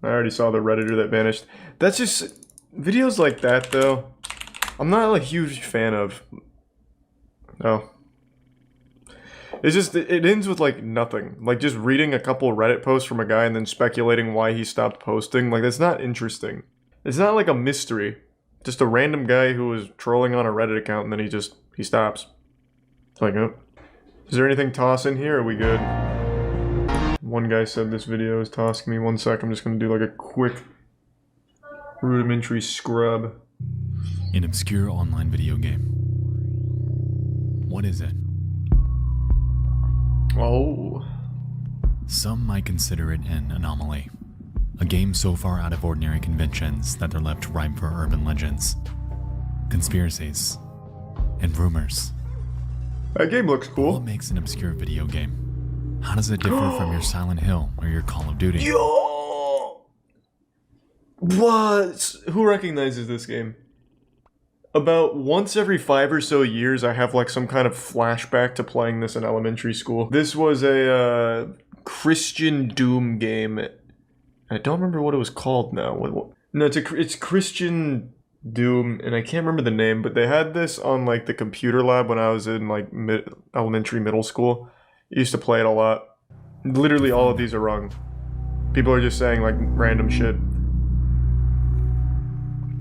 I already saw the Redditor that vanished. That's just... Videos like that, though, I'm not a huge fan of. No. It's just, it ends with, like, nothing. Like, just reading a couple Reddit posts from a guy and then speculating why he stopped posting. Like, that's not interesting. It's not like a mystery. Just a random guy who was trolling on a Reddit account and then he stops. It's like, oh. Is there anything toss in here? Are we good? One guy said this video is tossing me. 1 sec, I'm just gonna do, like, a quick rudimentary scrub. An obscure online video game. What is it? Oh. Some might consider it an anomaly. A game so far out of ordinary conventions that they're left ripe for urban legends, conspiracies, and rumors. That game looks cool. What makes an obscure video game? How does it differ from your Silent Hill or your Call of Duty? Yo! What? Who recognizes this game? About once every 5 or so years, I have like some kind of flashback to playing this in elementary school. This was a Christian Doom game. I don't remember what it was called now. No, it's Christian Doom, and I can't remember the name, but they had this on like the computer lab when I was in like elementary, middle school. I used to play it a lot. Literally all of these are wrong. People are just saying like random shit.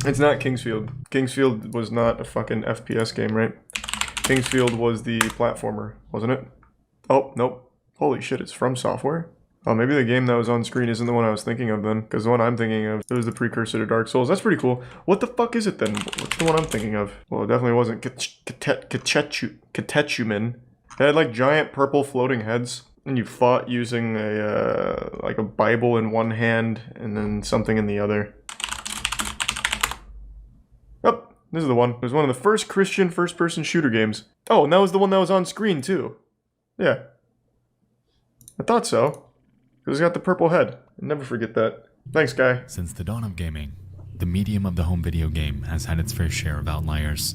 It's not Kingsfield. Kingsfield was not a fucking FPS game, right? Kingsfield was the platformer, wasn't it? Oh, nope. Holy shit, it's From Software? Oh, maybe the game that was on screen isn't the one I was thinking of then, because the one I'm thinking of, it was the precursor to Dark Souls. That's pretty cool. What the fuck is it then? What's the one I'm thinking of? Well, it definitely wasn't Katechumen. They had like giant purple floating heads, and you fought using a, like a Bible in one hand, and then something in the other. Oh, this is the one. It was one of the first Christian first-person shooter games. Oh, and that was the one that was on screen, too. Yeah. I thought so. Because it's got the purple head. I'll never forget that. Thanks, guy. Since the dawn of gaming, the medium of the home video game has had its fair share of outliers.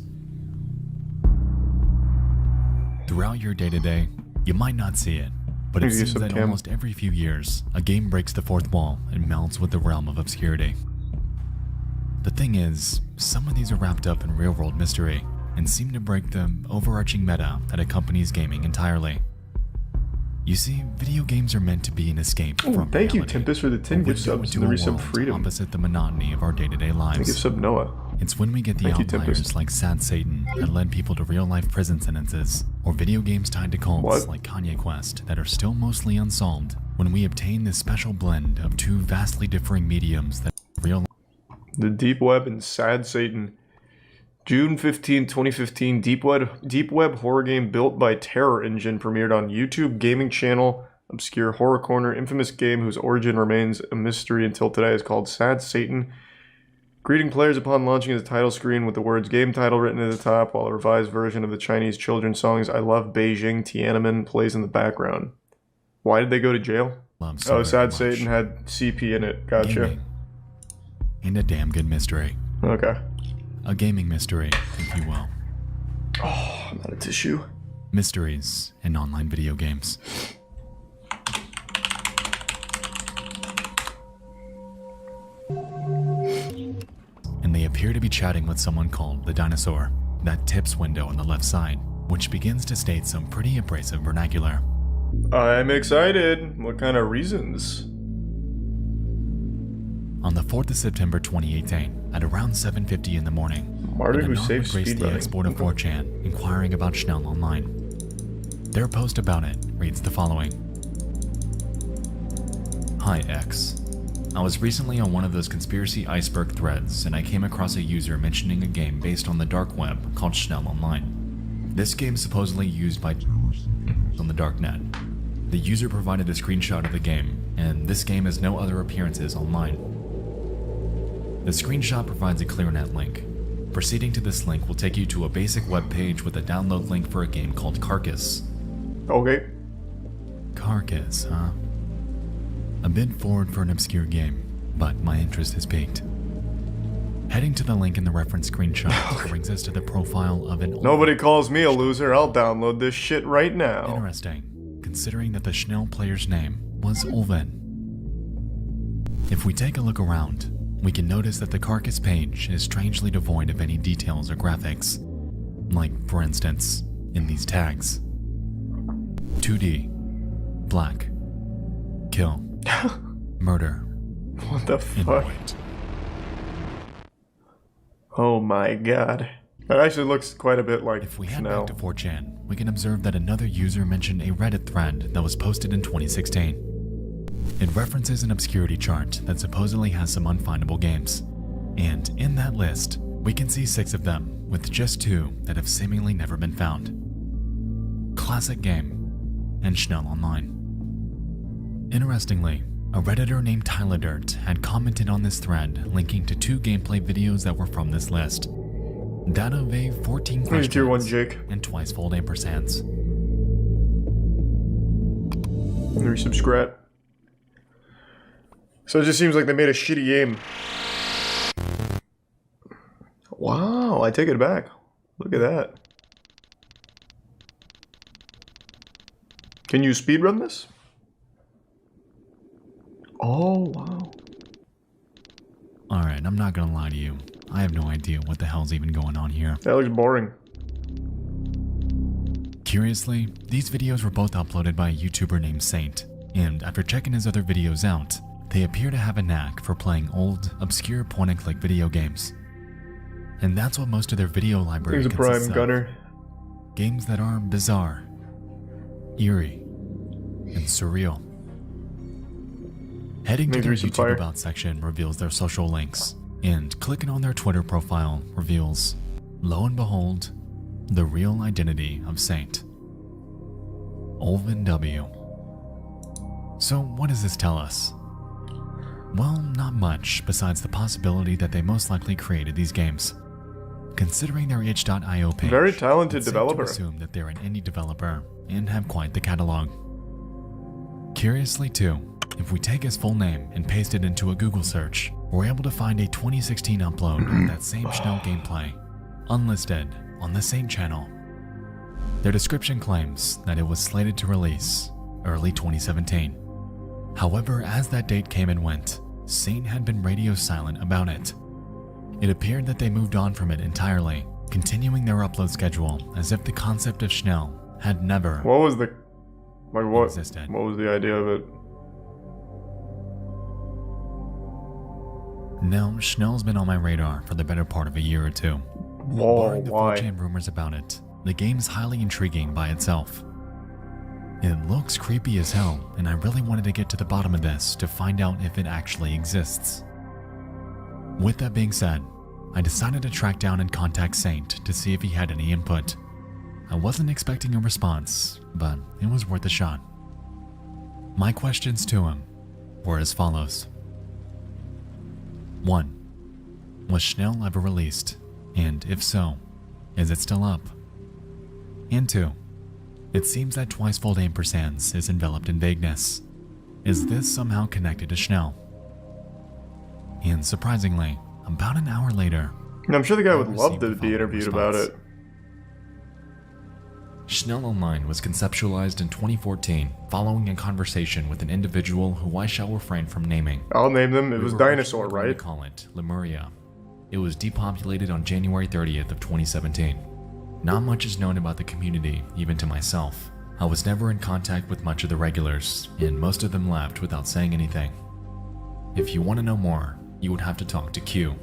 Throughout your day-to-day, you might not see it, but it seems that almost every few years, a game breaks the fourth wall and melds with the realm of obscurity. The thing is, some of these are wrapped up in real-world mystery and seem to break the overarching meta that accompanies gaming entirely. You see, video games are meant to be an escape from reality. Thank you, Tempest, for the 10 gift subs to the resub freedom. Opposite the monotony of our day-to-day lives. Thank you, sub Noah. It's when we get the outliers like Sad Satan that led people to real-life prison sentences, or video games tied to cults like Kanye Quest that are still mostly unsolved, when we obtain this special blend of two vastly differing mediums that real. The Deep Web and Sad Satan. June 15, 2015, Deep Web horror game built by Terror Engine premiered on YouTube gaming channel. Obscure horror corner, infamous game whose origin remains a mystery until today is called Sad Satan. Greeting players upon launching the title screen with the words game title written at the top, while a revised version of the Chinese children's songs I Love Beijing Tiananmen plays in the background. Why did they go to jail? Oh, Sad Satan had CP in it. Gotcha. Gaming. And a damn good mystery. Okay. A gaming mystery, if you will. Oh, I'm out of tissue. Mysteries in online video games. And they appear to be chatting with someone called the Dinosaur, that tips window on the left side, which begins to state some pretty abrasive vernacular. I'm excited. What kind of reasons? On the 4th of September 2018, at around 7:50 in the morning, Martyr who saved graced the export of 4chan, inquiring about Schnell online. Their post about it reads the following. Hi X. I was recently on one of those conspiracy iceberg threads and I came across a user mentioning a game based on the dark web called Schnell Online. This game is supposedly used by on the darknet. The user provided a screenshot of the game, and this game has no other appearances online. The screenshot provides a ClearNet link. Proceeding to this link will take you to a basic web page with a download link for a game called Carcass. Okay. Carcass, huh? A bit forward for an obscure game, but my interest has piqued. Heading to the link in the reference screenshot brings us to the profile of an... Nobody calls me a loser, I'll download this shit right now. Interesting, considering that the Schnell player's name was Ulven. If we take a look around, we can notice that the carcass page is strangely devoid of any details or graphics. Like, for instance, in these tags. 2D, black, kill, murder, What the and fuck? white. Oh my god. That actually looks quite a bit like If we head Schnell. back to 4chan, we can observe that another user mentioned a Reddit thread that was posted in 2016. It references an obscurity chart that supposedly has some unfindable games. And in that list, we can see 6 of them, with just 2 that have seemingly never been found. Classic Game and Schnell Online. Interestingly, a Redditor named TylerDirt had commented on this thread linking to 2 gameplay videos that were from this list. That of a 14 Here's tier 1 questions Jake. and twice-fold ampersands. Resubscribe. So it just seems like they made a shitty game. Wow, I take it back. Look at that. Can you speedrun this? Oh, wow. Alright, I'm not gonna lie to you. I have no idea what the hell's even going on here. That looks boring. Curiously, these videos were both uploaded by a YouTuber named Saint, and after checking his other videos out, they appear to have a knack for playing old, obscure point-and-click video games. And that's what most of their video library There's a consists prime of. gunner. Games that are bizarre, eerie, and surreal. Heading to Maybe their recent YouTube fire. About section reveals their social links, and clicking on their Twitter profile reveals, lo and behold, the real identity of Saint. Olvin W. So what does this tell us? Well, not much besides the possibility that they most likely created these games. Considering their itch.io page, Very talented it's safe developer. to assume that they're an indie developer and have quite the catalog. Curiously too, if we take his full name and paste it into a Google search, we're able to find a 2016 upload of that same Schnell gameplay, unlisted on the same channel. Their description claims that it was slated to release early 2017. However, as that date came and went, Saint had been radio silent about it. It appeared that they moved on from it entirely, continuing their upload schedule as if the concept of Schnell had never What was the... Like what? existed. What was the idea of it? Now, Schnell's been on my radar for the better part of a year or two. Whoa, Barring the why? 4chan rumors about it, the game's highly intriguing by itself. It looks creepy as hell, and I really wanted to get to the bottom of this to find out if it actually exists. With that being said, I decided to track down and contact Saint to see if he had any input. I wasn't expecting a response, but it was worth a shot. My questions to him were as follows. 1. Was Schnell ever released? And if so, is it still up? And 2. It seems that twice-fold ampersands is enveloped in vagueness. Is this somehow connected to Schnell? And surprisingly, about an hour later, And I'm sure the guy I would love received to the be following interviewed about response. it. Schnell Online was conceptualized in 2014 following a conversation with an individual who I shall refrain from naming. I'll name them. It We was were Dinosaur, originally going right? to call it Lemuria. It was depopulated on January 30th of 2017. Not much is known about the community, even to myself. I was never in contact with much of the regulars, and most of them left without saying anything. If you want to know more, you would have to talk to Q.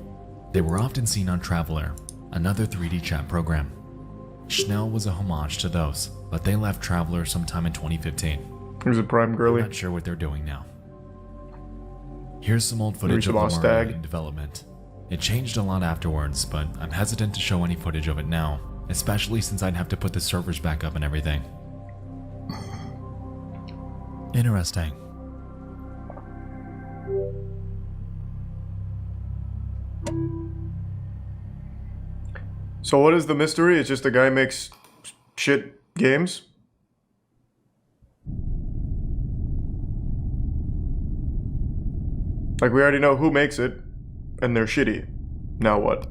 They were often seen on Traveler, another 3D chat program. Schnell was a homage to those, but they left Traveler sometime in 2015. He was a prime I'm girly. not sure what they're doing now. Here's some old footage of Reach a lost Lemuria tag. in development. It changed a lot afterwards, but I'm hesitant to show any footage of it now, especially since I'd have to put the servers back up and everything. Interesting. So what is the mystery? It's just a guy makes shit games? Like, we already know who makes it, and they're shitty. Now what?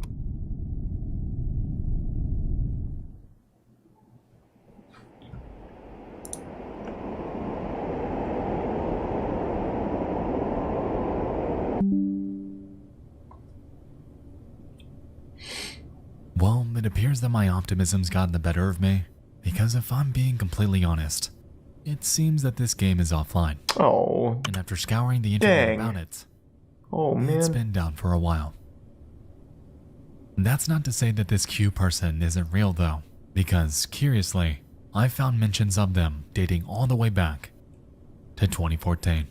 Well, it appears that my optimism's gotten the better of me, because if I'm being completely honest, it seems that this game is offline. Oh. And after scouring the internet Dang. about it, Oh, it's man. been down for a while. That's not to say that this Q person isn't real though, because, curiously, I found mentions of them dating all the way back to 2014.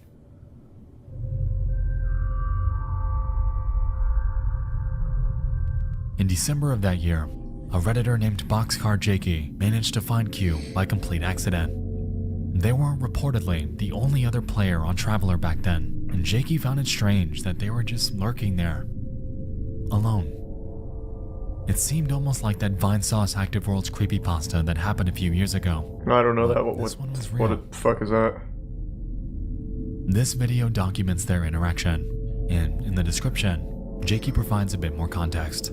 In December of that year, a Redditor named Boxcar Jakey managed to find Q by complete accident. They were reportedly the only other player on Traveler back then, and Jakey found it strange that they were just lurking there, alone. It seemed almost like that Vinesauce Active Worlds creepypasta that happened a few years ago. I don't know But that. this one was real. What the fuck is that? This video documents their interaction, and in the description, Jakey provides a bit more context.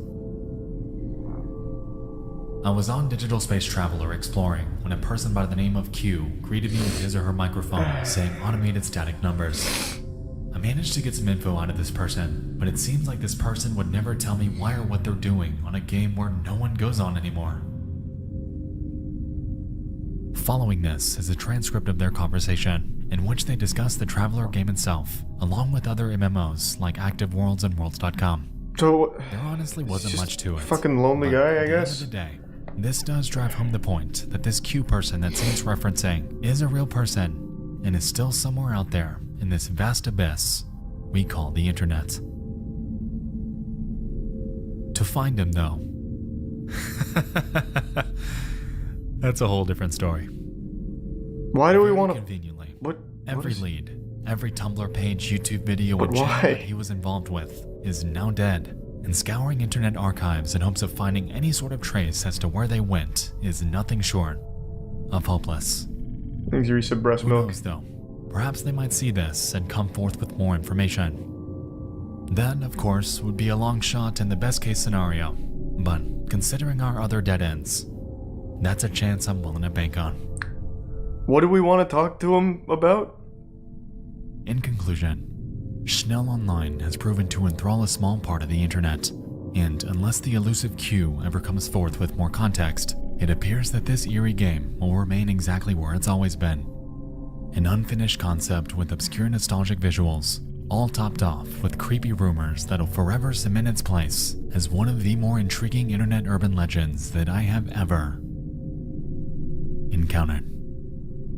I was on Digital Space Traveler exploring when a person by the name of Q greeted me with his or her microphone saying automated static numbers. I managed to get some info out of this person, but it seems like this person would never tell me why or what they're doing on a game where no one goes on anymore. Following this is a transcript of their conversation, in which they discuss the Traveler game itself, along with other MMOs like Active Worlds and Worlds.com. So, There honestly wasn't just much to it. fucking lonely but guy, I at guess. the end of the day, this does drive home the point that this Q person that Saint's referencing is a real person and is still somewhere out there in this vast abyss we call the internet. To find him, though, that's a whole different story. Why do we want to... Conveniently, What? every what is- lead, every Tumblr page, YouTube video, But and channel why? that he was involved with is now dead, and scouring internet archives in hopes of finding any sort of trace as to where they went is nothing short of hopeless. Things you said breast Who milk. knows though? Perhaps they might see this and come forth with more information. That, of course, would be a long shot in the best case scenario, but considering our other dead ends, that's a chance I'm willing to bank on. What do we want to talk to him about? In conclusion, Schnell Online has proven to enthrall a small part of the internet, and unless the elusive Q ever comes forth with more context, it appears that this eerie game will remain exactly where it's always been. An unfinished concept with obscure nostalgic visuals, all topped off with creepy rumors that'll forever cement its place as one of the more intriguing internet urban legends that I have ever encountered.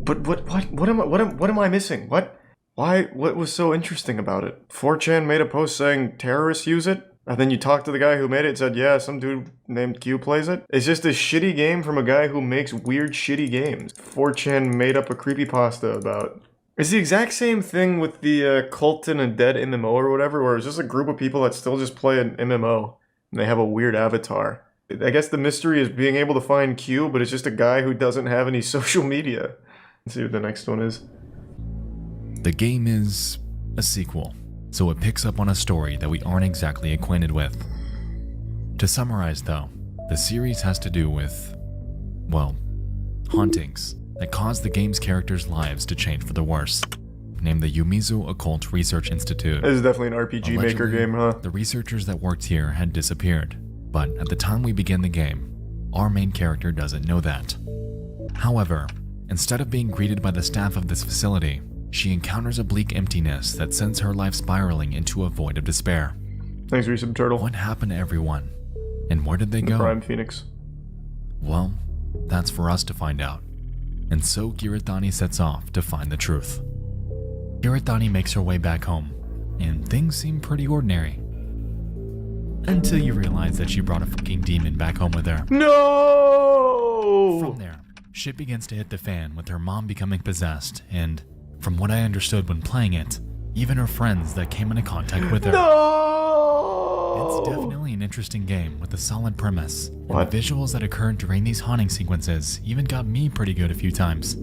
But what am I missing? What was so interesting about it? 4chan made a post saying terrorists use it, and then you talked to the guy who made it and said, yeah, some dude named Q plays it. It's just a shitty game from a guy who makes weird shitty games. 4chan made up a creepypasta about. It's the exact same thing with the Colton and Dead MMO or whatever, where it's just a group of people that still just play an MMO, and they have a weird avatar. I guess the mystery is being able to find Q, but it's just a guy who doesn't have any social media. Let's see what the next one is. The game is a sequel, so it picks up on a story that we aren't exactly acquainted with. To summarize though, the series has to do with, well, hauntings that cause the game's characters' lives to change for the worse. Named the Yumizu Occult Research Institute. This is definitely an RPG Maker Allegedly, game, huh? The researchers that worked here had disappeared, but at the time we begin the game, our main character doesn't know that. However, instead of being greeted by the staff of this facility, she encounters a bleak emptiness that sends her life spiraling into a void of despair. Thanks, Resub Turtle. What happened to everyone? And where did they go? Prime Phoenix. Well, that's for us to find out. And so Giratani sets off to find the truth. Giratani makes her way back home, and things seem pretty ordinary. Until you realize that she brought a fucking demon back home with her. No! From there, shit begins to hit the fan with her mom becoming possessed, and from what I understood when playing it, even her friends that came into contact with her. No! It's definitely an interesting game with a solid premise, and What? the visuals that occurred during these haunting sequences even got me pretty good a few times.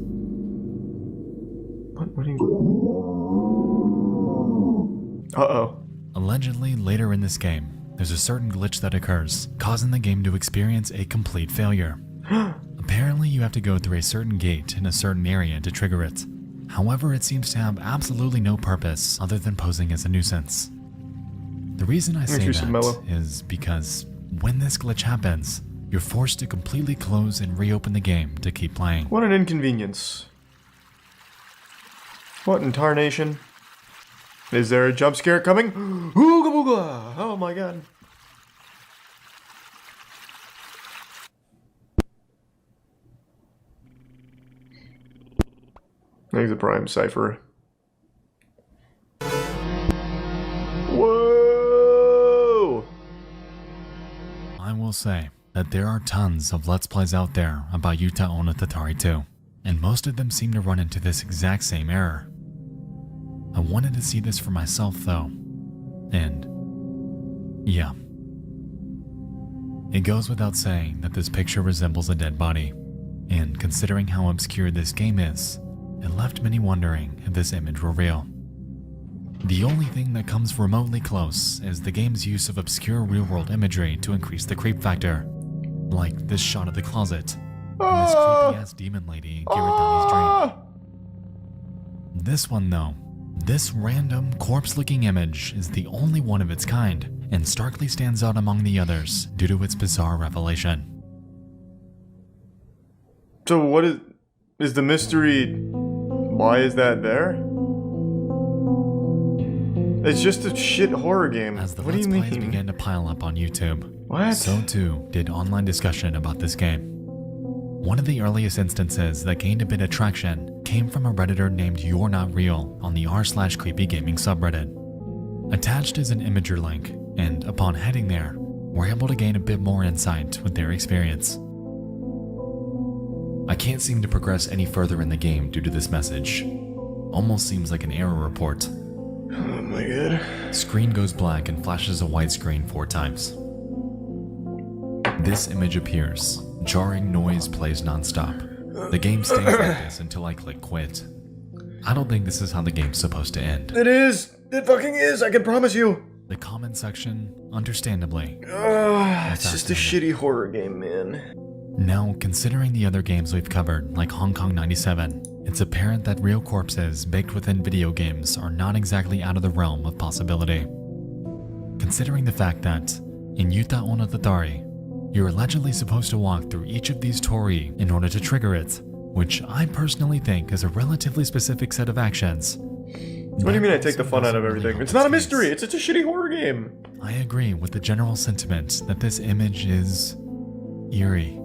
What are you... Uh-oh. Allegedly, later in this game, there's a certain glitch that occurs, causing the game to experience a complete failure. Apparently, you have to go through a certain gate in a certain area to trigger it. However, it seems to have absolutely no purpose other than posing as a nuisance. The reason I say Thanks, that Mellow. is because When this glitch happens, you're forced to completely close and reopen the game to keep playing. What an inconvenience. What in tarnation? Is there a jump scare coming? Ooga booga! Oh my god. I think the prime cipher. Whoa! I will say that there are tons of Let's Plays out there about toThe 2, and most of them seem to run into this exact same error. I wanted to see this for myself though, and yeah. It goes without saying that this picture resembles a dead body, and considering how obscure this game is, it left many wondering if this image were real. The only thing that comes remotely close is the game's use of obscure real-world imagery to increase the creep factor, like this shot of the closet, and this creepy-ass demon lady in Giratani's dream. This one though, this random corpse-looking image is the only one of its kind, and starkly stands out among the others due to its bizarre revelation. So what is the mystery? Why is that there? It's just a shit horror game. As the What do Let's you Plays mean? began to pile up on YouTube, What? so too did online discussion about this game. One of the earliest instances that gained a bit of traction came from a Redditor named You're Not Real on the r/creepygaming subreddit. Attached is an Imager link, and upon heading there, we're able to gain a bit more insight with their experience. I can't seem to progress any further in the game due to this message. Almost seems like an error report. Oh my god. Screen goes black and flashes a white screen 4 times. This image appears. Jarring noise plays non-stop. The game stays like this until I click quit. I don't think this is how the game's supposed to end. It is! It fucking is, I can promise you! The comment section, understandably. It's just a shitty horror game, man. Now, considering the other games we've covered, like Hong Kong 97, it's apparent that real corpses baked within video games are not exactly out of the realm of possibility. Considering the fact that, in toThe, you're allegedly supposed to walk through each of these tori in order to trigger it, which I personally think is a relatively specific set of actions. What do you mean I take the fun out of everything? It's not a mystery, it's just a shitty horror game. I agree with the general sentiment that this image is eerie.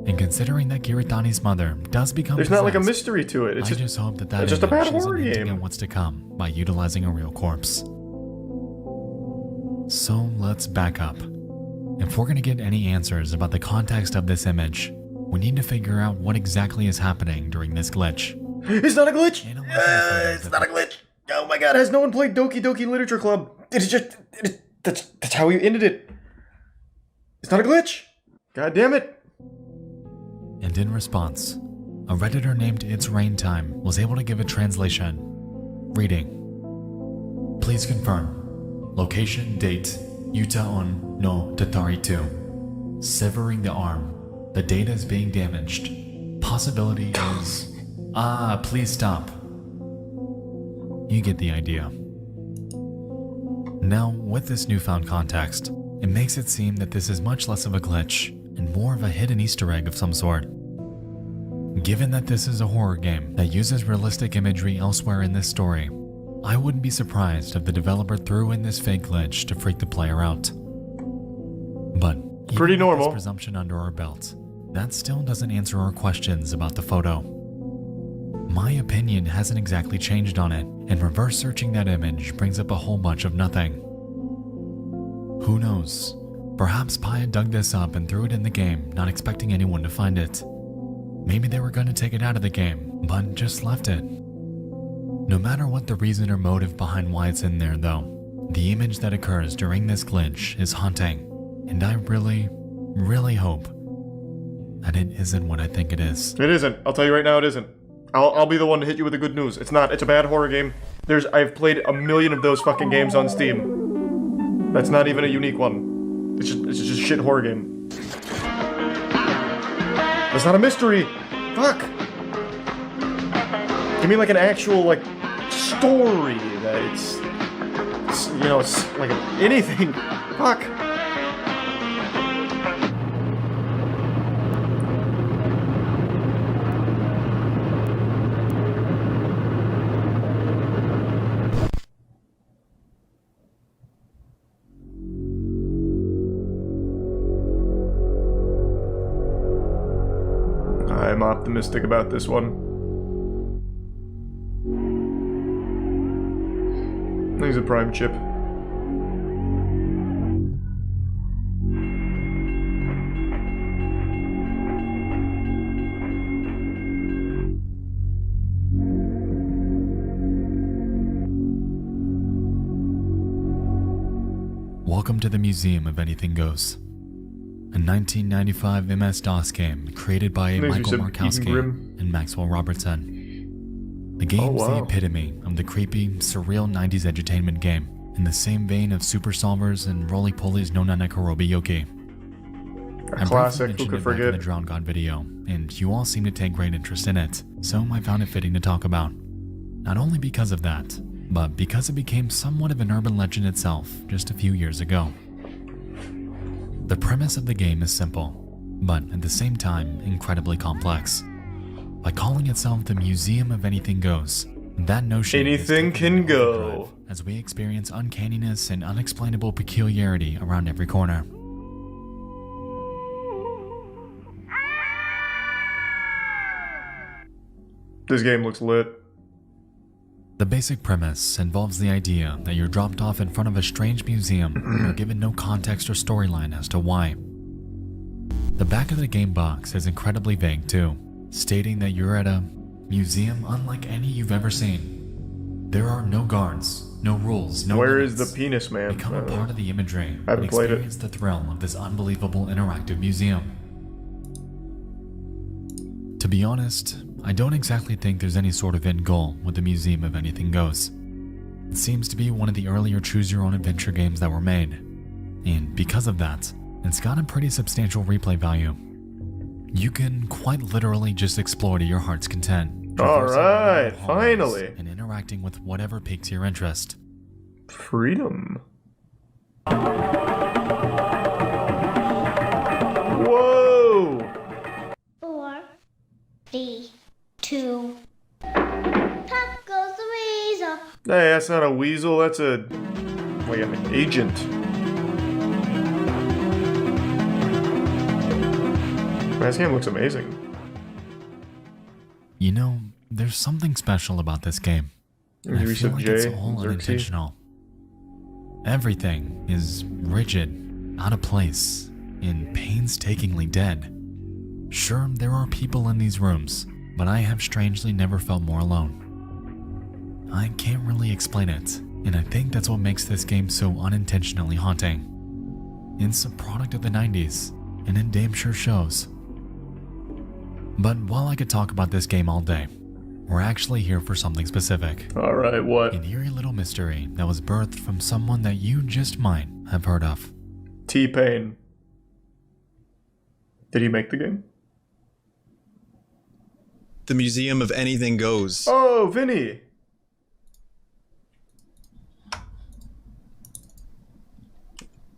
And considering that Giratani's mother does become There's not like a possessed, mystery to it. It's I just hope that it's just a bad image is horror an hinting game. at what's to come by utilizing a real corpse. So let's back up. If we're gonna get any answers about the context of this image, we need to figure out what exactly is happening during this glitch. It's not a glitch! Analyzing the photos It's of not a glitch! Oh my god, has no one played Doki Doki Literature Club? That's how we ended it. It's not a glitch! God damn it! And in response, a Redditor named It's Rain Time was able to give a translation, reading, "Please confirm. Location, date, toThe 2. Severing the arm. The data is being damaged. Possibility is... please stop." You get the idea. Now, with this newfound context, it makes it seem that this is much less of a glitch and more of a hidden Easter egg of some sort. Given that this is a horror game that uses realistic imagery elsewhere in this story, I wouldn't be surprised if the developer threw in this fake glitch to freak the player out. But even Pretty with normal. this presumption under our belt, that still doesn't answer our questions about the photo. My opinion hasn't exactly changed on it, and reverse searching that image brings up a whole bunch of nothing. Who knows? Perhaps Paya dug this up and threw it in the game, not expecting anyone to find it. Maybe they were going to take it out of the game, but just left it. No matter what the reason or motive behind why it's in there though, the image that occurs during this glitch is haunting, and I really, really hope that it isn't what I think it is. It isn't. I'll tell you right now, it isn't. I'll be the one to hit you with the good news. It's not. It's a bad horror game. I've played a million of those fucking games on Steam. That's not even a unique one. It's just a shit horror game. It's not a mystery. Fuck. Give me like an actual like story that it's you know, it's like anything. Fuck. I'm optimistic about this one. I think it's a prime chip. Welcome to the Museum of Anything Goes, a 1995 MS-DOS game created by Michael Markowski and Maxwell Robertson. The game's the epitome of the creepy, surreal 90s edutainment game, in the same vein of Super Solvers and Roly Poly's No Nanakorobi Yoki. A classic, who could forget? In the Drowned God video, and you all seem to take great interest in it, so I found it fitting to talk about. Not only because of that, but because it became somewhat of an urban legend itself just a few years ago. The premise of the game is simple, but at the same time incredibly complex. By calling itself the Museum of Anything Goes, that notion anything can go, as we experience uncanniness and unexplainable peculiarity around every corner. This game looks lit. The basic premise involves the idea that you're dropped off in front of a strange museum and are given no context or storyline as to why. The back of the game box is incredibly vague too, stating that you're at a museum unlike any you've ever seen. There are no guards, no rules, no Where limits. is the penis man? Become a part of the imagery I and haven't played it. experience the thrill of this unbelievable interactive museum. To be honest, I don't exactly think there's any sort of end goal with the Museum of Anything Goes. It seems to be one of the earlier choose-your-own-adventure games that were made, and because of that, it's got a pretty substantial replay value. You can quite literally just explore to your heart's content. Alright, finally! And interacting with whatever piques your interest. Freedom. Whoa! 4, 3, 2. Pop goes the weasel. Hey, that's not a weasel, that's a... like an agent. Man, this game looks amazing. You know, there's something special about this game. I feel like it's all unintentional. Everything is rigid, out of place, and painstakingly dead. Sure, there are people in these rooms, but I have strangely never felt more alone. I can't really explain it, and I think that's what makes this game so unintentionally haunting. It's a product of the 90s, and it damn sure shows. But while I could talk about this game all day, we're actually here for something specific. Alright, what? An eerie little mystery that was birthed from someone that you just might have heard of. T-Pain. Did he make the game? The Museum of Anything Goes. Oh, Vinny!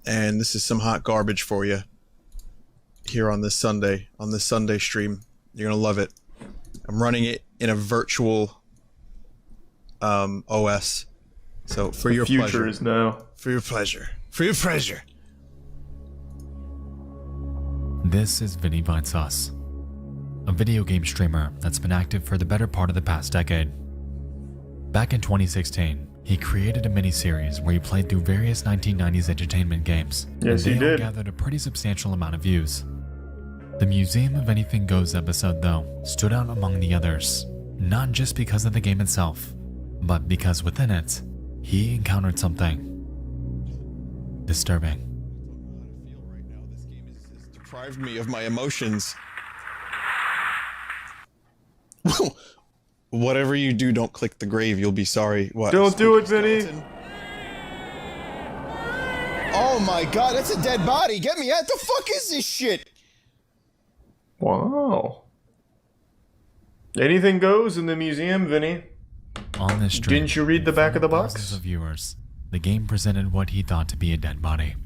And this is some hot garbage for you here on this Sunday stream. You're gonna love it. I'm running it in a virtual OS. So for your future pleasure. is now. For your pleasure. For your pleasure. This is Vinny Vinesauce, a video game streamer that's been active for the better part of the past decade. Back in 2016, he created a mini-series where he played through various 1990s entertainment games. Yes, and he they all did. gathered a pretty substantial amount of views. The Museum of Anything Goes episode, though, stood out among the others, not just because of the game itself, but because within it, he encountered something disturbing. I feel right now. This game has deprived me of my emotions. Whatever you do, don't click the grave. You'll be sorry. What? Don't do it, Vinny! Skeleton? Oh my god, that's a dead body! Get me out! The fuck is this shit? Wow. Anything goes in the museum, Vinny. On this stream, Didn't you read the back of the box? thousands of viewers, the game presented what he thought to be a dead body.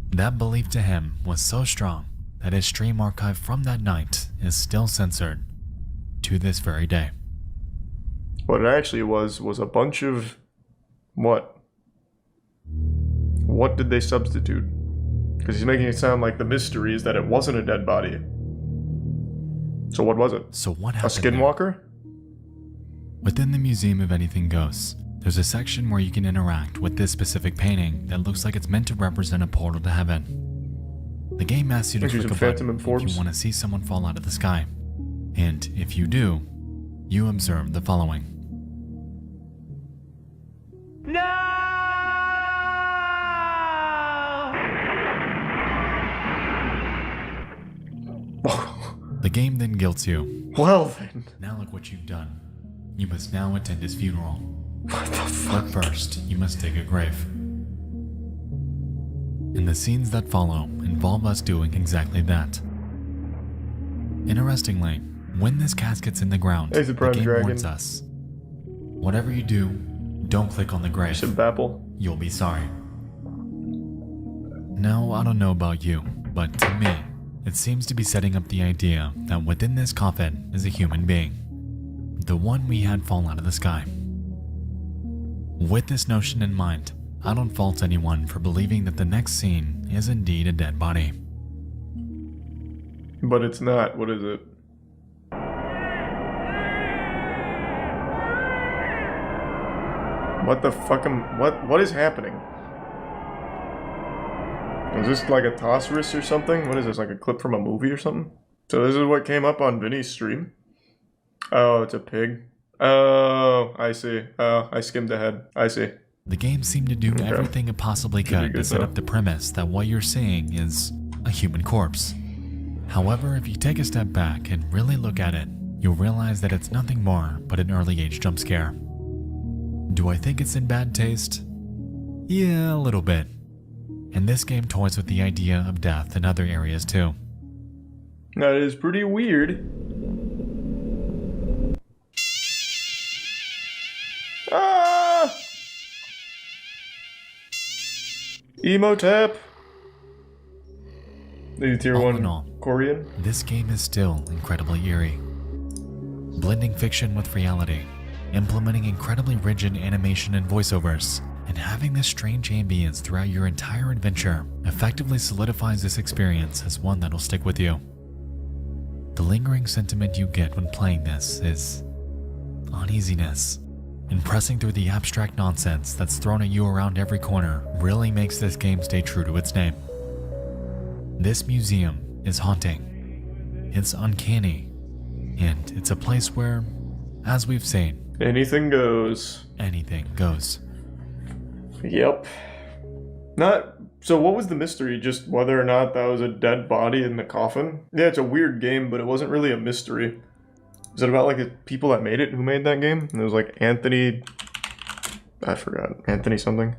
That belief to him was so strong that his stream archive from that night is still censored to this very day. What it actually was a bunch of... what? What did they substitute? Because he's making it sound like the mystery is that it wasn't a dead body. So what was it? So what A happened there? skinwalker? Within the Museum of Anything Ghosts, there's a section where you can interact with this specific painting that looks like it's meant to represent a portal to heaven. The game asks you to There's click a some phantom button if informs. you want to see someone fall out of the sky. And if you do, you observe the following. The game then guilts you. Well then. Now look what you've done. You must now attend his funeral. What the fuck? But first, you must dig a grave. And the scenes that follow involve us doing exactly that. Interestingly, when this casket's in the ground, There's a the prime game dragon. warns us. Whatever you do, don't click on the grave. Should Bapple. You'll be sorry. Now, I don't know about you, but to me, it seems to be setting up the idea that within this coffin is a human being. The one we had fall out of the sky. With this notion in mind, I don't fault anyone for believing that the next scene is indeed a dead body. But it's not. What is it? What the fuck what is happening? Is this like a Tosserus or something? What is this, like a clip from a movie or something? So this is what came up on Vinny's stream? Oh, it's a pig. Oh, I see. Oh, I skimmed ahead. I see. The game seemed to do everything it possibly Pretty could good, to set though. up the premise that what you're seeing is a human corpse. However, if you take a step back and really look at it, you'll realize that it's nothing more but an early age jump scare. Do I think it's in bad taste? Yeah, a little bit. And this game toys with the idea of death in other areas too. That is pretty weird. Ah! Emo tap. The tier All 1 in all, Korean. this game is still incredibly eerie. Blending fiction with reality, implementing incredibly rigid animation and voiceovers, and having this strange ambience throughout your entire adventure effectively solidifies this experience as one that'll stick with you. The lingering sentiment you get when playing this is uneasiness, and pressing through the abstract nonsense that's thrown at you around every corner really makes this game stay true to its name. This museum is haunting, it's uncanny, and it's a place where, as we've seen, Anything goes. anything goes. Yep. Not. So what was the mystery? Just whether or not that was a dead body in the coffin? Yeah, it's a weird game, but it wasn't really a mystery. Is it about like the people that made it? Who made that game? And it was like Anthony. I forgot. Anthony something.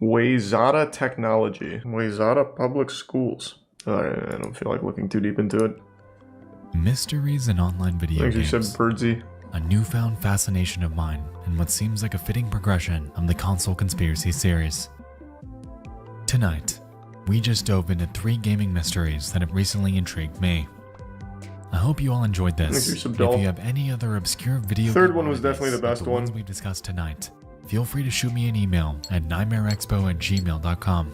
Wayzata Technology. Wayzata Public Schools. I don't feel like looking too deep into it. Mysteries in online video I think you games. said Birdsey. A newfound fascination of mine, and what seems like a fitting progression of the console conspiracy series. Tonight, we just dove into 3 gaming mysteries that have recently intrigued me. I hope you all enjoyed this. Thank you, If Subdol. you have any other obscure video Third game one was ideas definitely the like best the one. ones we've discussed tonight, feel free to shoot me an email at nightmareexpo@gmail.com.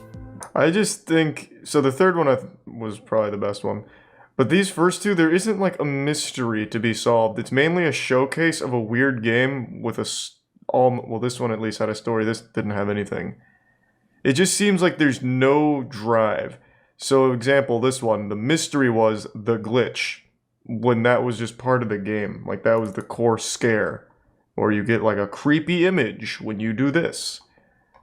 I just think so. The third one was probably the best one, but these first two, there isn't like a mystery to be solved. It's mainly a showcase of a weird game with well, this one at least had a story. This didn't have anything. It just seems like there's no drive. So, example, this one, the mystery was the glitch when that was just part of the game. Like that was the core scare, or you get like a creepy image when you do this.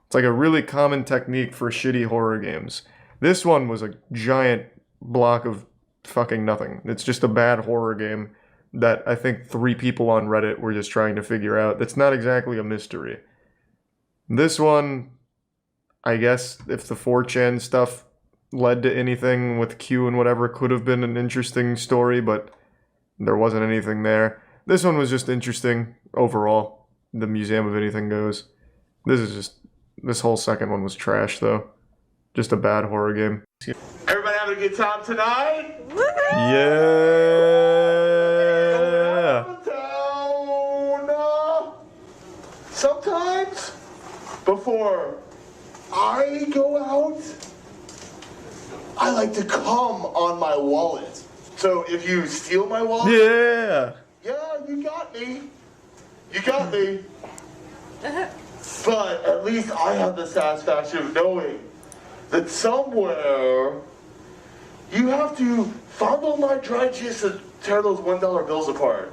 It's like a really common technique for shitty horror games. This one was a giant block of fucking nothing. It's just a bad horror game that I think 3 people on Reddit were just trying to figure out. That's not exactly a mystery. This one, I guess if the 4chan stuff led to anything with Q and whatever, could have been an interesting story, but there wasn't anything there. This one was just interesting overall. The Museum of Anything Goes. This whole second one was trash, though. Just a bad horror game. Everybody having a good time tonight? Yeah! Sometimes, before I go out, I like to come on my wallet. So if you steal my wallet, Yeah. yeah, you got me. You got me. But at least I have the satisfaction of knowing that somewhere you have to fondle my dry juice and tear those $1 bills apart.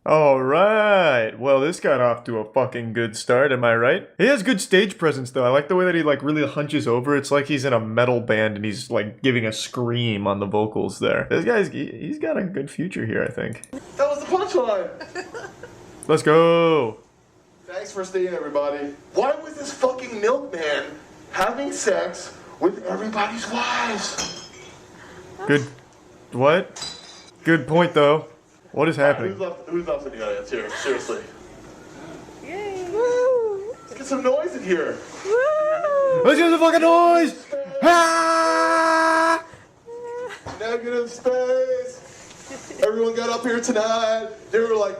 Alright. Well, this got off to a fucking good start, am I right? He has good stage presence, though. I like the way that he, like, really hunches over. It's like he's in a metal band and he's, like, giving a scream on the vocals there. This guy's, he's got a good future here, I think. That was the punchline. Let's go. Thanks for staying, everybody. Why was this fucking milkman having sex with everybody's wives? Good. What? Good point, though. What is happening? Who's left in the audience here? Seriously. Yay. Woo. Let's get some noise in here. Woo! Let's get some fucking noise! Ah! Negative space. Everyone got up here tonight. They were like,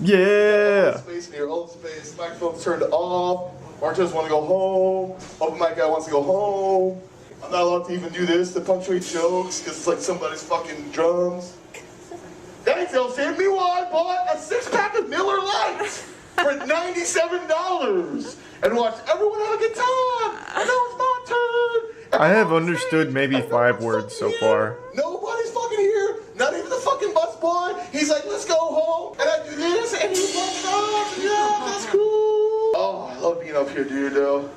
Yeah! Space in here, all the space. Microphone's turned off. Martez want to go home. Open mic guy wants to go home. I'm not allowed to even do this to punctuate jokes because it's like somebody's fucking drums. Thanks, they'll save me one. Bought a 6-pack of Miller Lights for $97 and watched everyone have a good time. And now it's my turn. I have understood maybe 5 words so far. Nobody's fucking here. Not even the fucking bus boy. He's like, let's go home. And I do this and he fucks off. Yeah, that's cool. Oh, I love being up here, dude, though.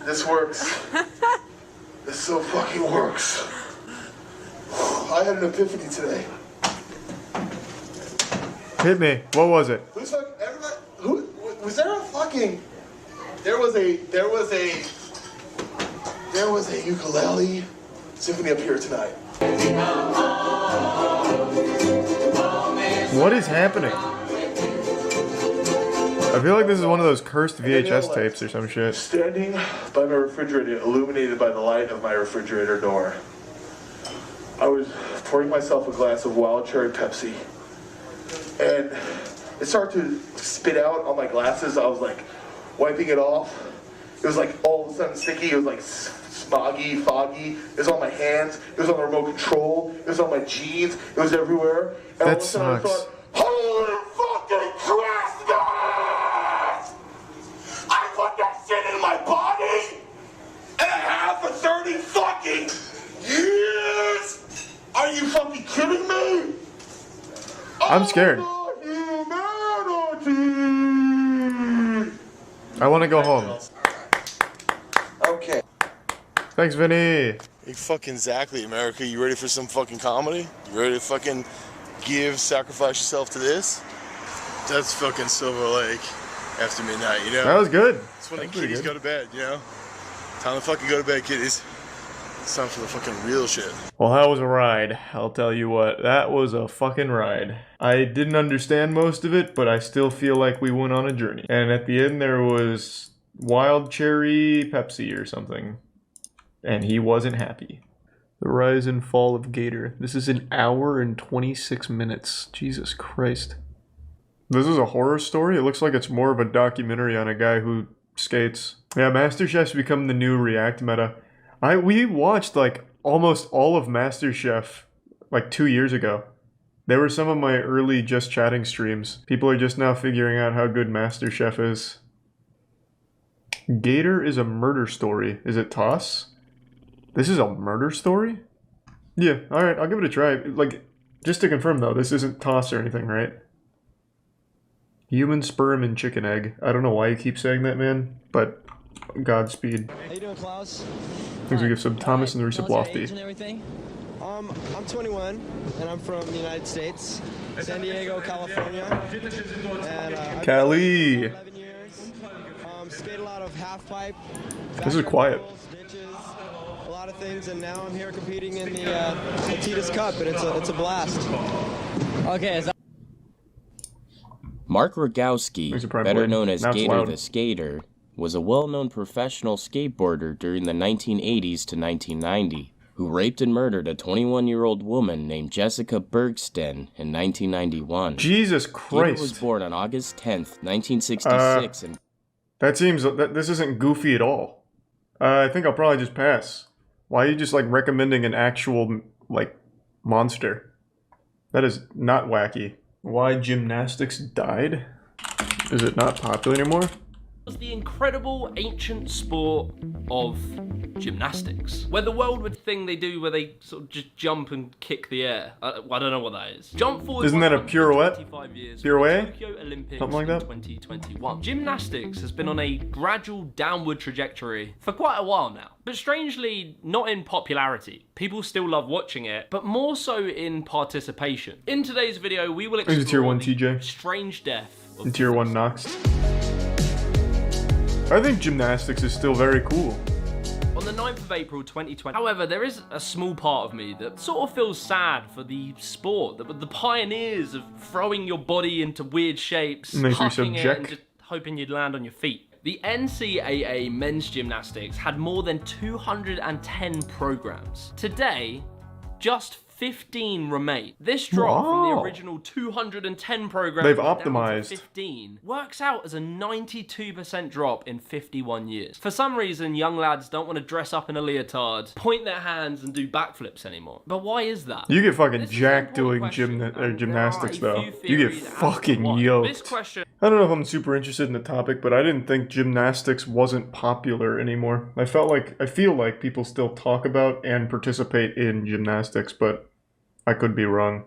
This works. This so fucking works. I had an epiphany today. Hit me. What was it? Who's fucking, everybody, who, was there a fucking, there was a ukulele symphony up here tonight. What is happening? I feel like this is one of those cursed VHS tapes or some shit. Standing by my refrigerator, illuminated by the light of my refrigerator door, I was pouring myself a glass of wild cherry Pepsi, and it started to spit out on my glasses. I was like wiping it off. It was like all of a sudden sticky. It was like smoggy, foggy. It was on my hands. It was on the remote control. It was on my jeans. It was everywhere. And all of a sudden I thought, holy fucking Christ, guys! I put that shit in my body, and I have for 30 fucking years. Are you fucking kidding me? I'm scared. I want to go home. Okay. Thanks, Vinny. Exactly, America. You ready for some fucking comedy? You ready to fucking sacrifice yourself to this? That's fucking Silver Lake after midnight, you know? That was good. That's when the kiddies go to bed, you know? Time to fucking go to bed, kiddies. It's time for the fucking real shit. Well, that was a ride. I'll tell you what. That was a fucking ride. I didn't understand most of it, but I still feel like we went on a journey. And at the end, there was wild cherry Pepsi or something. And he wasn't happy. The rise and fall of Gator. This is an hour and 26 minutes. Jesus Christ. This is a horror story? It looks like it's more of a documentary on a guy who skates. Yeah, MasterChef's become the new React meta. We watched like almost all of MasterChef like 2 years ago. They were some of my early Just Chatting streams. People are just now figuring out how good MasterChef is. Gator is a murder story. Is it toss? This is a murder story? Yeah, alright, I'll give it a try. Like, just to confirm though, this isn't toss or anything, right? Human sperm and chicken egg. I don't know why you keep saying that, man, but Godspeed. How you doing, Klaus? Things we give some Thomas and Risa Lofty. And everything? I'm 21, and I'm from the United States, San Diego, California. And I've Cali. been 11 years. Skate a lot of half pipe. This is quiet. Ditches, a lot of things, and now I'm here competing in the toThe Cup, and it's a blast. Okay. Mark Rogowski, better known as Gator the Skater, was a well-known professional skateboarder during the 1980s to 1990, who raped and murdered a 21-year-old woman named Jessica Bergsten in 1991. Jesus Christ. Gator was born on August 10th, 1966, and that seems... this isn't goofy at all. I think I'll probably just pass. Why are you just like recommending an actual like monster? That is not wacky. Why gymnastics died? Is it not popular anymore? Was the incredible ancient sport of gymnastics, where the world would thing they do where they sort of just jump and kick the air. I don't know what that is. Jump forward. Isn't that a pirouette? Pirouette? Tokyo Olympics Something like that? 2021. Gymnastics has been on a gradual downward trajectory for quite a while now, but strangely not in popularity. People still love watching it, but more so in participation. In today's video, we will explore Tier 1 the TJ. strange death of And Tier 1 Nox. I think gymnastics is still very cool. On the 9th of April 2020, however, there is a small part of me that sort of feels sad for the sport, the pioneers of throwing your body into weird shapes, Makes you hucking it subject. and just hoping you'd land on your feet. The NCAA men's gymnastics had more than 210 programs. Today, just 15 remain. This drop from the original 210 programs They've down to optimized. 15 works out as a 92% drop in 51 years. For some reason, young lads don't want to dress up in a leotard, point their hands and do backflips anymore. But why is that? You get fucking This is an jacked important doing question, and gymnastics there are a though. few You get theories as to fucking why. yoked. This question I don't know if I'm super interested in the topic, but I didn't think gymnastics wasn't popular anymore. I feel like people still talk about and participate in gymnastics, but I could be wrong.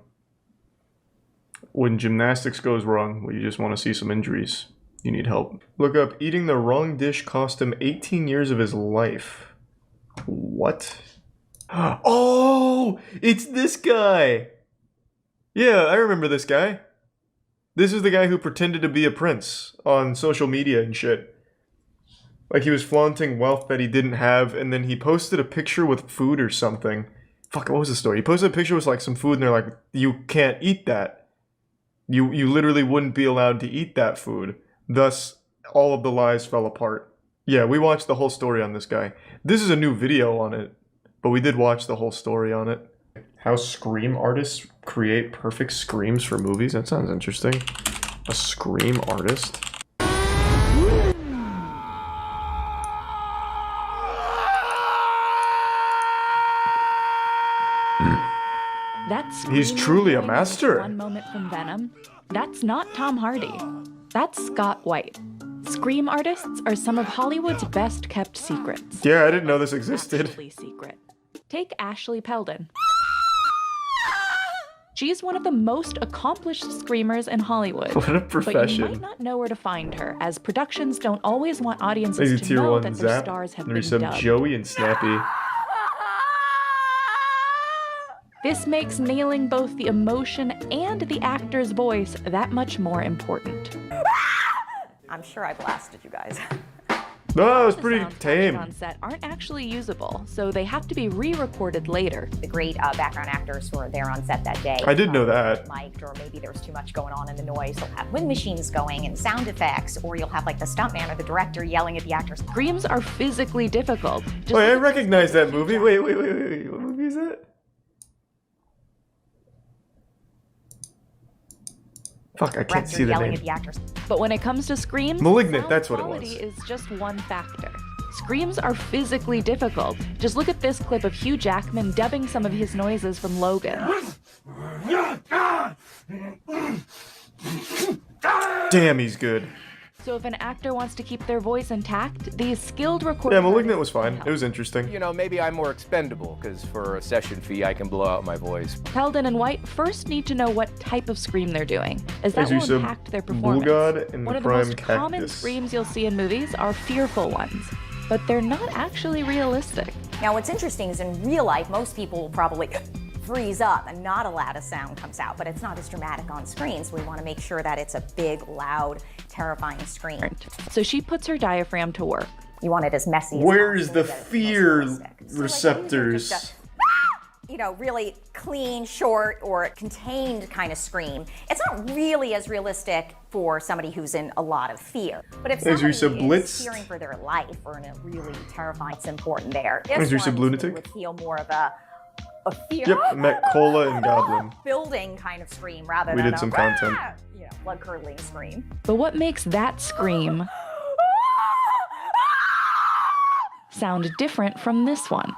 When gymnastics goes wrong, well, you just want to see some injuries. You need help. Look up, eating the wrong dish cost him 18 years of his life. What? Oh, it's this guy. Yeah, I remember this guy. This is the guy who pretended to be a prince on social media and shit. Like he was flaunting wealth that he didn't have, and then he posted a picture with food or something. Fuck, what was the story? He posted a picture with like some food and they're like, you can't eat that. You literally wouldn't be allowed to eat that food. Thus, all of the lies fell apart. Yeah, we watched the whole story on this guy. This is a new video on it, but we did watch the whole story on it. How scream artists create perfect screams for movies? That sounds interesting. A scream artist? He's truly a master. One moment from Venom. That's not Tom Hardy. That's Scott White. Scream artists are some of Hollywood's best kept secrets. Yeah, I didn't know this existed. Actually secret. Take Ashley Peldon. She's one of the most accomplished screamers in Hollywood. What a profession. But you might not know where to find her, as productions don't always want audiences to Tier know 1 that their Zap. stars have been There's some dubbed. Joey and Snappy. This makes nailing both the emotion and the actor's voice that much more important. I'm sure I blasted you guys. No, it was The pretty sounds tame. captured on set aren't actually usable, so they have to be re-recorded later. The great background actors who are there on set that day. I did know that. Mic'd, or maybe there was too much going on in the noise. You'll have wind machines going and sound effects, or you'll have like the stuntman or the director yelling at the actors. Screams are physically difficult. Just Wait, I look at recognize that movie. Wait. What movie is that? Fuck, I can't see the yelling name. at the actors. But when it comes to screams, Malignant, sound that's what it quality was. is just one factor. Screams are physically difficult. Just look at this clip of Hugh Jackman dubbing some of his noises from Logan. Damn, he's good. So if an actor wants to keep their voice intact, these skilled recording Yeah, Malignant artists was can fine. help. It was interesting. You know, maybe I'm more expendable, because for a session fee, I can blow out my voice. Peldon and White first need to know what type of scream they're doing, as that As you will said, impact their performance. Bulgard and One the of the Prime most common Cactus. screams you'll see in movies are fearful ones, but they're not actually realistic. Now, what's interesting is in real life, most people will probably freeze up and not allow a sound comes out, but it's not as dramatic on screen, so we want to make sure that it's a big, loud, terrifying scream. So she puts her diaphragm to work. You want it as messy as Where is possible, the that it's most fear realistic. So, like, these are receptors? just a, really clean, short, or contained kind of scream. It's not really as realistic for somebody who's in a lot of fear. But if somebody is blitzed. fearing for their life or in a really terrifying, it's important there. As you This said, one lunatic? would feel more of a fear. Yep, met Cola and Goblin. Building kind of scream rather We than did some content. blood-curdling scream. But what makes that scream sound different from this one?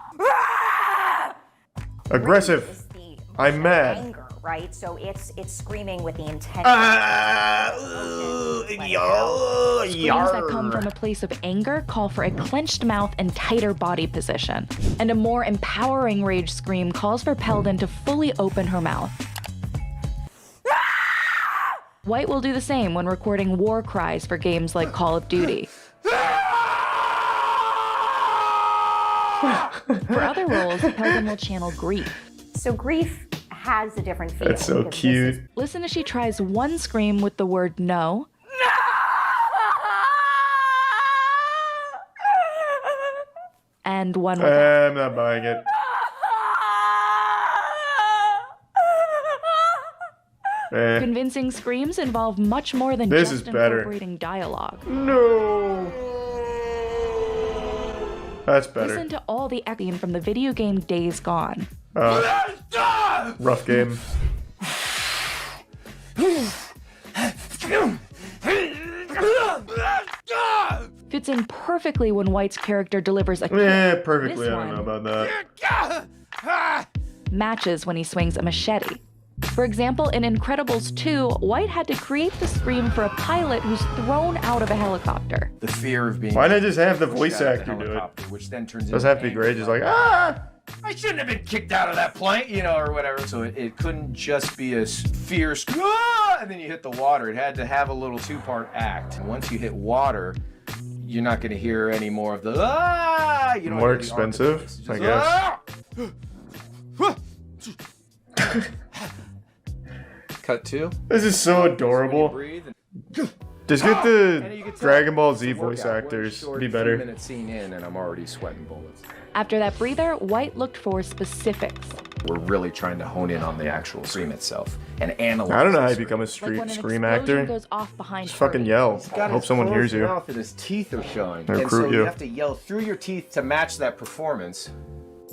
Aggressive. Is the I'm mad. anger, right? So it's screaming with the intent. Screams that come from a place of anger call for a clenched mouth and tighter body position. And a more empowering rage scream calls for Peldon to fully open her mouth. White will do the same when recording war cries for games like Call of Duty. For other roles, Peldon will channel grief. So grief has a different feel. That's so cute. Listen as she tries one scream with the word no. And one without. I'm not buying it. Convincing screams involve much more than This just is better. incorporating dialogue. No. That's better. Listen to all the echoing from the video game Days Gone. Rough game. Fits in perfectly when White's character delivers a kick. Perfectly. This I don't know one about that. matches when he swings a machete. For example, in Incredibles 2, White had to create the scream for a pilot who's thrown out of a helicopter. The fear of being. Why not just have the pushed voice out of the actor do it? helicopter, which then turns Doesn't have to be into great. Just anger. like I shouldn't have been kicked out of that plane, you know, or whatever. So it couldn't just be a fierce, and then you hit the water. It had to have a little two-part act. And once you hit water, you're not going to hear any more of the you know, more expensive, I guess. Cut two. This is so adorable. Just get the Dragon Ball Z voice actors. Be better. 3-minute scene in, and I'm already sweating bullets. After that breather, White looked for specifics. We're really trying to hone in on the actual scream itself and analyze. I don't know how you the become a Like when an scream explosion actor. goes off behind Just fucking Hardy. yell. He's got Hope his someone hears closed you. mouth and his teeth are showing. Or And recruit so you. you have to yell through your teeth to match that performance.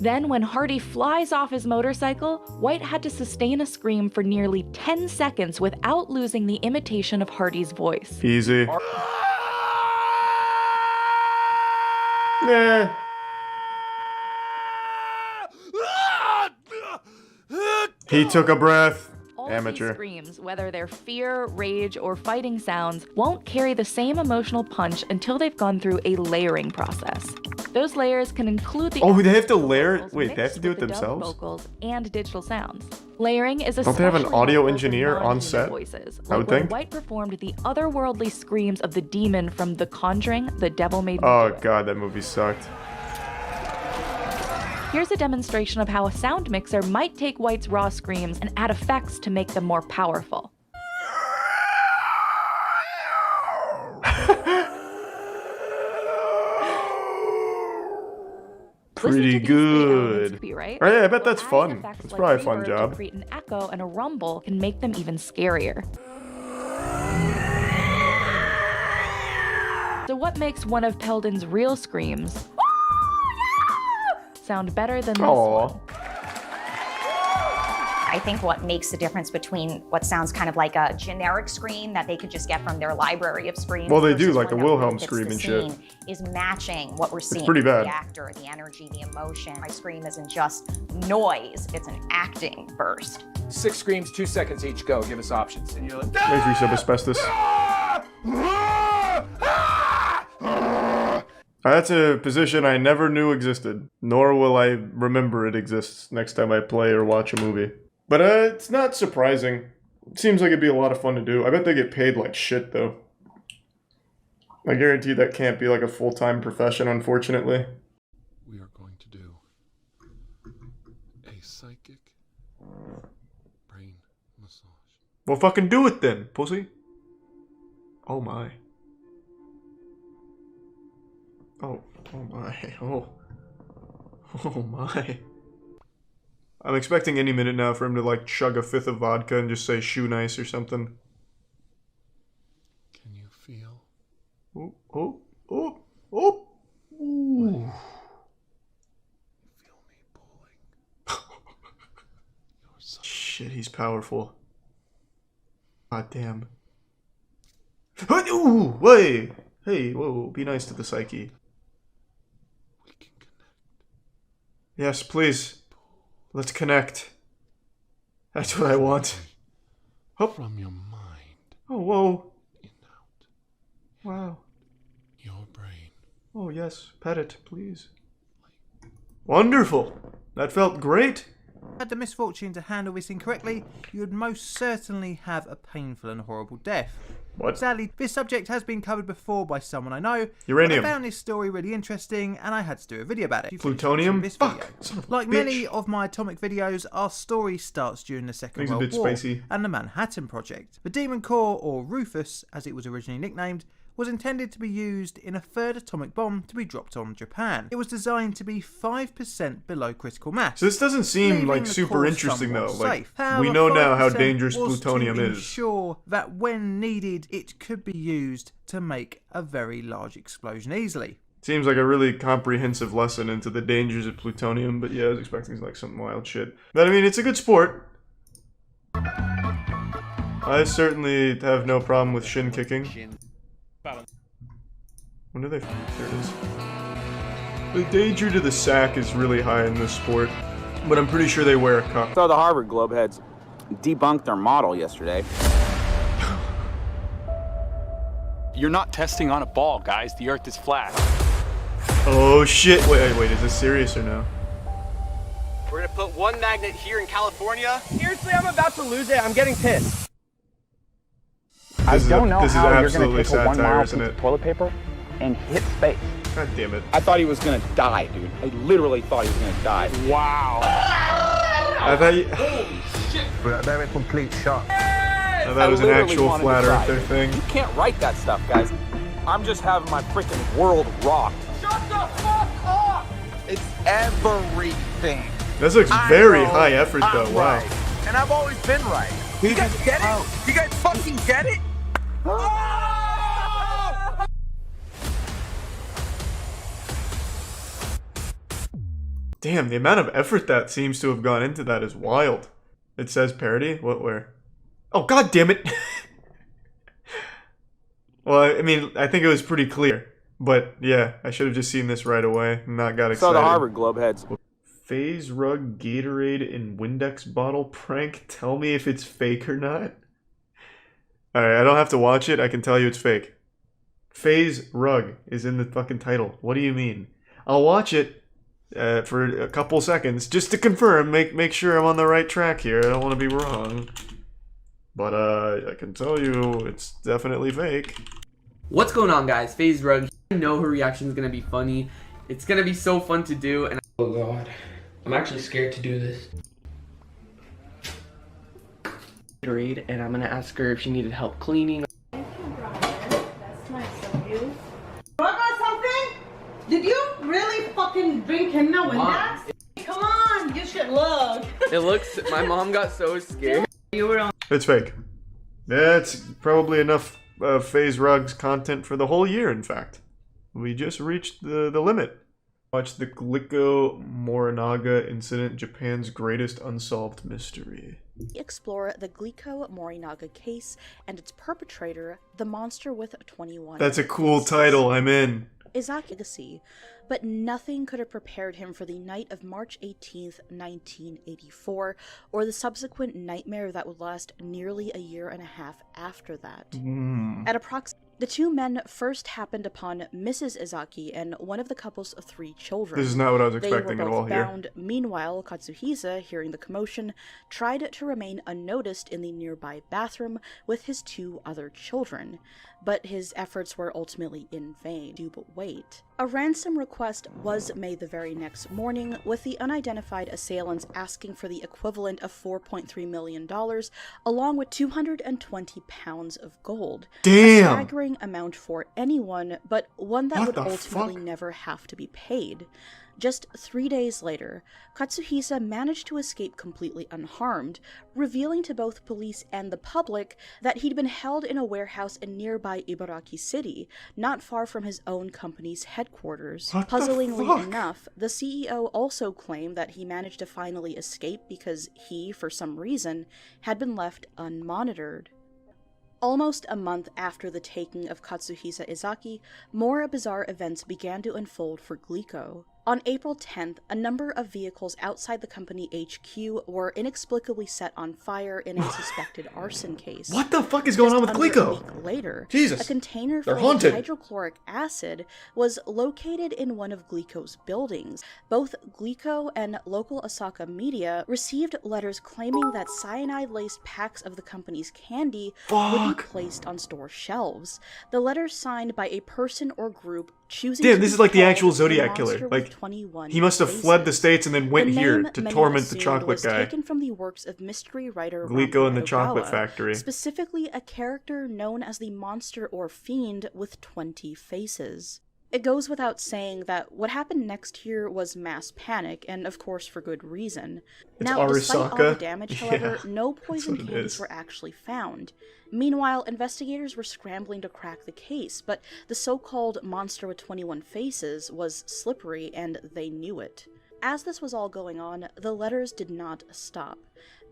Then, when Hardy flies off his motorcycle, White had to sustain a scream for nearly 10 seconds without losing the imitation of Hardy's voice. Easy. Yeah. He took a breath. All Amateur. these screams, whether they're fear, rage, or fighting sounds, won't carry the same emotional punch until they've gone through a layering process. Those layers can include the Oh, they have to actual layer it? vocals Wait, they have mixed to do with it the dubbed themselves? vocals and digital sounds. Layering is Don't they have an especially audio helpful for engineer on non-human set? voices, I would like when think. White performed the otherworldly screams of the demon from The Conjuring, The Devil Made Me Oh Do It. god, that movie sucked. Here's a demonstration of how a sound mixer might take White's raw screams and add effects to make them more powerful. Pretty Listen to these three elements good. be, right? Oh, yeah, I bet Well, that's adding fun. effects That's like probably a fun reverb job. To create an echo and a rumble can make them even scarier. So what makes one of Peldon's real screams sound better than this Aw. one? I think what makes the difference between what sounds kind of like a generic scream that they could just get from their library of screams. Well, they do, versus like one the that Wilhelm really fits scream the and shit. scene, is matching what we're seeing. pretty bad. The actor, the energy, the emotion. My scream isn't just noise, it's an acting burst. 6 screams, 2 seconds each. Go. Give us options. And you're like, Lazy sub asbestos. That's a position I never knew existed, nor will I remember it exists next time I play or watch a movie. But it's not surprising. It seems like it'd be a lot of fun to do. I bet they get paid like shit, though. I guarantee that can't be like a full-time profession, unfortunately. We are going to do a psychic brain massage. Well, fucking do it then, pussy. Oh my. Oh my. Oh my. I'm expecting any minute now for him to like chug a 5th of vodka and just say shoe nice or something. Can you feel? Oh, oh, oh, oh. Ooh. Feel me pulling. Shit, he's powerful. God damn. Ooh, wait. Hey, whoa, be nice to the psyche. We can connect. Yes, please. Let's connect. That's what I want. Oh. From your mind. Oh, whoa. In out. Wow. Your brain. Oh, yes. Pet it, please. Wonderful. That felt great. Had the misfortune to handle this incorrectly, you would most certainly have a painful and horrible death. What? Sadly, this subject has been covered before by someone I know. Uranium. But I found this story really interesting and I had to do a video about it. Plutonium? This Fuck! video. Like many of my atomic videos, our story starts during the Second Things a World bit War spacey. and the Manhattan Project. The Demon Core, or Rufus as it was originally nicknamed, was intended to be used in a third atomic bomb to be dropped on Japan. It was designed to be 5% below critical mass. So this doesn't seem leaving like the super core interesting though. somewhat Like safe. However, we know now how 5% dangerous was plutonium to is. ensure that when needed, it could be used to make a very large explosion easily. Seems like a really comprehensive lesson into the dangers of plutonium, but yeah, I was expecting like some wild shit. But I mean, it's a good sport. I certainly have no problem with shin kicking. When do they? There it is. The danger to the sack is really high in this sport, but I'm pretty sure they wear a cup. So the Harvard Globeheads debunked their model yesterday. You're not testing on a ball, guys. The Earth is flat. Oh shit! Wait, is this serious or no? We're gonna put one magnet here in California. Seriously, I'm about to lose it. I'm getting pissed. This is absolutely satire, isn't it? Toilet paper and hit space. God damn it. I thought he was gonna die, dude. I literally thought he was gonna die. Wow. I thought you... Holy shit. They're a complete shock. I thought it was an actual flat earther thing. You can't write that stuff, guys. I'm just having my freaking world rocked. Shut the fuck up! It's everything. This looks very high effort though, wow. Right. And I've always been right. You guys get it? You guys fucking get it? Damn, the amount of effort that seems to have gone into that is wild. It says parody? What, where? Oh, god damn it! Well, I mean, I think it was pretty clear. But, yeah, I should have just seen this right away and not got excited. So the Harvard Globeheads. Phase Rug Gatorade in Windex bottle prank? Tell me if it's fake or not. Alright, I don't have to watch it. I can tell you it's fake. Phase Rug is in the fucking title. What do you mean? I'll watch it for a couple seconds just to confirm, make sure I'm on the right track here. I don't want to be wrong. But I can tell you it's definitely fake. What's going on, guys? Phase Rug. I know her reaction is going to be funny. It's going to be so fun to do. And oh god. I'm actually scared to do this. And I'm going to ask her if she needed help cleaning. That's nice of you. Got something? Did you really fucking drink him no Windex? Come on, you should look. It looks, my mom got so scared. You were on. It's fake. That's probably enough Phase Rug's content for the whole year, in fact. We just reached the limit. Watch the Glico-Morinaga Incident, Japan's greatest unsolved mystery. Explore the Glico-Morinaga case and its perpetrator, the monster with 21. That's a cool title, I'm in. Izaki legacy, but nothing could have prepared him for the night of March 18th, 1984, or the subsequent nightmare that would last nearly a year and a half after that. At approximately, the two men first happened upon Mrs. Izaki and one of the couple's 3 children. This is not what I was expecting at all. They were both bound. Meanwhile, Katsuhisa, hearing the commotion, tried to remain unnoticed in the nearby bathroom with his 2 other children, but his efforts were ultimately in vain. Do but wait. A ransom request was made the very next morning, with the unidentified assailants asking for the equivalent of $4.3 million, along with 220 pounds of gold. Damn! A staggering amount for anyone, but one that would ultimately never have to be paid. Just 3 days later, Katsuhisa managed to escape completely unharmed, revealing to both police and the public that he'd been held in a warehouse in nearby Ibaraki City, not far from his own company's headquarters. Puzzlingly enough, the CEO also claimed that he managed to finally escape because he, for some reason, had been left unmonitored. Almost a month after the taking of Katsuhisa Izaki, more bizarre events began to unfold for Glico. On April 10th, a number of vehicles outside the company HQ were inexplicably set on fire in a suspected arson case. What the fuck is going on with Glico? A week later, Jesus, a container they're full haunted. of hydrochloric acid was located in one of Glico's buildings. Both Glico and local Osaka media received letters claiming that cyanide-laced packs of the company's candy would be placed on store shelves. The letters signed by a person or group choosing Damn, to this be is like the called actual the Zodiac Monster killer. with Like, 21 he must have fled the faces. States and then went The here name, to many torment the assumed, chocolate was guy. taken from the works of mystery writer Glico and the Rampant Chocolate Ogawa, Factory. specifically a character known as the Monster or Fiend with 20 faces. It goes without saying that what happened next here was mass panic, and of course for good reason. Now, despite all the Arasaka? damage, however, Yeah, no poison what it candies is. were actually found. Meanwhile, investigators were scrambling to crack the case, but the so-called Monster with 21 Faces was slippery, and they knew it. As this was all going on, the letters did not stop.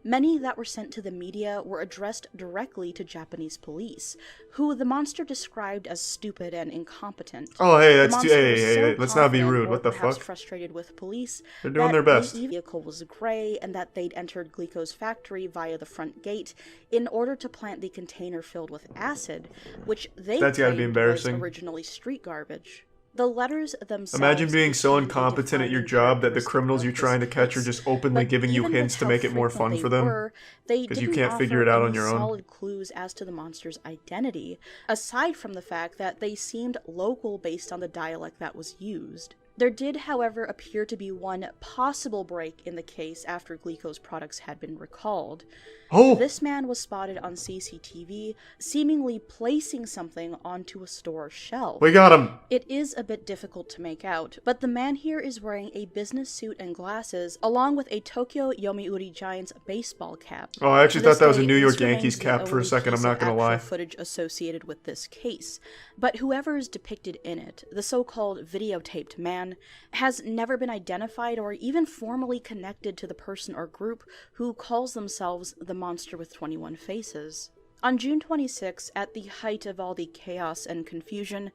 Many that were sent to the media were addressed directly to Japanese police, who the monster described as stupid and incompetent. Oh, hey, The that's monster was so hey, let's not be confident, rude. or What the perhaps fuck? frustrated with police, They're doing that their best. the vehicle was gray and that they'd entered Glico's factory via the front gate in order to plant the container filled with acid, which they That's gotta be claimed embarrassing. was originally street garbage. The letters themselves. Imagine being so contained a incompetent at your defining job that the characteristic criminals of you're this trying to catch are case. just openly But giving you even hints with to how make it more frequent fun they for them. were, they 'Cause you didn't can't figure offer it out on any your own. solid clues as to the monster's identity, aside from the fact that they seemed local based on the dialect that was used. There did, however, appear to be one possible break in the case after Glico's products had been recalled. Oh! This man was spotted on CCTV, seemingly placing something onto a store shelf. We got him! It is a bit difficult to make out, but the man here is wearing a business suit and glasses, along with a Tokyo Yomiuri Giants baseball cap. Oh, I actually To this thought that was a day, New York this remains Yankees the cap for a only second, I'm piece not of gonna actual lie. footage associated with this case. But whoever is depicted in it, the so-called videotaped man, has never been identified or even formally connected to the person or group who calls themselves the Monster with 21 Faces. On June 26, at the height of all the chaos and confusion,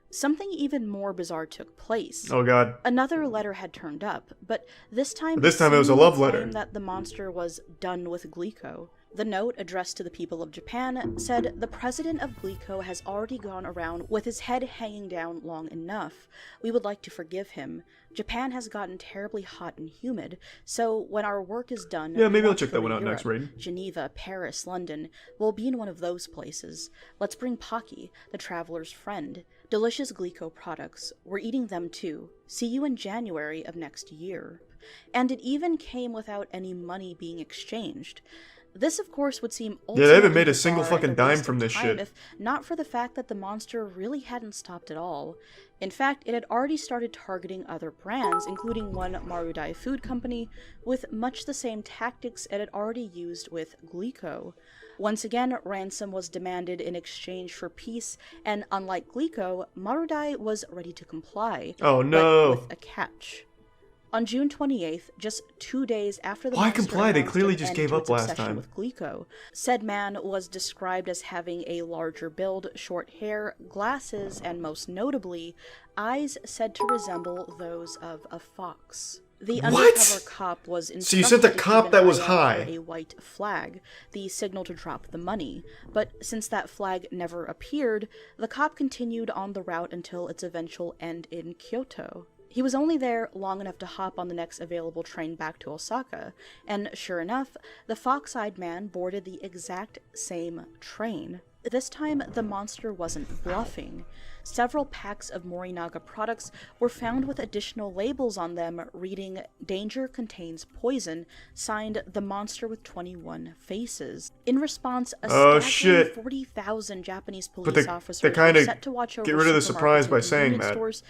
something even more bizarre took place. Oh god. Another letter had turned up, but this time This time it was a love letter. claimed that the monster was done with Glico. The note, addressed to the people of Japan, said the president of Glico has already gone around with his head hanging down long enough. We would like to forgive him. Japan has gotten terribly hot and humid, so when our work is done... Yeah, maybe we I'll want check to go that one to out next, Europe, Raiden. Geneva, Paris, London. We'll be in one of those places. Let's bring Pocky, the traveler's friend. Delicious Glico products. We're eating them too. See you in January of next year. And it even came without any money being exchanged. This, of course, would seem Yeah, they haven't ultimately made a single bizarre and fucking a dime waste from of this time shit. If not for the fact that the monster really hadn't stopped at all. In fact, it had already started targeting other brands, including one Marudai food company, with much the same tactics it had already used with Glico. Once again, ransom was demanded in exchange for peace, and unlike Glico, Marudai was ready to comply. Oh, no. But with a catch. On June 28th, just 2 days after the Why monster comply? They announced clearly an just end gave to up its last obsession time. with Glico, said man was described as having a larger build, short hair, glasses, and most notably, eyes said to resemble those of a fox. The What? undercover cop was instructed So you sent a to keep cop an that was eye out high. for a white flag, the signal to drop the money. But since that flag never appeared, the cop continued on the route until its eventual end in Kyoto. He was only there long enough to hop on the next available train back to Osaka, and sure enough, the fox-eyed man boarded the exact same train. This time, the monster wasn't bluffing. Several packs of Morinaga products were found with additional labels on them reading, "Danger contains poison," signed the Monster with 21 Faces. In response, a Oh, staggering shit. 40,000 Japanese But police they officers were kinda set to watch over get rid of the supermarkets surprise and by saying convenience that. stores.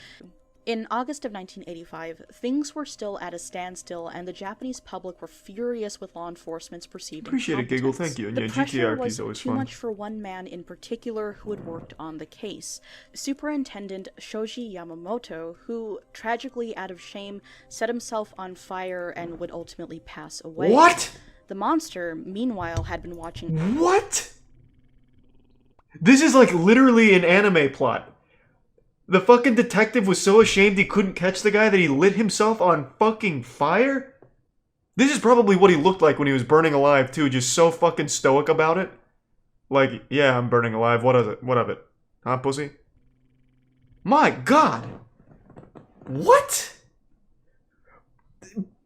In August of 1985, things were still at a standstill, and the Japanese public were furious with law enforcement's perceived Appreciate it, Giggle. incompetence. Thank you. And The yeah, pressure GTRP was is always too fun. much for one man in particular who had worked on the case. Superintendent Shoji Yamamoto, who, tragically out of shame, set himself on fire and would ultimately pass away. What? The monster, meanwhile, had been watching... What? This is like literally an anime plot. The fucking detective was so ashamed he couldn't catch the guy that he lit himself on fucking fire? This is probably what he looked like when he was burning alive too, just so fucking stoic about it. Like, yeah, I'm burning alive, what is it? What of it? Huh, pussy? My god! What?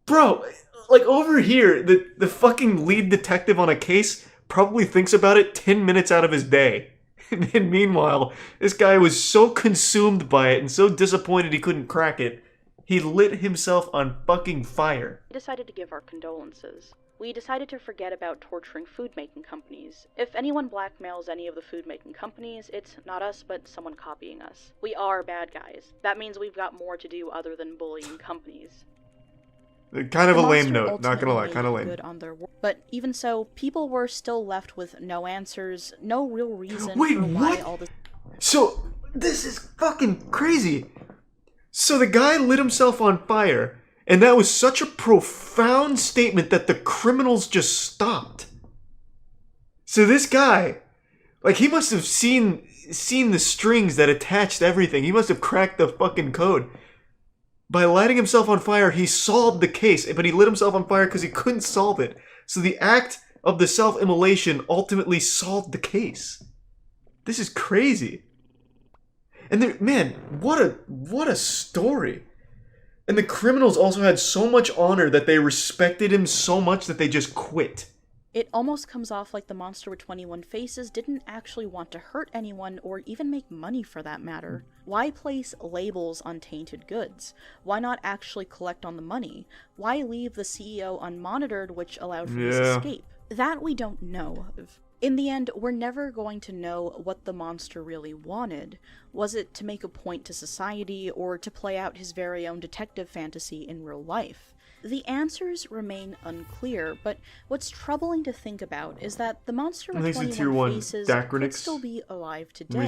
Bro, like over here, the fucking lead detective on a case probably thinks about it 10 minutes out of his day. And meanwhile, this guy was so consumed by it and so disappointed he couldn't crack it, he lit himself on fucking fire. We decided to give our condolences. We decided to forget about torturing food-making companies. If anyone blackmails any of the food-making companies, it's not us, but someone copying us. We are bad guys. That means we've got more to do other than bullying companies. Kind of a lame note, not gonna lie, kind of lame. Good on their work. But even so, people were still left with no answers, no real reason Wait, for why what? all this. So, this is fucking crazy. So the guy lit himself on fire, and that was such a profound statement that the criminals just stopped. So this guy, like, he must have seen the strings that attached everything. He must have cracked the fucking code. By lighting himself on fire, he solved the case, but he lit himself on fire because he couldn't solve it. So the act of the self-immolation ultimately solved the case. This is crazy. And there, man, what a story. And the criminals also had so much honor that they respected him so much that they just quit. It almost comes off like the monster with 21 faces didn't actually want to hurt anyone or even make money for that matter. Why place labels on tainted goods? Why not actually collect on the money? Why leave the CEO unmonitored, which allowed for his escape? That we don't know of. In the end, we're never going to know what the monster really wanted. Was it to make a point to society or to play out his very own detective fantasy in real life? The answers remain unclear, but what's troubling to think about is that the monster with 21 faces could still be alive today,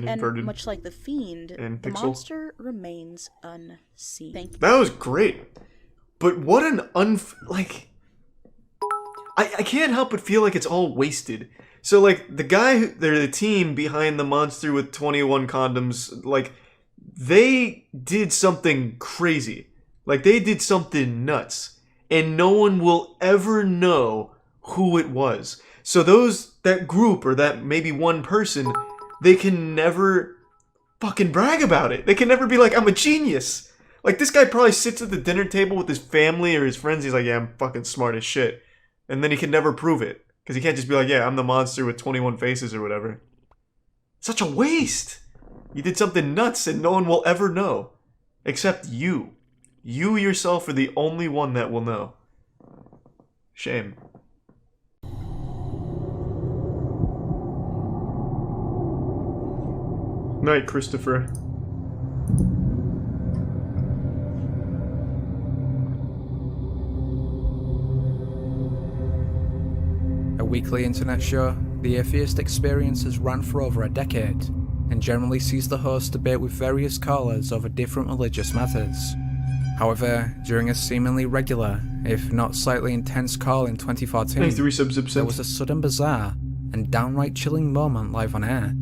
and much like the Fiend, the monster remains unseen. That was great, but what an I can't help but feel like it's all wasted. So like the guy, they're the team behind the monster with 21 condoms, like they did something crazy. Like, they did something nuts, and no one will ever know who it was. So that group, or that maybe one person, they can never fucking brag about it. They can never be like, I'm a genius. Like, this guy probably sits at the dinner table with his family or his friends, he's like, yeah, I'm fucking smart as shit. And then he can never prove it. Because he can't just be like, yeah, I'm the monster with 21 faces or whatever. Such a waste. You did something nuts and no one will ever know. Except you. You yourself are the only one that will know. Shame. Night, Christopher. A weekly internet show, the Atheist Experience has run for over a decade, and generally sees the host debate with various callers over different religious matters. However, during a seemingly regular, if not slightly intense call in 2014, there was a sudden bizarre and downright chilling moment live on air.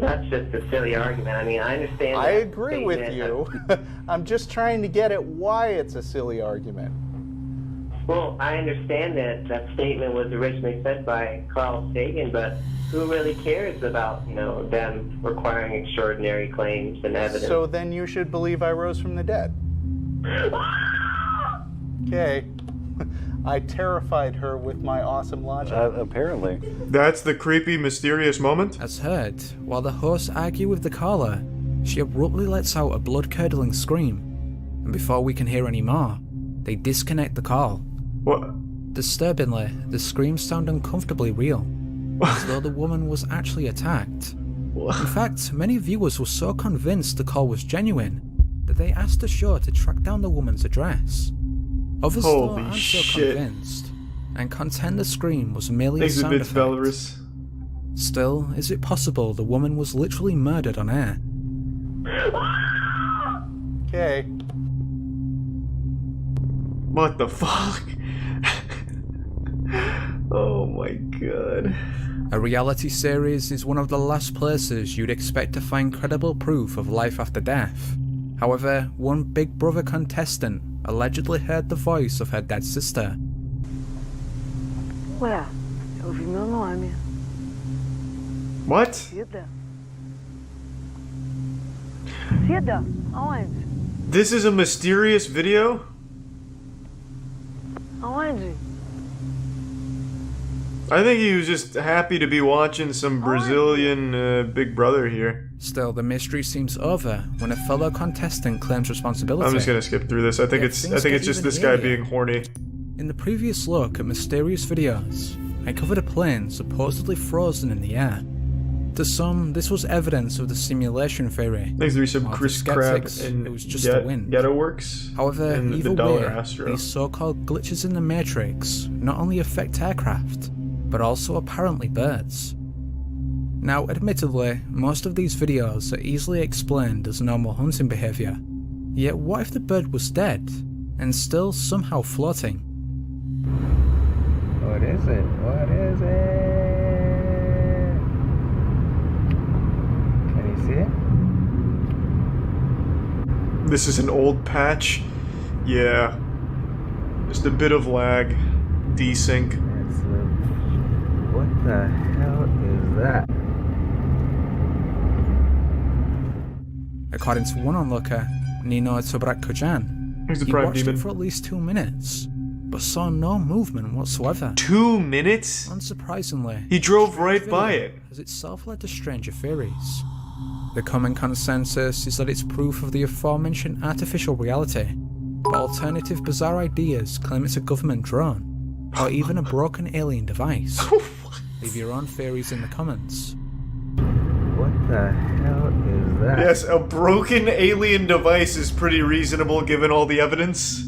That's just a silly argument. I mean, I understand. I agree with you. I'm just trying to get at why it's a silly argument. Well, I understand that statement was originally said by Carl Sagan, but who really cares about, them requiring extraordinary claims and evidence? So then you should believe I rose from the dead. Okay. I terrified her with my awesome logic. Apparently. That's the creepy, mysterious moment? As heard, while the hosts argue with the caller, she abruptly lets out a blood-curdling scream, and before we can hear any more, they disconnect the call. What? Disturbingly, the screams sound uncomfortably real, as though the woman was actually attacked. What? In fact, many viewers were so convinced the call was genuine that they asked the show to track down the woman's address. Others though aren't so convinced, and contend the scream was merely a sound effect. Belarus. Still, is it possible the woman was literally murdered on air? Okay. What the fuck? Oh my god. A reality series is one of the last places you'd expect to find credible proof of life after death. However, one Big Brother contestant allegedly heard the voice of her dead sister. Ué, eu ouvi meu nome. What? Cida? Cida? Aonde? This is a mysterious video? Aonde? I think he was just happy to be watching some Brazilian Big Brother here. Still, the mystery seems over when a fellow contestant claims responsibility. I'm just gonna skip through this. I think it's just this guy being horny. In the previous look at mysterious videos, I covered a plane supposedly frozen in the air. To some, this was evidence of the simulation theory. Thanks to some Chris Crab and it was just the wind. Ghetto Works. However, and either the Dollar way, Astro. these so-called glitches in the Matrix not only affect aircraft, but also apparently birds. Now, admittedly, most of these videos are easily explained as normal hunting behaviour. Yet what if the bird was dead, and still somehow floating? What is it? What is it? Can you see it? This is an old patch. Yeah. Just a bit of lag. Desync. What the hell is that? According to one onlooker, Nino Tobrak-Kojan, Here's the he Prime watched Demon. it for at least 2 minutes, but saw no movement whatsoever. 2 minutes? Unsurprisingly, He drove right by it. Has itself led to stranger theories. The common consensus is that it's proof of the aforementioned artificial reality, but alternative bizarre ideas claim it's a government drone, or even a broken alien device. Leave your own theories in the comments. What the hell is that? Yes, a broken alien device is pretty reasonable given all the evidence.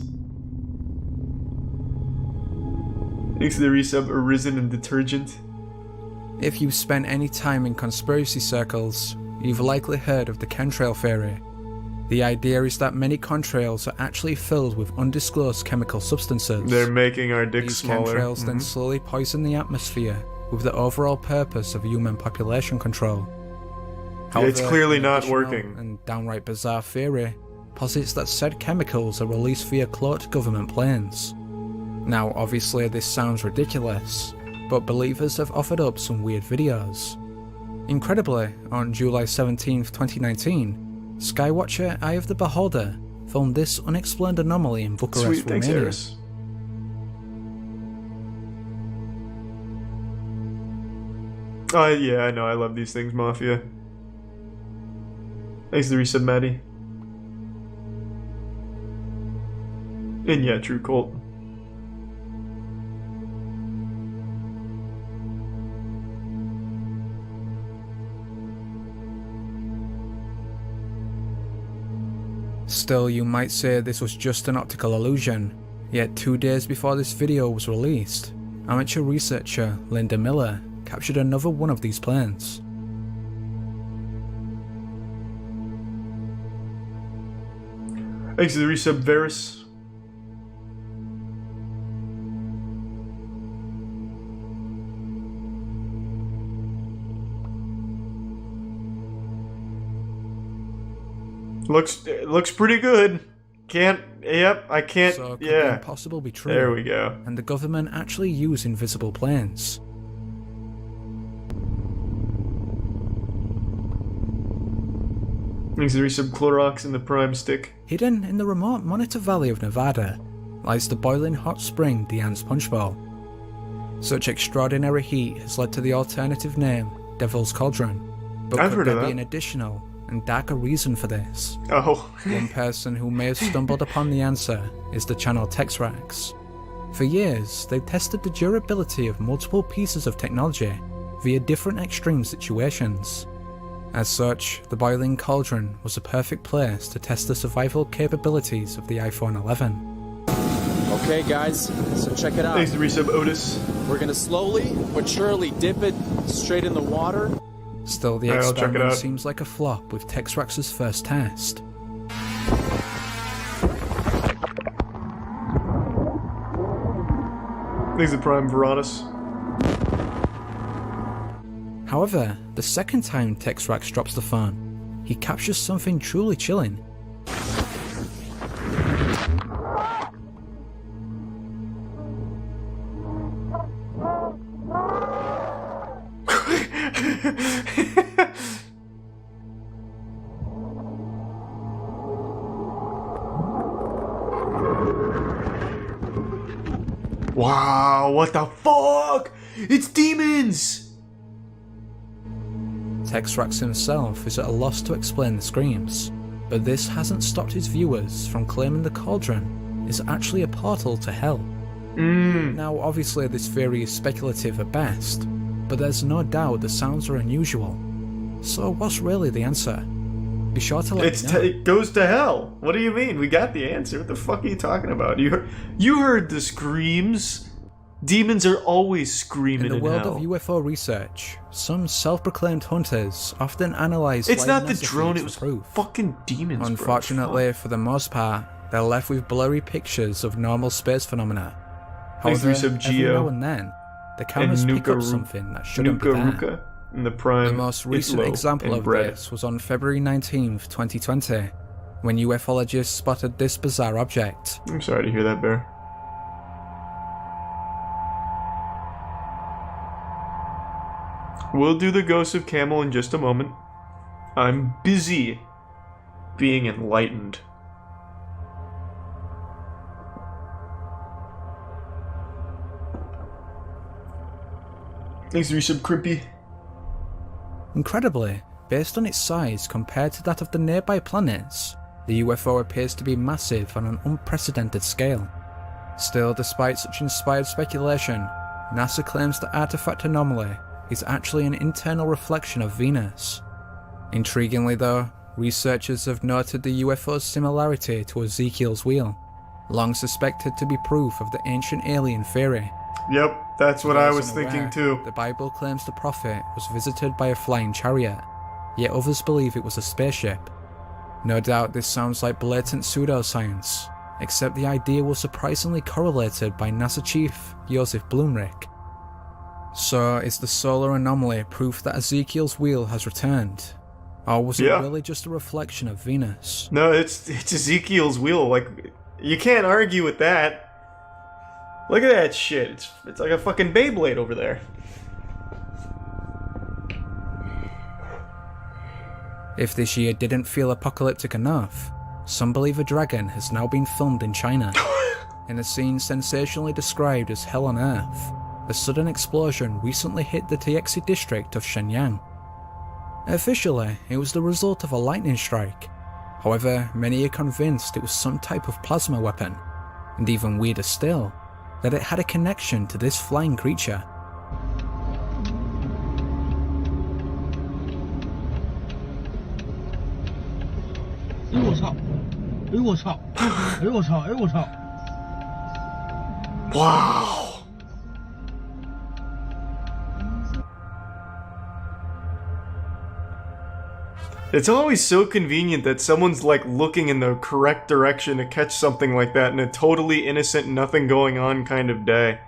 Thanks to the resub Arisen and Detergent. If you've spent any time in conspiracy circles, you've likely heard of the chemtrail theory. The idea is that many contrails are actually filled with undisclosed chemical substances. They're making our dicks These smaller. chemtrails then slowly poison the atmosphere with the overall purpose of human population control. It's clearly an not additional working. And downright bizarre theory posits that said chemicals are released via cloaked government planes. Now, obviously, this sounds ridiculous, but believers have offered up some weird videos. Incredibly, on July 17th, 2019, Skywatcher Eye of the Beholder filmed this unexplained anomaly in Bucharest, Sweet, thanks, Romania. Harris. Yeah, I know, I love these things, Mafia. Thanks to the resub, Maddie. And yeah, True Cult. Still, you might say this was just an optical illusion, yet 2 days before this video was released, amateur researcher Linda Miller captured another one of these planes. Thanks to the resub, Varus. Looks pretty good. I can't, So could yeah. the impossible be true? There we go. And the government actually use invisible planes? Thanks to the resub, Clorox and the Prime Stick. Hidden in the remote Monitor Valley of Nevada lies the boiling hot spring Diane's Punch Bowl. Such extraordinary heat has led to the alternative name Devil's Cauldron. But I've could heard of there be that. an additional and darker reason for this? Oh. One person who may have stumbled upon the answer is the channel Texrax. For years, they've tested the durability of multiple pieces of technology via different extreme situations. As such, the boiling cauldron was a perfect place to test the survival capabilities of the iPhone 11. Okay guys, so check it out. Thanks to resub, Otis. We're gonna slowly but surely dip it straight in the water. Still, the Alright, I'll check it experiment out. seems like a flop with Texrax's first test. Thanks to Prime Veronis. However, the second time Texrax drops the phone, he captures something truly chilling. Wow, what the fuck? It's demons! Texrax himself is at a loss to explain the screams, but this hasn't stopped his viewers from claiming the cauldron is actually a portal to hell. Now obviously this theory is speculative at best, but there's no doubt the sounds are unusual. So what's really the answer? Be sure to let me know. It goes to hell. What do you mean? We got the answer. What the fuck are you talking about? You heard the screams. Demons are always screaming in the world hell. of UFO research, some self-proclaimed hunters often analyze. It's not the drone. It was fucking demons. Unfortunately, for the most part, they're left with blurry pictures of normal space phenomena. However, every now and then, the cameras pick up something that shouldn't be there. In the prime, the most recent example of this was on February 19th, 2020, when ufologists spotted this bizarre object. I'm sorry to hear that, Bear. We'll do the Ghost of Camel in just a moment. I'm busy being enlightened. Thanks, Resub Crimpy. Incredibly, based on its size compared to that of the nearby planets, the UFO appears to be massive on an unprecedented scale. Still, despite such inspired speculation, NASA claims the artifact anomaly is actually an internal reflection of Venus. Intriguingly though, researchers have noted the UFO's similarity to Ezekiel's wheel, long suspected to be proof of the ancient alien theory. Yep, that's what I was thinking too. The Bible claims the prophet was visited by a flying chariot, yet others believe it was a spaceship. No doubt this sounds like blatant pseudoscience, except the idea was surprisingly correlated by NASA chief Joseph Blumrich. So is the solar anomaly proof that Ezekiel's wheel has returned? Or was it really just a reflection of Venus? No, it's Ezekiel's wheel. Like, you can't argue with that. Look at that shit. It's like a fucking Beyblade over there. If this year didn't feel apocalyptic enough, some believe a dragon has now been filmed in China. In a scene sensationally described as hell on earth, a sudden explosion recently hit the Tiexi district of Shenyang. Officially, it was the result of a lightning strike. However, many are convinced it was some type of plasma weapon, and even weirder still, that it had a connection to this flying creature. Wow. It's always so convenient that someone's like looking in the correct direction to catch something like that in a totally innocent, nothing going on kind of day.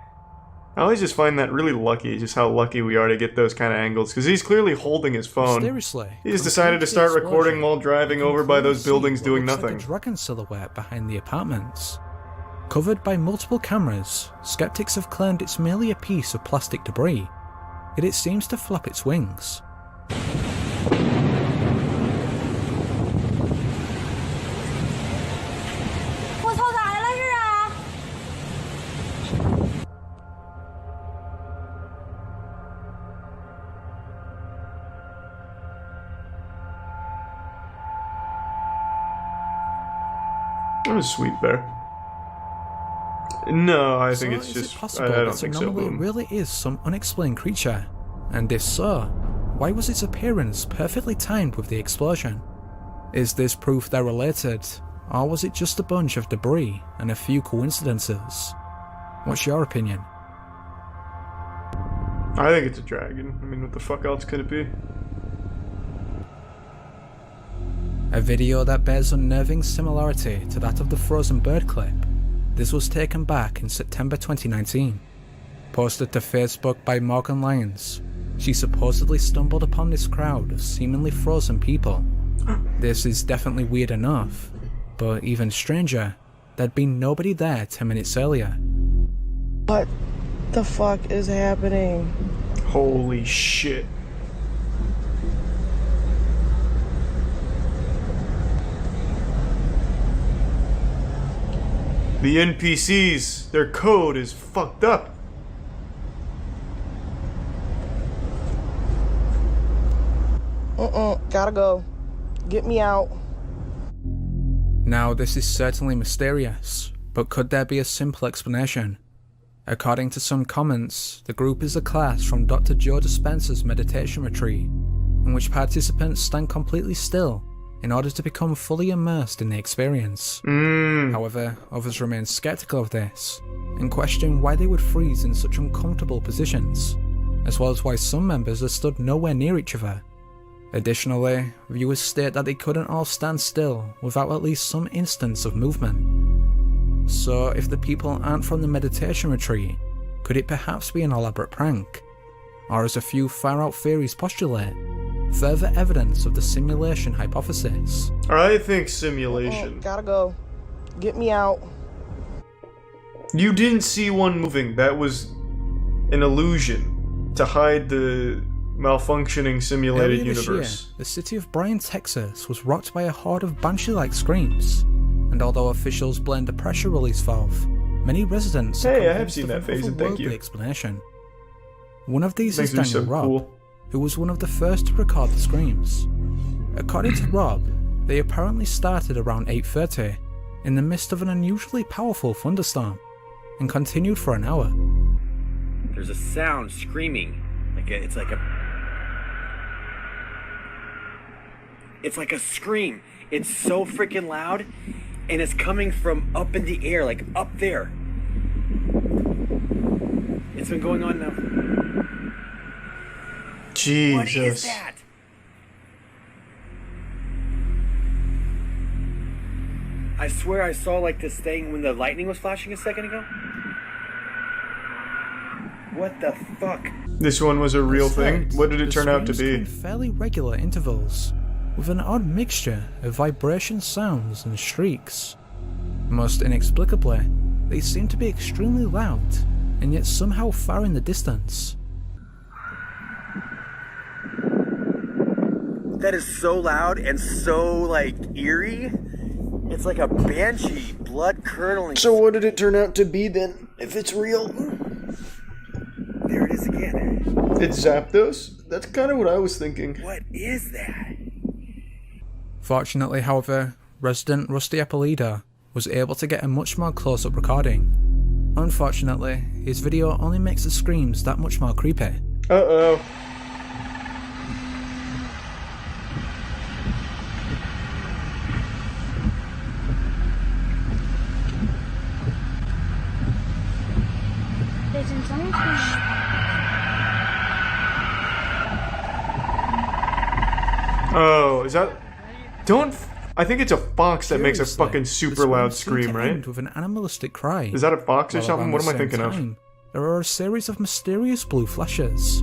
I always just find that really lucky, just how lucky we are to get those kind of angles, because he's clearly holding his phone. Seriously, he just decided to start recording while driving over by those buildings doing nothing. Like a dragon silhouette behind the apartments. Covered by multiple cameras, skeptics have claimed it's merely a piece of plastic debris, yet it seems to flap its wings. That was sweet, Bear. No, I think it's just... possible I don't that think so, anomaly Boom. really is some unexplained creature? And if so, why was its appearance perfectly timed with the explosion? Is this proof they're related, or was it just a bunch of debris and a few coincidences? What's your opinion? I think it's a dragon. I mean, what the fuck else could it be? A video that bears unnerving similarity to that of the frozen bird clip. This was taken back in September 2019. Posted to Facebook by Morgan Lyons, she supposedly stumbled upon this crowd of seemingly frozen people. This is definitely weird enough, but even stranger, there'd been nobody there 10 minutes earlier. What the fuck is happening? Holy shit. The NPCs, their code is fucked up. Gotta go. Get me out. Now, this is certainly mysterious, but could there be a simple explanation? According to some comments, the group is a class from Dr. Joe Dispenza's meditation retreat, in which participants stand completely still in order to become fully immersed in the experience. However, others remain skeptical of this, and question why they would freeze in such uncomfortable positions, as well as why some members are stood nowhere near each other. Additionally, viewers state that they couldn't all stand still without at least some instance of movement. So if the people aren't from the meditation retreat, could it perhaps be an elaborate prank? Or, as a few far-out theories postulate, further evidence of the simulation hypothesis? I think simulation. Gotta go. Get me out. You didn't see one moving. That was an illusion to hide the malfunctioning simulated Earlier this universe. year, the city of Bryan, Texas was rocked by a horde of banshee-like screams, and although officials blamed the pressure release valve, many residents Hey, I have seen that phase, and thank you. Explanation. One of these Thanks is for Daniel so Robb, cool. who was one of the first to record the screams. According to Robb, they apparently started around 8:30 in the midst of an unusually powerful thunderstorm, and continued for an hour. There's a sound screaming, it's like a scream. It's so freaking loud, and it's coming from up in the air, like up there. It's been going on now. Jesus. What is that? I swear I saw like this thing when the lightning was flashing a second ago. What the fuck? This one was a real thing? What did it turn out to be? In fairly regular intervals, with an odd mixture of vibration sounds and shrieks. Most inexplicably, they seem to be extremely loud, and yet somehow far in the distance. That is so loud and so, like, eerie. It's like a banshee, blood curdling. So what did it turn out to be then, if it's real? There it is again. It's Zapdos? That's kind of what I was thinking. What is that? Fortunately, however, resident Rusty Appolido was able to get a much more close-up recording. Unfortunately, his video only makes the screams that much more creepy. Uh-oh. Oh, is that... I think it's a fox that makes a fucking super loud scream, right? With an animalistic cry. Is that a fox or While something? around What am the I thinking same of? time, there are a series of mysterious blue flashes.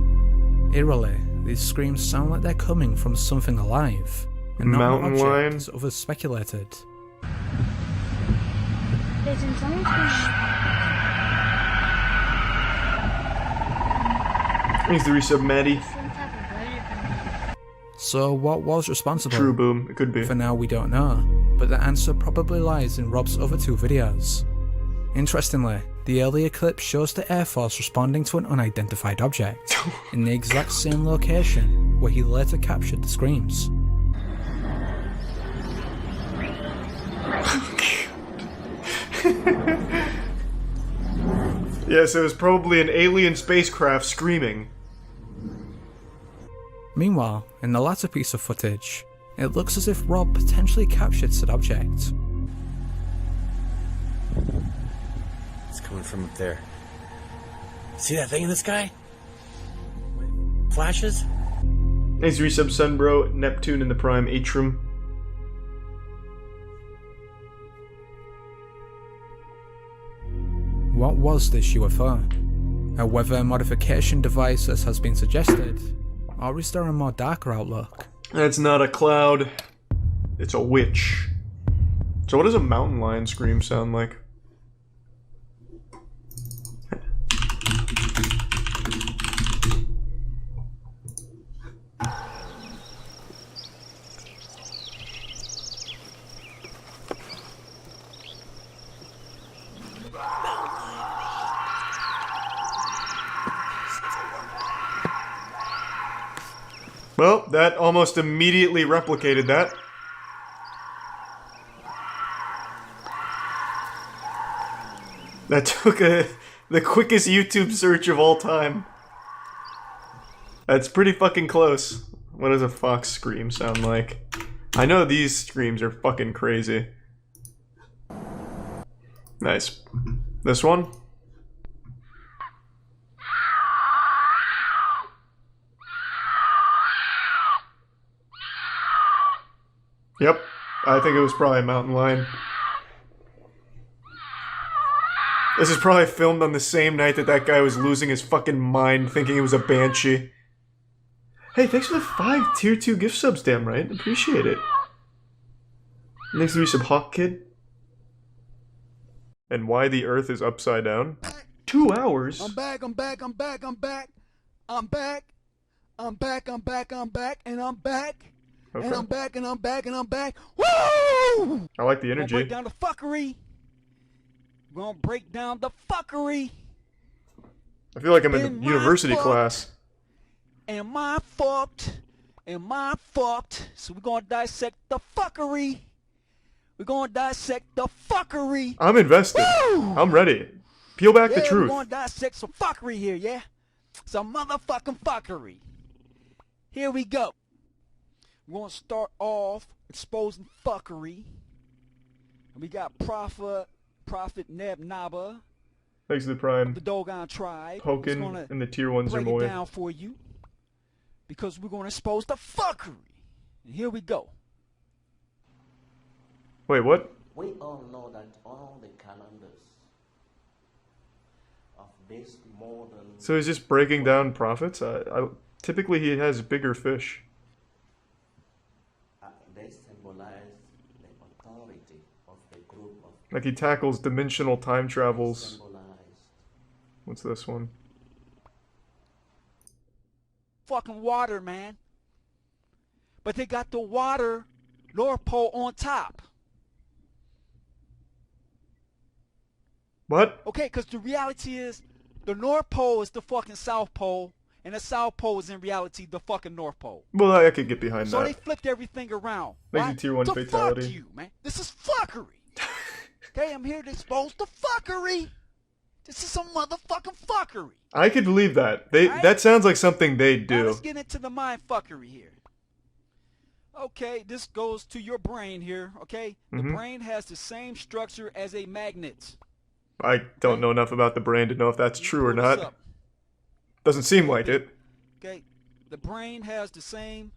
Eerily, these screams sound like they're coming from something alive, and not Mountain an object, lion? as others speculated. Needs to resub Maddie. So what was responsible? True boom, it could be. For now we don't know, but the answer probably lies in Rob's other two videos. Interestingly, the earlier clip shows the Air Force responding to an unidentified object, in the exact same location where he later captured the screams. Yes, it was probably an alien spacecraft screaming. Meanwhile, in the latter piece of footage, it looks as if Rob potentially captured said object. It's coming from up there. See that thing in the sky? Flashes? Nice resub Sunbro, Neptune in the Prime Atrium. What was this UFO? a weather modification device as has been suggested, or is there a more darker outlook? That's not a cloud. It's a witch. So what does a mountain lion scream sound like? Well, that almost immediately replicated that. That took the quickest YouTube search of all time. That's pretty fucking close. What does a fox scream sound like? I know these screams are fucking crazy. Nice. This one? Yep, I think it was probably a mountain lion. This is probably filmed on the same night that that guy was losing his fucking mind thinking it was a banshee. Hey, thanks for the 5 tier 2 gift subs, damn right. Appreciate it. Thanks to resub Hawk Kid. And why the earth is upside down? 2 hours? I'm back, I'm back, I'm back, I'm back. I'm back. I'm back, I'm back, I'm back, and I'm back. Okay. And I'm back, and I'm back, and I'm back. Woo! I like the energy. We're gonna break down the fuckery. We're gonna break down the fuckery. I feel like I'm in a university class. Am I fucked? Am I fucked? So we're gonna dissect the fuckery. We're gonna dissect the fuckery. I'm invested. Woo! I'm ready. Peel back the truth. We're gonna dissect some fuckery here, yeah? Some motherfucking fuckery. Here we go. We're gonna start off exposing fuckery. And we got Prophet Neb Naba. Thanks to the Prime. The Dogon tribe. Poking and the tier 1s are break more. it down for you. Because we're gonna expose the fuckery. And here we go. Wait, what? We all know that all the calendars of this modern... So he's just breaking down profits? Typically he has bigger fish. They symbolize the authority of the group of... Like he tackles dimensional time travels. What's this one? Fucking water, man. But they got the water North Pole on top. What? Okay, because the reality is the North Pole is the fucking South Pole, and the South Pole is in reality the fucking North Pole. Well, I could get behind So that. they flipped everything around. Makes right? you tier 1 to fatality. Fuck you, man. This is fuckery. Okay, I'm here to expose the fuckery. This is some motherfucking fuckery. I could believe that. That sounds like something they'd Now do. let's get into the mind fuckery here. Okay, this goes to your brain here, okay? The brain has the same structure as a magnet. I don't know enough about the brain to know if that's true or pull this not. up. Doesn't seem like it. Okay, the brain has the same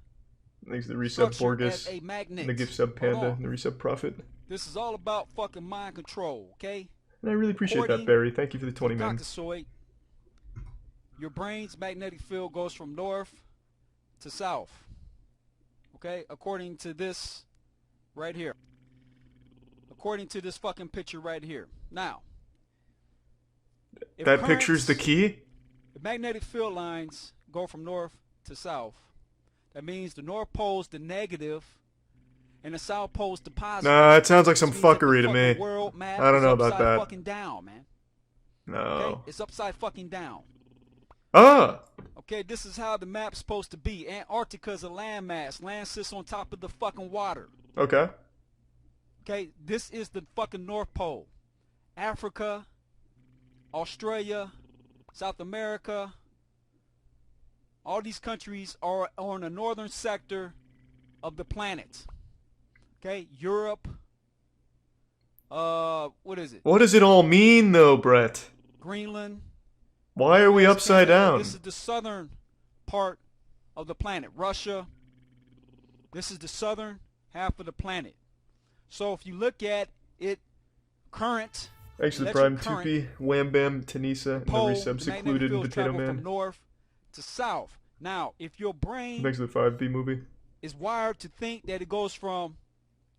Thanks to the resub structure Borgus, as a magnet. and the gift sub Panda, Hold on. and the resub Prophet. This is all about fucking mind control, okay? And I really appreciate that, According Barry. Thank you for the 20 to men. Caucasoid, your brain's magnetic field goes from north to south. Okay, according to this right here. According to this fucking picture right here. Now, if That picture's the currents- key? If magnetic field lines go from north to south, that means the North Pole's the negative and the South Pole's the positive. Nah, it sounds like some Which means that the fuckery to fucking me. world map I don't is know about upside that. fucking down, man. No. Okay? It's upside fucking down. Ah! Okay, this is how the map's supposed to be. Antarctica's a landmass. Land sits on top of the fucking water. Okay. Okay, this is the fucking North Pole. Africa, Australia, South America, all these countries are on the northern sector of the planet. Okay, Europe, what is it? What does it all mean, though, Brett? Greenland. Why are we upside down? This is the southern part of the planet. Russia. This is the southern half of the planet. So if you look at it, current Thanks for the electric Prime current 2P, Wham Bam, Tanisa, and the pole, resub the magnetic Secluded and fields Potato travel from Man. north to south. Now, if your brain Thanks for the 5P movie. is wired to think that it goes from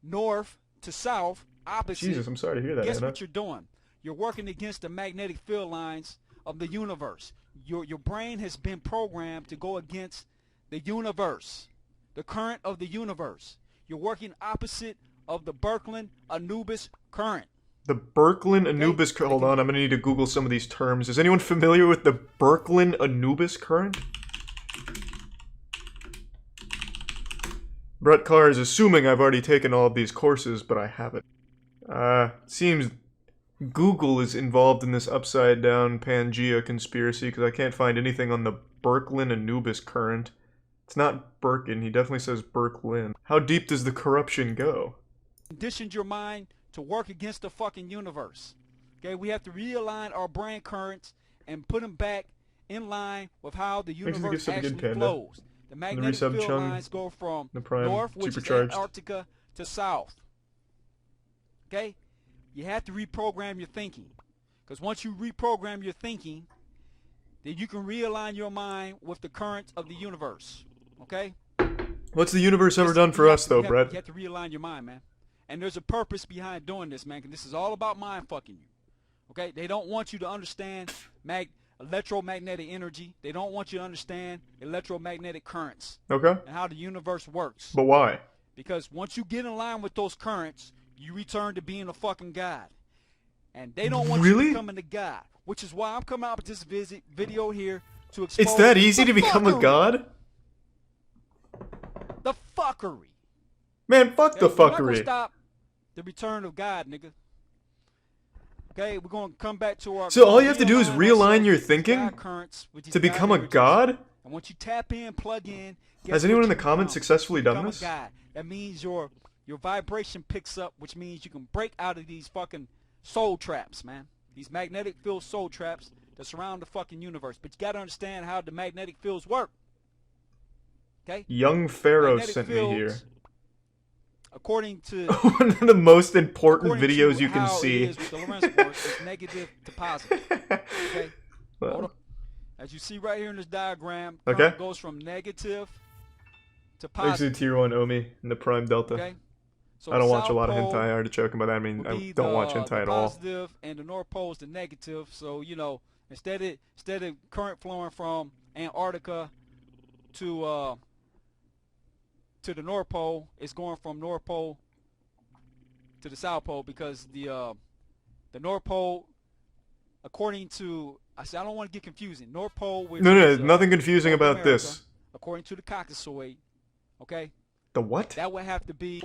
north to south, opposite, Jesus, I'm sorry to hear that, guess Anna. what you're doing? You're working against the magnetic field lines of the universe. Your brain has been programmed to go against the universe, the current of the universe. You're working opposite of the Birkeland Anubis current. The Birkeland Anubis current. Hold on, I'm gonna need to Google some of these terms. Is anyone familiar with the Birkeland Anubis current? Brett Carr is assuming I've already taken all of these courses, but I haven't. Seems Google is involved in this upside down Pangea conspiracy because I can't find anything on the Birkeland Anubis current. It's not Birkin, he definitely says Birkeland. How deep does the corruption go? Conditioned your mind to work against the fucking universe. Okay, we have to realign our brain currents and put them back in line with how the universe actually flows. The magnetic field lines go from north, which is Antarctica, to south. Okay? You have to reprogram your thinking. Because once you reprogram your thinking, then you can realign your mind with the currents of the universe. Okay? What's the universe ever done for us, though, Brett? You have to realign your mind, man. And there's a purpose behind doing this, man. 'Cause this is all about mind fucking you. Okay? They don't want you to understand electromagnetic energy. They don't want you to understand electromagnetic currents. Okay. And how the universe works. But why? Because once you get in line with those currents, you return to being a fucking god. And they don't want you becoming a god. Which is why I'm coming out with this video here to expose. It's that easy to become a god? The fuckery. Man, fuck the We're not gonna fuckery. stop the return of God, nigga. Okay, we're gonna come back to our. So all you have to do is realign your thinking to become a god? And once you tap in, plug in. Has anyone in the comments successfully done this? That means your vibration picks up, which means you can break out of these fucking soul traps, man. These magnetic field soul traps that surround the fucking universe. But you gotta understand how the magnetic fields work. Okay? Young Pharaoh Magnetic sent me fields, here. According to one of the most important videos you can how see. It is with the Lorentz force, it's negative to positive. Okay? Hold on. As you see right here in this diagram, current goes from negative to Thanks to positive. Tier 1 Omi in the Prime Delta. Okay? So I don't the watch a lot of South hentai. I already joking about that. I mean, I don't watch hentai the at all. positive and the North Pole is the negative. So you know, instead of current flowing from Antarctica to the North Pole, it's going from North Pole to the South Pole because the North Pole, according to I don't want to get confusing. North Pole, which No, is, nothing confusing North about America, this. according to the Caucasoid, okay. The what? That would have to be.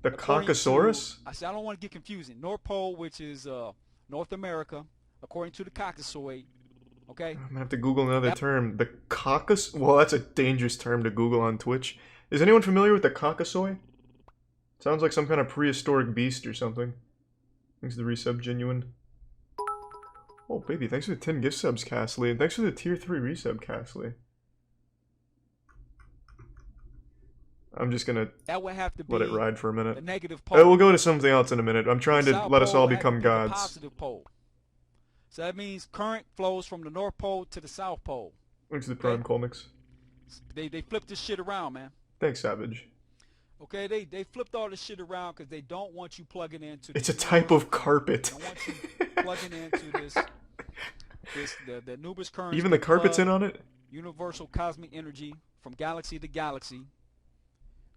The Caucasaurus? I don't want to get confusing. North Pole, which is North America, according to the Caucasoid. Okay. I'm gonna have to Google another term. The Caucasus. Well, that's a dangerous term to Google on Twitch. Is anyone familiar with the Caucasoid? Sounds like some kind of prehistoric beast or something. Thanks for the resub, Genuine. Oh, baby, thanks for the 10 gift subs, Castley. And thanks for the tier 3 resub, Castley. I'm just gonna that would have to be let it ride for a minute. the negative pole. We'll go to something else in a minute. I'm trying to South let us pole all would have to become be the gods. positive pole. So that means current flows from the North Pole to the South Pole. Thanks to the Prime Colmix. They flipped this shit around, man. Thanks, Savage. Okay, they flipped all this shit around because they don't want you plugging into. It's a type of carpet. They don't want you plugging into the Anubis current. Even the carpet's in on it? Universal cosmic energy from galaxy to galaxy,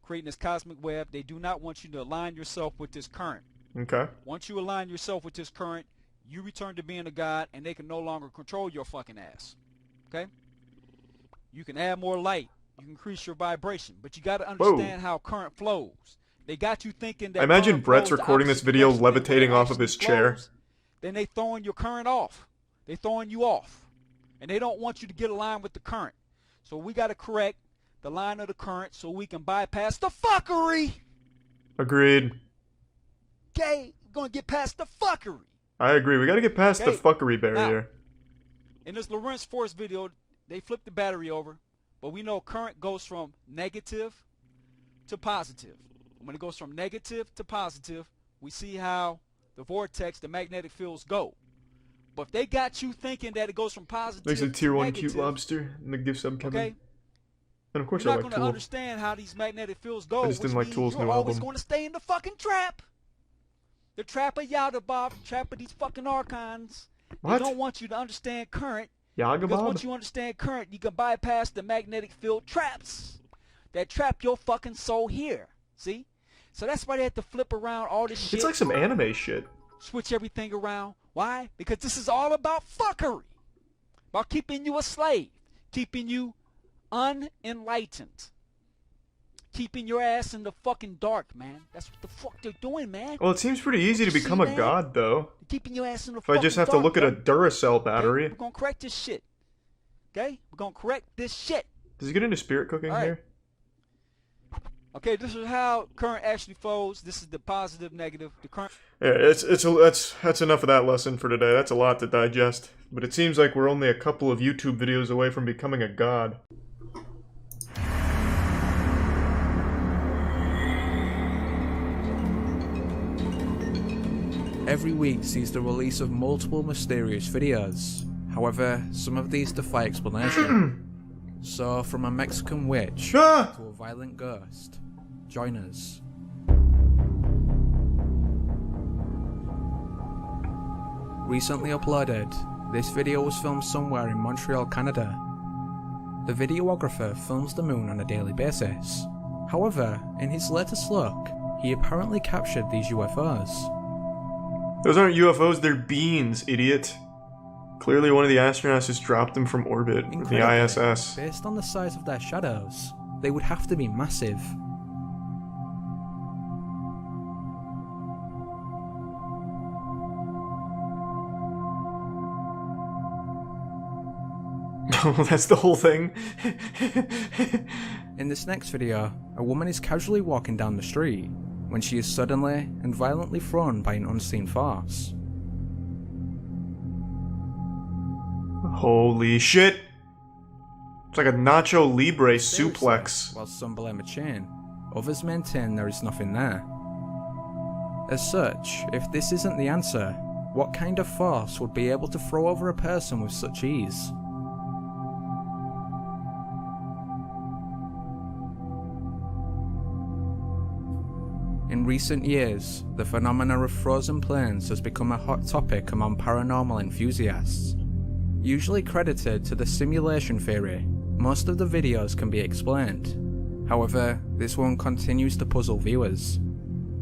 creating this cosmic web. They do not want you to align yourself with this current. Okay. Once you align yourself with this current, you return to being a god, and they can no longer control your fucking ass. Okay? You can add more light. You can increase your vibration, but you got to understand how current flows. They got you thinking that. I imagine current Brett's flows the recording this opposite video direction than when it levitating off of actually his chair. flows. Then they throwing your current off. They throwing you off, and they don't want you to get aligned with the current. So we got to correct the line of the current so we can bypass the fuckery. Agreed. Okay, we're gonna get past the fuckery. I agree. We gotta get past the fuckery barrier. In this Lorentz force video, they flipped the battery over, but we know current goes from negative to positive. When it goes from negative to positive, we see how the vortex, the magnetic fields go. But if they got you thinking that it goes from positive Thanks to to tier 1 negative, cute lobster and the gift sub Kevin. okay, And of course you're I not like going to Tool. understand how these magnetic fields go, I just didn't which like means Tool's you're new always album. going to stay in the fucking trap. The trap of Yaldabaoth, the trap of these fucking archons. What? They don't want you to understand current. Yaldabaoth? Because once you understand current, you can bypass the magnetic field traps that trap your fucking soul here. See? So that's why they had to flip around all this shit. It's like some anime shit. Switch everything around. Why? Because this is all about fuckery. About keeping you a slave. Keeping you unenlightened. Keeping your ass in the fucking dark, man. That's what the fuck they're doing, man. Well, it seems pretty easy to become a god, though. Keeping your ass in the If I just have to look at a Duracell battery. Okay? We're gonna correct this shit. Okay? We're gonna correct this shit. Does he get into spirit cooking here? Okay, this is how current actually flows. This is the positive, negative. The current. Yeah, that's enough of that lesson for today. That's a lot to digest. But it seems like we're only a couple of YouTube videos away from becoming a god. Every week sees the release of multiple mysterious videos. However, some of these defy explanation. So, from a Mexican witch to a violent ghost, join us. Recently uploaded, this video was filmed somewhere in Montreal, Canada. The videographer films the moon on a daily basis. However, in his latest look, he apparently captured these UFOs. Those aren't UFOs, they're beans, idiot. Clearly one of the astronauts just dropped them from orbit, with the ISS. Based on the size of their shadows, they would have to be massive. Oh, that's the whole thing. In this next video, a woman is casually walking down the street when she is suddenly and violently thrown by an unseen force. Holy shit! It's like a Nacho Libre suplex. While some blame a chain, others maintain there is nothing there. As such, if this isn't the answer, what kind of force would be able to throw over a person with such ease? In recent years, the phenomena of frozen planes has become a hot topic among paranormal enthusiasts. Usually credited to the simulation theory, most of the videos can be explained. However, this one continues to puzzle viewers.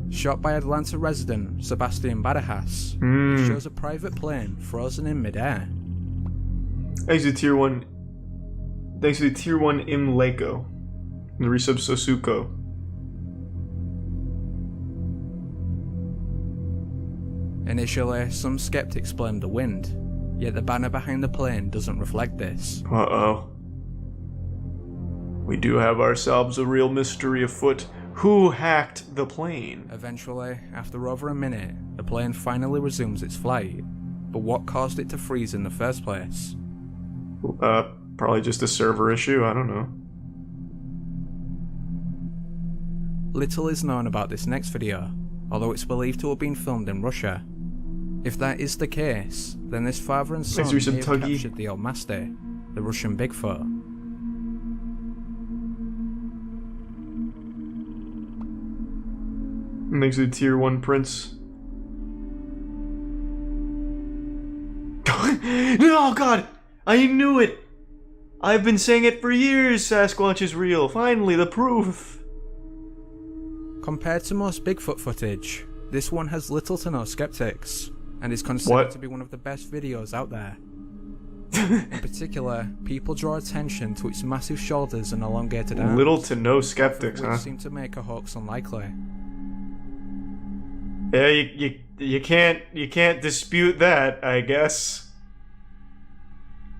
Shot by Atlanta resident Sebastian Badajas, it shows a private plane frozen in midair. Thanks to tier 1 Imleko. And the resub Sosuko. Initially, some skeptics blamed the wind, yet the banner behind the plane doesn't reflect this. Uh-oh. We do have ourselves a real mystery afoot. Who hacked the plane? Eventually, after over a minute, the plane finally resumes its flight. But what caused it to freeze in the first place? Probably just a server issue, I don't know. Little is known about this next video, although it's believed to have been filmed in Russia. If that is the case, then this father and son may have captured the old master, the Russian Bigfoot. Thanks to the tier 1 prince. No, God! I knew it! I've been saying it for years, Sasquatch is real. Finally, the proof. Compared to most Bigfoot footage, this one has little to no skeptics, and is considered to be one of the best videos out there. In particular, people draw attention to its massive shoulders and elongated arms. Little to no skeptics, which huh? seem to make a hoax unlikely. Yeah, you can't dispute that, I guess.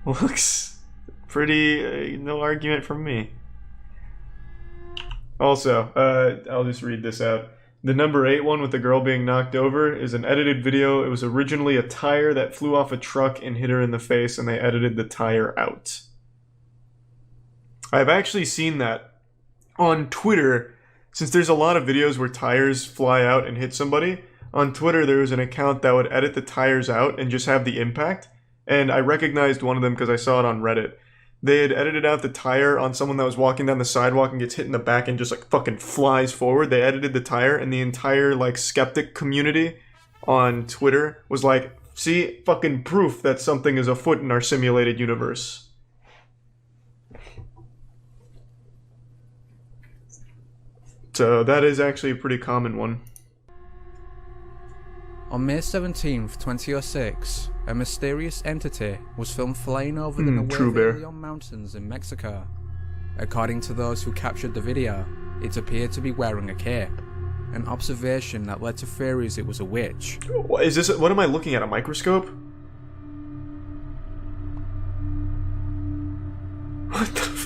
Looks pretty, no argument from me. Also, I'll just read this out. The number 8 one with the girl being knocked over is an edited video. It was originally a tire that flew off a truck and hit her in the face, and they edited the tire out. I've actually seen that on Twitter, since there's a lot of videos where tires fly out and hit somebody. on Twitter there was an account that would edit the tires out and just have the impact, and I recognized one of them because I saw it on Reddit. They had edited out the tire on someone that was walking down the sidewalk and gets hit in the back and just like fucking flies forward. They edited the tire, and the entire like skeptic community on Twitter was like, see, fucking proof that something is afoot in our simulated universe. So that is actually a pretty common one. On May 17th, 2006, a mysterious entity was filmed flying over the True Leon Mountains in Mexico. According to those who captured the video, it appeared to be wearing a cape, an observation that led to theories it was a witch. What is this? What am I looking at? A microscope? What the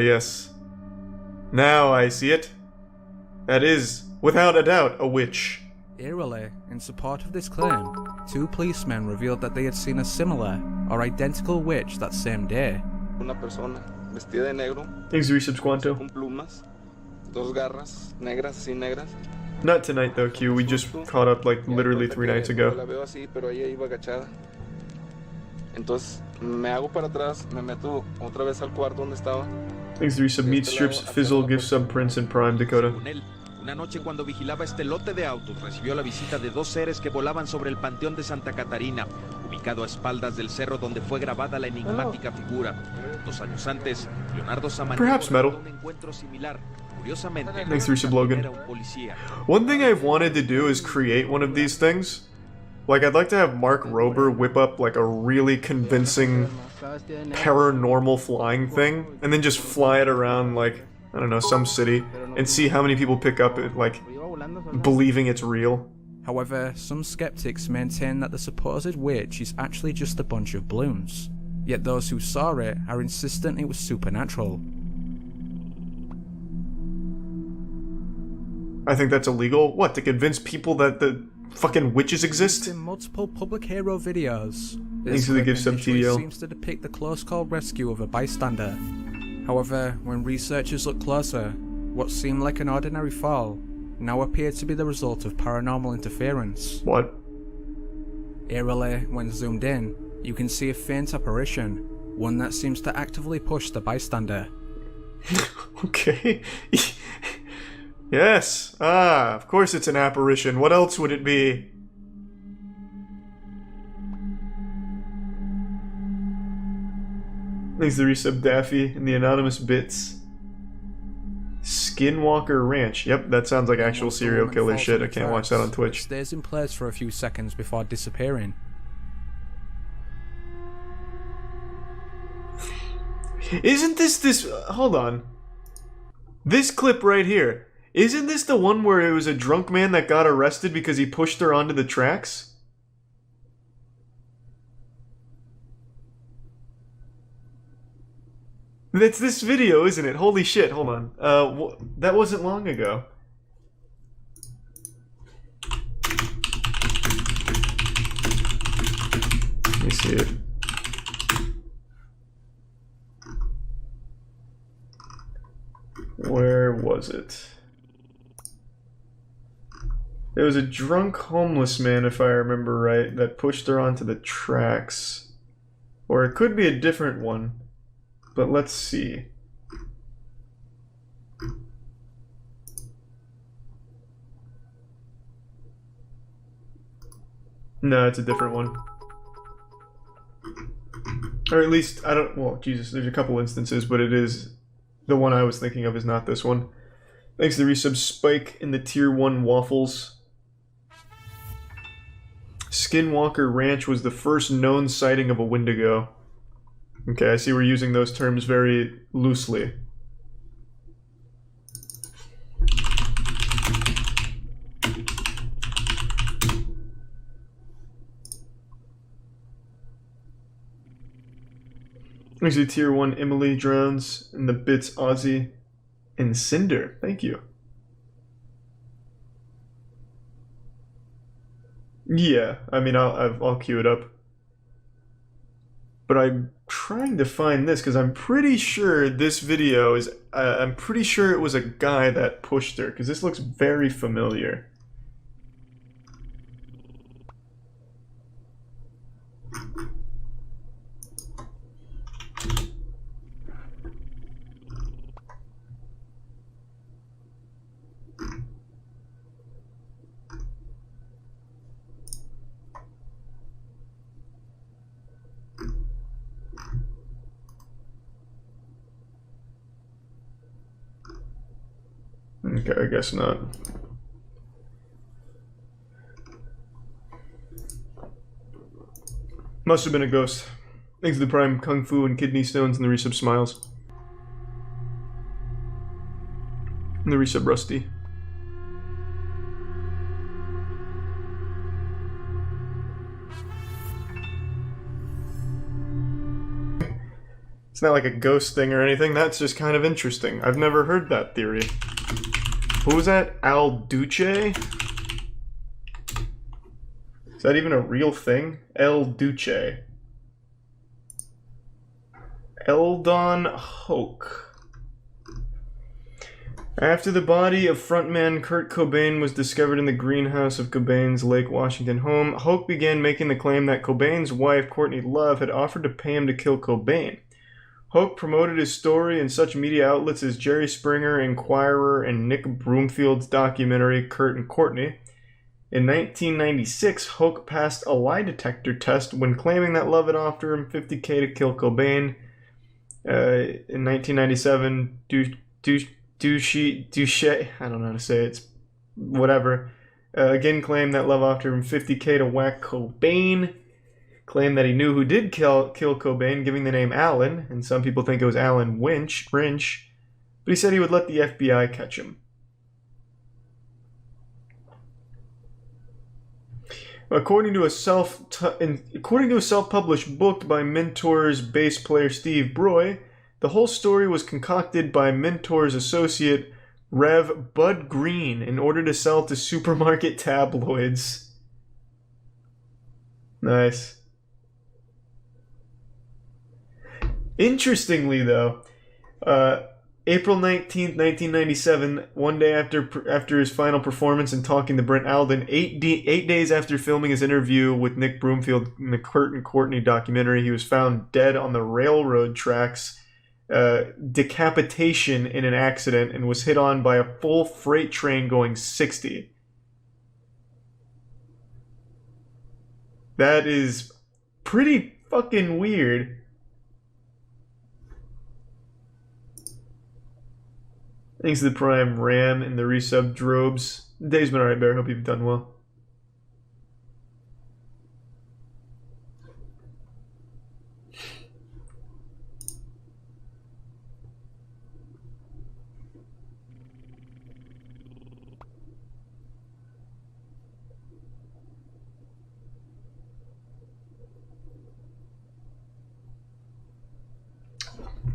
yes. Now I see it. That is, without a doubt, a witch. Eerily, in support of this claim, 2 policemen revealed that they had seen a similar or identical witch that same day. Una persona vestida de negro. Thanks, Resubs Quanto. Con plumas, 2 garras negras, así negras. Not tonight though, Q. We just caught up like literally 3 nights ago. La veo así, pero ella iba agachada. Entonces me hago para atrás, me meto otra vez al cuarto donde estaba. Thanks, Resub Meat Strips, Fizzle, Gift Sub Prince, and Prime Dakota. Una noche cuando vigilaba este lote de autos, recibió la visita de 2 seres que volaban sobre el Panteón de Santa Catarina, ubicado a espaldas del cerro donde fue grabada la enigmática figura. 2 años antes, Leonardo Samaniego realizó un encuentro similar. Curiosamente, thanks, Resub Logan. era un policía. One thing I've wanted to do is create one of these things. Like, I'd like to have Mark Rober whip up like a really convincing paranormal flying thing, and then just fly it around like, I don't know, some city, and see how many people pick up it, like, believing it's real. However, some skeptics maintain that the supposed witch is actually just a bunch of balloons. Yet those who saw it are insistent it was supernatural. I think that's illegal. What, to convince people that the fucking witches exist? In multiple public hero videos, Thanks for the gift sub TDL. seems to depict the close call rescue of a bystander. However, when researchers look closer, what seemed like an ordinary fall now appeared to be the result of paranormal interference. What? Eerily, when zoomed in, you can see a faint apparition, one that seems to actively push the bystander. Okay. Yes. Ah, of course it's an apparition. What else would it be? Thanks to Resub Daffy and the anonymous bits. Skinwalker Ranch. Yep, that sounds like actual serial killer shit. I can't watch that on Twitch. It stays in place for a few seconds before disappearing. Isn't this hold on. This clip right here. Isn't this the one where it was a drunk man that got arrested because he pushed her onto the tracks? That's this video, isn't it? Holy shit, hold on. That wasn't long ago. Let me see it. Where was it? There was a drunk homeless man, if I remember right, that pushed her onto the tracks. Or it could be a different one. But let's see. No, it's a different one. Or at least, I don't, well, Jesus, there's a couple instances, but it is, the one I was thinking of is not this one. Thanks to the resub Spike in the Tier 1 Waffles. Skinwalker Ranch was the first known sighting of a Wendigo. Okay, I see we're using those terms very loosely. Thanks to Tier 1 Emily Drones and the Bits Aussie and Cinder. Thank you. Yeah, I mean, I'll queue it up. But I'm trying to find this because I'm pretty sure this video is. I'm pretty sure it was a guy that pushed her because this looks very familiar. Okay, I guess not. Must have been a ghost. Thanks to the Prime, Kung Fu, and Kidney Stones, and the resub Smiles. And the resub Rusty. It's not like a ghost thing or anything, that's just kind of interesting. I've never heard that theory. Who was that? Al Duce? Is that even a real thing? El Duce. Eldon Hoke. After the body of frontman Kurt Cobain was discovered in the greenhouse of Cobain's Lake Washington home, Hoke began making the claim that Cobain's wife, Courtney Love, had offered to pay him to kill Cobain. Hoke promoted his story in such media outlets as Jerry Springer, Inquirer, and Nick Broomfield's documentary Kurt and Courtney. In 1996, Hoke passed a lie detector test when claiming that Love had offered him $50K to kill Cobain. In 1997, Duche, I don't know how to say it, it's whatever, again claimed that Love offered him $50K to whack Cobain. Claimed that he knew who did kill Cobain, giving the name Alan, and some people think it was Alan Rinch, but he said he would let the FBI catch him. According to a self-published book by Mentor's bass player Steve Broy, the whole story was concocted by Mentor's associate Rev Bud Green in order to sell to supermarket tabloids. Nice. Interestingly, though, April 19th, 1997, one day after his final performance and talking to Brent Alden, 8 days after filming his interview with Nick Broomfield in the Kurt and Courtney documentary, he was found dead on the railroad tracks, decapitation in an accident, and was hit on by a full freight train going 60. That is pretty fucking weird. Thanks to the Prime Ram and the resub Drobes. The day's been alright, Bear. Hope you've done well.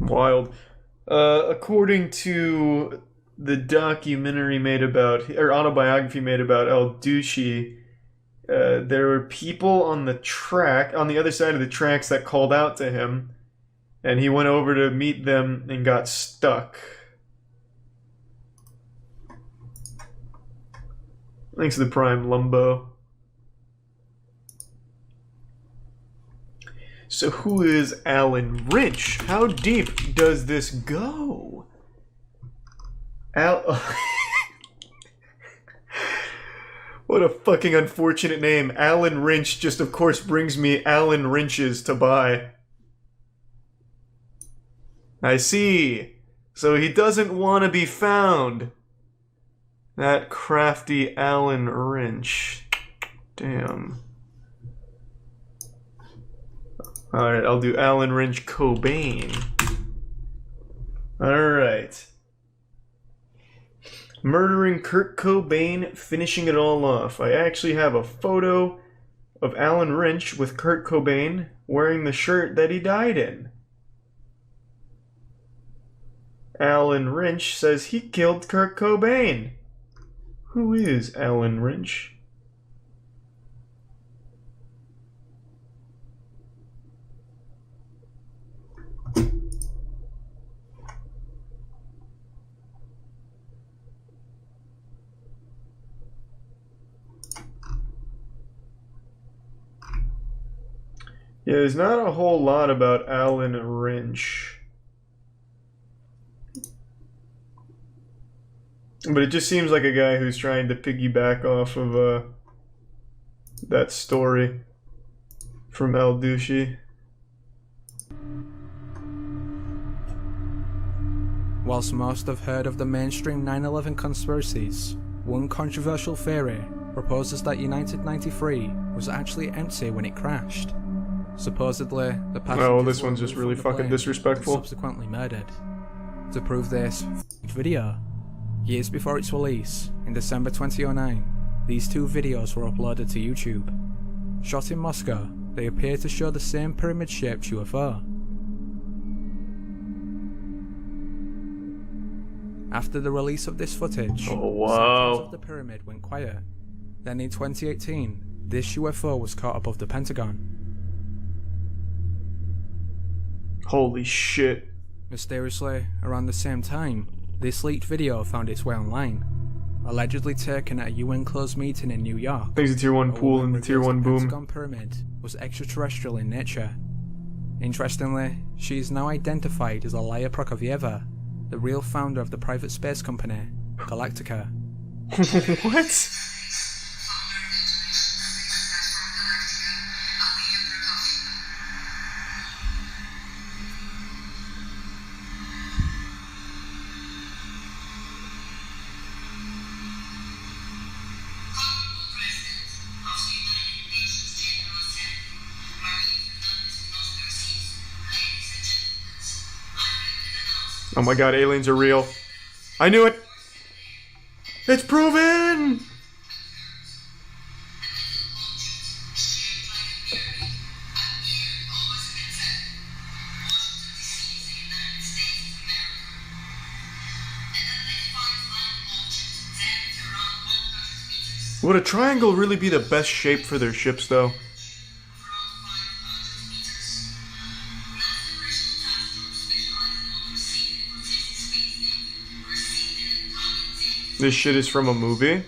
Wild. According to the documentary made about, or autobiography made about El Duce, there were people on the track, on the other side of the tracks that called out to him, and he went over to meet them and got stuck. Thanks to the Prime Lumbo. So who is Alan Rinch? How deep does this go? What a fucking unfortunate name. Alan Rinch just of course brings me Alan Wrenches to buy. I see. So he doesn't want to be found. That crafty Alan Wrench. Damn. Alright, I'll do Alan Wrench Cobain. Alright. Murdering Kurt Cobain, finishing it all off. I actually have a photo of Alan Wrench with Kurt Cobain wearing the shirt that he died in. Alan Wrench says he killed Kurt Cobain. Who is Alan Wrench? Yeah, there's not a whole lot about Alan Rynch. But it just seems like a guy who's trying to piggyback off of that story from El Duchy. Whilst most have heard of the mainstream 9/11 conspiracies, one controversial theory proposes that United 93 was actually empty when it crashed. Supposedly, the passengers Oh, this were one's just removed really from the fucking plane disrespectful. and subsequently murdered. To prove this video, years before its release, in December 2009, these two videos were uploaded to YouTube. Shot in Moscow, they appear to show the same pyramid-shaped UFO. After the release of this footage, sightings of the pyramid went quiet. Then in 2018, this UFO was caught above the Pentagon. Holy shit. Mysteriously, around the same time, this leaked video found its way online. Allegedly taken at a UN closed meeting in New York. There's a tier 1 pool and the tier 1 boom. The Pentagon pyramid was extraterrestrial in nature. Interestingly, she is now identified as Alaya Prokofyeva, the real founder of the private space company, Galactica. What? Oh my god, aliens are real. I knew it! It's proven! Would a triangle really be the best shape for their ships, though? This shit is from a movie?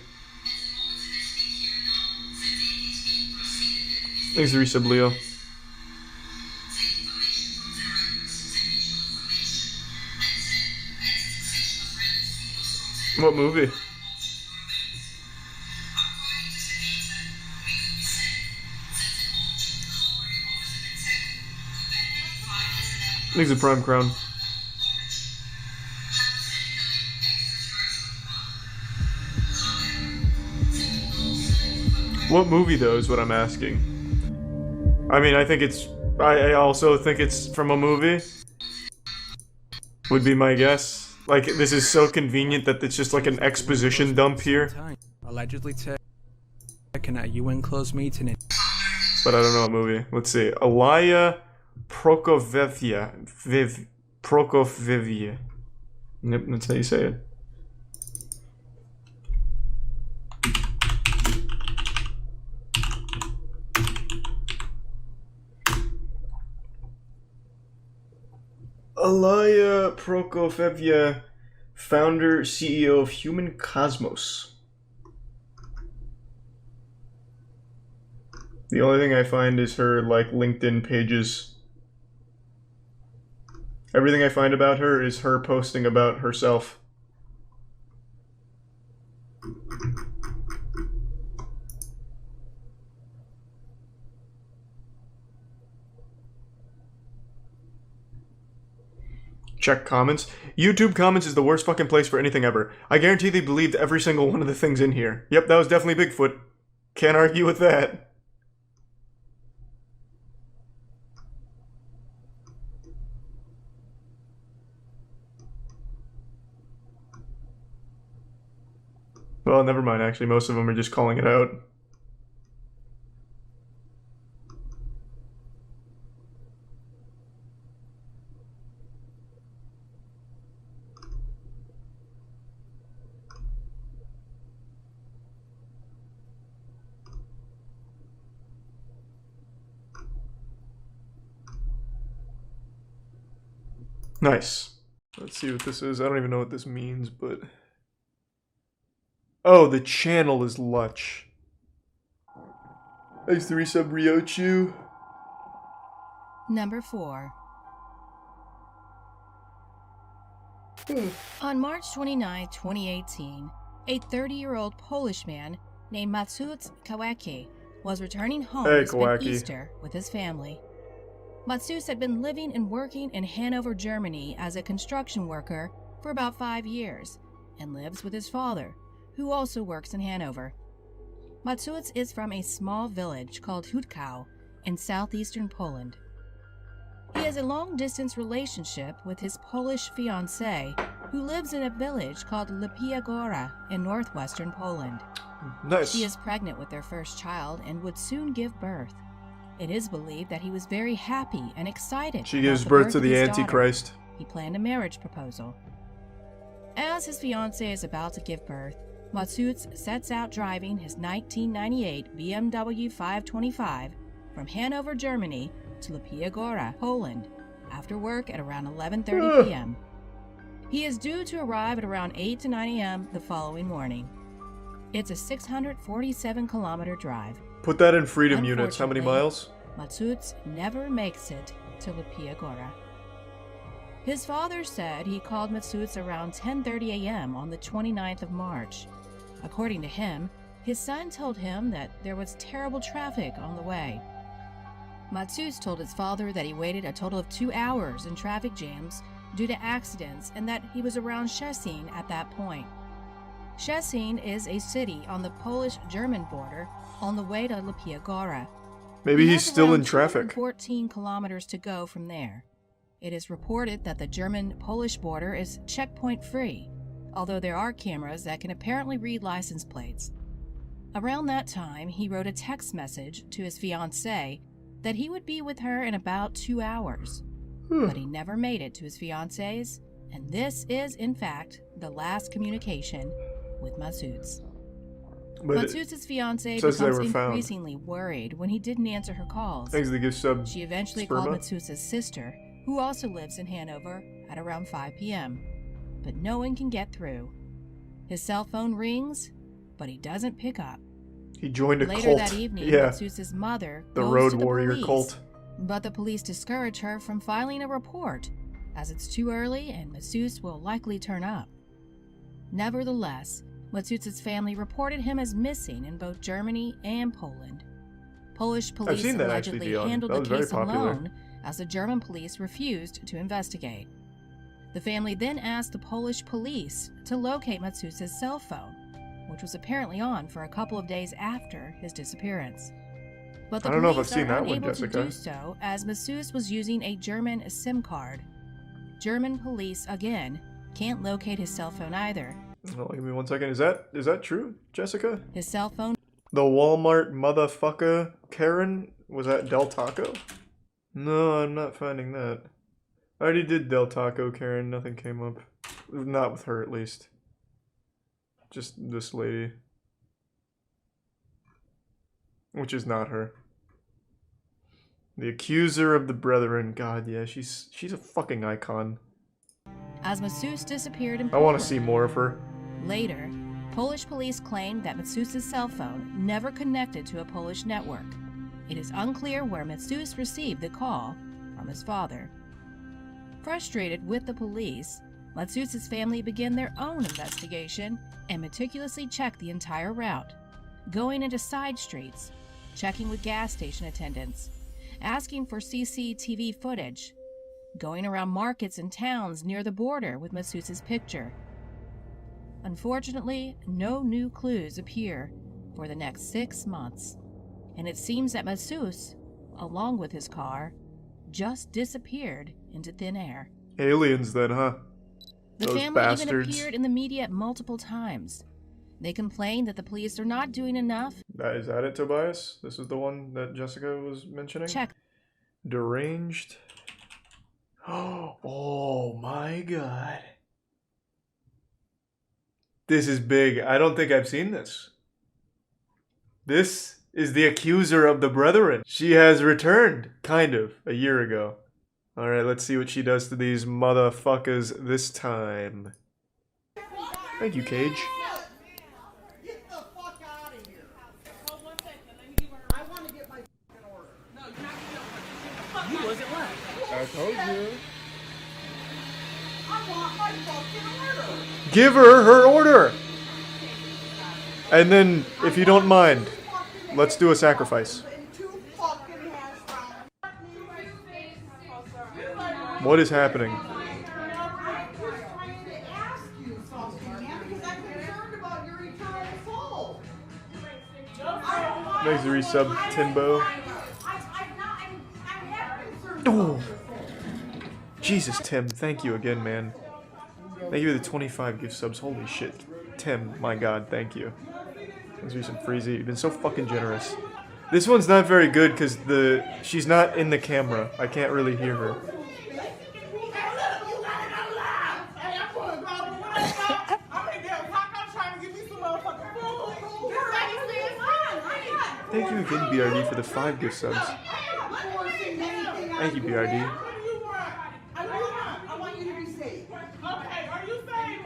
Thanks, Resub Leo. What movie? Thanks, the Prime Crown. What movie, though, is what I'm asking. I mean, I think it's... I also think it's from a movie. Would be my guess. Like, this is so convenient that it's just like an exposition dump here. Allegedly taken at a UN closed meeting in... But I don't know what movie. Let's see. Alaya Prokofyeva. Prokofyeva. Yep, that's how you say it. Alaya Prokofyeva, founder, CEO of Human Cosmos. The only thing I find is her, like, LinkedIn pages. Everything I find about her is her posting about herself. Check comments. YouTube comments is the worst fucking place for anything ever. I guarantee they believed every single one of the things in here. Yep, that was definitely Bigfoot. Can't argue with that. Well, never mind, actually. Most of them are just calling it out. Nice. Let's see what this is. I don't even know what this means, but... Oh, the channel is Lutch. Thanks to resub Ryochu. Number 4. On March 29, 2018, a 30-year-old Polish man named Mateusz Kawacki was returning home to spend Easter with his family. Mateusz had been living and working in Hanover, Germany as a construction worker for about 5 years and lives with his father, who also works in Hanover. Mateusz is from a small village called Hutkau in southeastern Poland. He has a long-distance relationship with his Polish fiancée, who lives in a village called Lipia Góra in northwestern Poland. Nice. She is pregnant with their first child and would soon give birth. It is believed that he was very happy and excited. She gives birth to the Antichrist. He planned a marriage proposal. As his fiancée is about to give birth, Mateusz sets out driving his 1998 BMW 525 from Hanover, Germany to Lipia Góra, Poland, after work at around 11:30 p.m. He is due to arrive at around 8 to 9 a.m. the following morning. It's a 647-kilometer drive. Put that in freedom units. How many miles? Mateusz never makes it to Lipia Góra. His father said he called Mateusz around 10:30 a.m. on the 29th of March. According to him, his son told him that there was terrible traffic on the way. Mateusz told his father that he waited a total of 2 hours in traffic jams due to accidents and that he was around Szczecin at that point. Szczecin is a city on the Polish-German border on the way to Lipia Góra. Maybe he's still in traffic. 14 kilometers to go from there. It is reported that the German-Polish border is checkpoint-free, although there are cameras that can apparently read license plates. Around that time, he wrote a text message to his fiancée that he would be with her in about 2 hours. But he never made it to his fiancée's, and this is, in fact, the last communication with Mateusz. Mateusz's fiancée becomes increasingly worried when he didn't answer her calls. She eventually called Mateusz's sister, who also lives in Hanover, at around 5 p.m. But no one can get through. His cell phone rings, but he doesn't pick up. He joined a cult. Later that evening, Mateusz's mother the goes Road to the Warrior police, cult. but the police discourage her from filing a report, as it's too early and Mateusz will likely turn up. Nevertheless, Mateusz's family reported him as missing in both Germany and Poland. Polish police allegedly handled the case alone, as the German police refused to investigate. The family then asked the Polish police to locate Mateusz's cell phone, which was apparently on for a couple of days after his disappearance. But the police are unable to do so, as Mateusz was using a German SIM card. German police, again, can't locate his cell phone either. Oh, give me 1 second. Is that true, Jessica? His cell phone. The Walmart motherfucker Karen? Was that Del Taco? No, I'm not finding that. I already did Del Taco Karen. Nothing came up. Not with her, at least. Just this lady. Which is not her. The accuser of the brethren. God, yeah, she's a fucking icon. As Mateusz disappeared in I Poland. want to see more of her. Later, Polish police claimed that Mateusz's cell phone never connected to a Polish network. It is unclear where Mateusz received the call from his father. Frustrated with the police, Mateusz's family began their own investigation and meticulously checked the entire route, going into side streets, checking with gas station attendants, asking for CCTV footage, going around markets and towns near the border with Mateusz's picture. Unfortunately, no new clues appear for the next 6 months, and it seems that Mateusz, along with his car, just disappeared into thin air. Aliens then, huh? The Those family bastards. even appeared in the media multiple times. They complained that the police are not doing enough. Is that it, Tobias? This is the one that Jessica was mentioning? Check. Deranged. Oh my god. This is big. I don't think I've seen this. This is the accuser of the brethren. She has returned, kind of, a year ago. Alright, let's see what she does to these motherfuckers this time. Thank you, Cage. You wasn't left. I told you. I want my fucking order. Give her her order. And then, if you don't mind, let's do a sacrifice. What is happening? Thanks to resub Timbo. Oh. Jesus, Tim, thank you again, man. Thank you for the 25 gift subs. Holy shit. Tim, my god, thank you. Thanks for some Freezy. You've been so fucking generous. This one's not very good because she's not in the camera. I can't really hear her. Thank you again, BRD, for the 5 gift subs. Thank you, BRD. I want you to be safe. Okay, are you saved?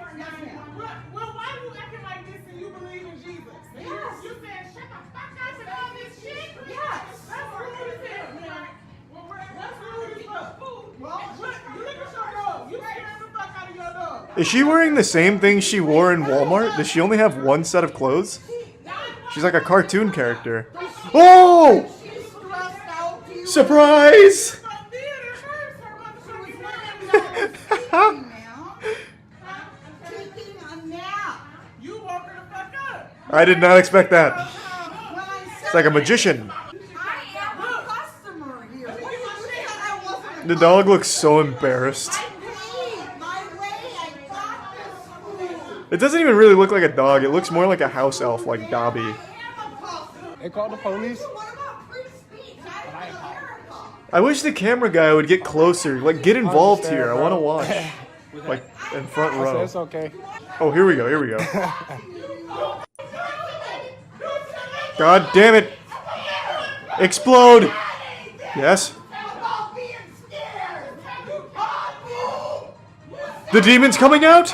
Well, why are you acting like this and you believe in Jesus? Yes. You said, shut the fuck up and all this shit? Yes. That's rude as hell, man. That's rude as fuck. Well, look at your dog. You scared the fuck out of your dog. Is she wearing the same thing she wore in Walmart? Does she only have one set of clothes? She's like a cartoon character. Oh! Surprise! I did not expect that. It's like a magician. The dog looks so embarrassed. It doesn't even really look like a dog. It looks more like a house elf, like Dobby. They called the police. I wish the camera guy would get closer. Like, get involved here. I want to watch. Like, in front row. That's okay. Oh, here we go. Here we go. God damn it. Explode. Yes. The demon's coming out?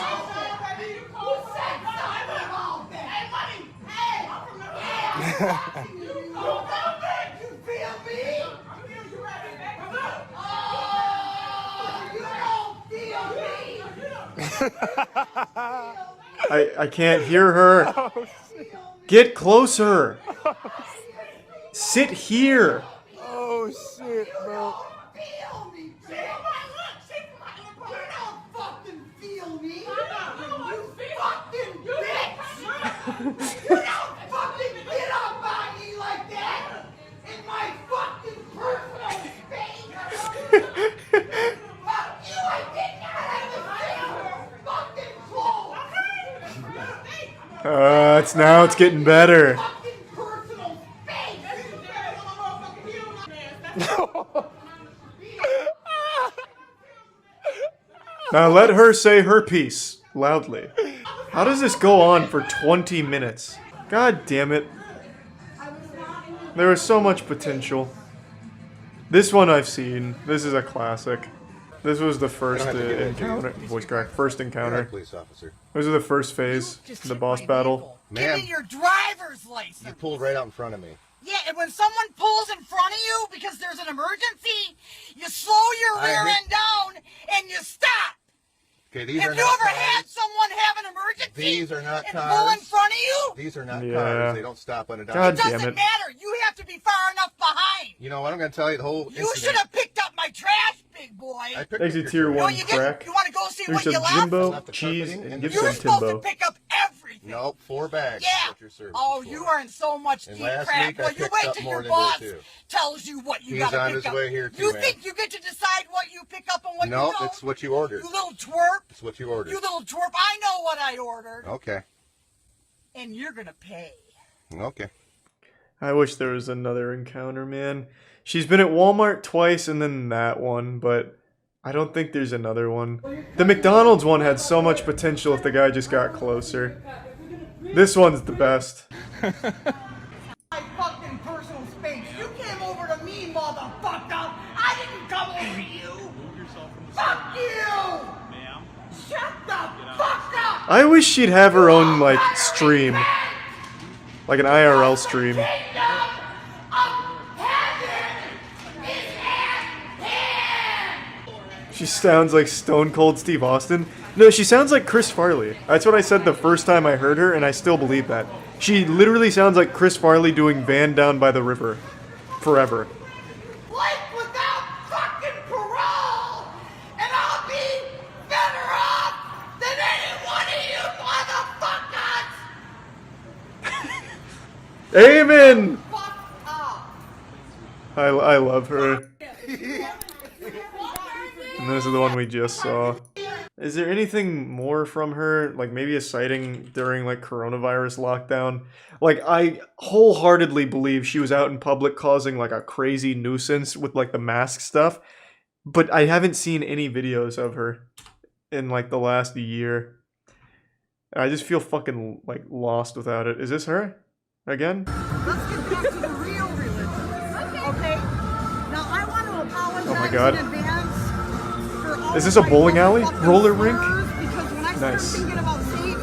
I can't hear her. Get closer. Sit here. Oh shit, bro. It's getting better. Now let her say her piece loudly. How does this go on for 20 minutes? God damn it. There is so much potential. This one I've seen. This is a classic. This was the first encounter. Voice crack. First encounter. Police officer. This was the first phase. The boss battle. Ma'am, Give me your driver's license. you pulled right out in front of me. Yeah, and when someone pulls in front of you because there's an emergency, you slow your rear end down and you stop. Okay, these Have are you not ever cars. had someone have an emergency? These are not and cars. pull in front of you? These are not Yeah. cars. They don't stop on a dime. God It damn doesn't it. matter. You have to be far enough behind. You know what? I'm going to tell you the whole You incident. should have picked up my trash, big boy. I picked Thanks up to your tier trash. 1 you crack. You want to go see Here's what you some left? Jimbo, Left the cheese, carpeting and in give the You're some supposed Timbo. to pick up everything. Nope, 4 bags. Yeah. What your service Oh, is you for. are in so much And deep last crap. week I Well, you picked wait up till more your than boss this, too. tells you what you He's got to on pick his up. way here, too, You man. think you get to decide what you pick up and what Nope, you don't? it's what you ordered. You little twerp. It's what you ordered. You little twerp. I know what I ordered. Okay. And you're going to pay. Okay. I wish there was another encounter, man. She's been at Walmart twice and then that one, but I don't think there's another one. The McDonald's one had so much potential if the guy just got closer. This one's the best. My fucking personal space. You came over to me, motherfucker. I didn't come over to you. Fuck you. Ma'am. Shut the fuck up. I wish she'd have her own, like, stream. Like an IRL stream. She sounds like Stone Cold Steve Austin. No, she sounds like Chris Farley. That's what I said the first time I heard her, and I still believe that. She literally sounds like Chris Farley doing Van Down by the River. Forever. Life without fucking parole, and I'll be better off than any one of you motherfuckers! Amen! I love her. And this is the one we just saw. Is there anything more from her? Like maybe a sighting during like coronavirus lockdown? Like I wholeheartedly believe she was out in public causing like a crazy nuisance with like the mask stuff. But I haven't seen any videos of her in like the last year. I just feel fucking like lost without it. Is this her? Again? Let's get back to the real religion. Okay. Now I want to apologize Oh my god. in advance for all Is this a bowling alley? Roller rink? because when I start Nice. thinking about Satan,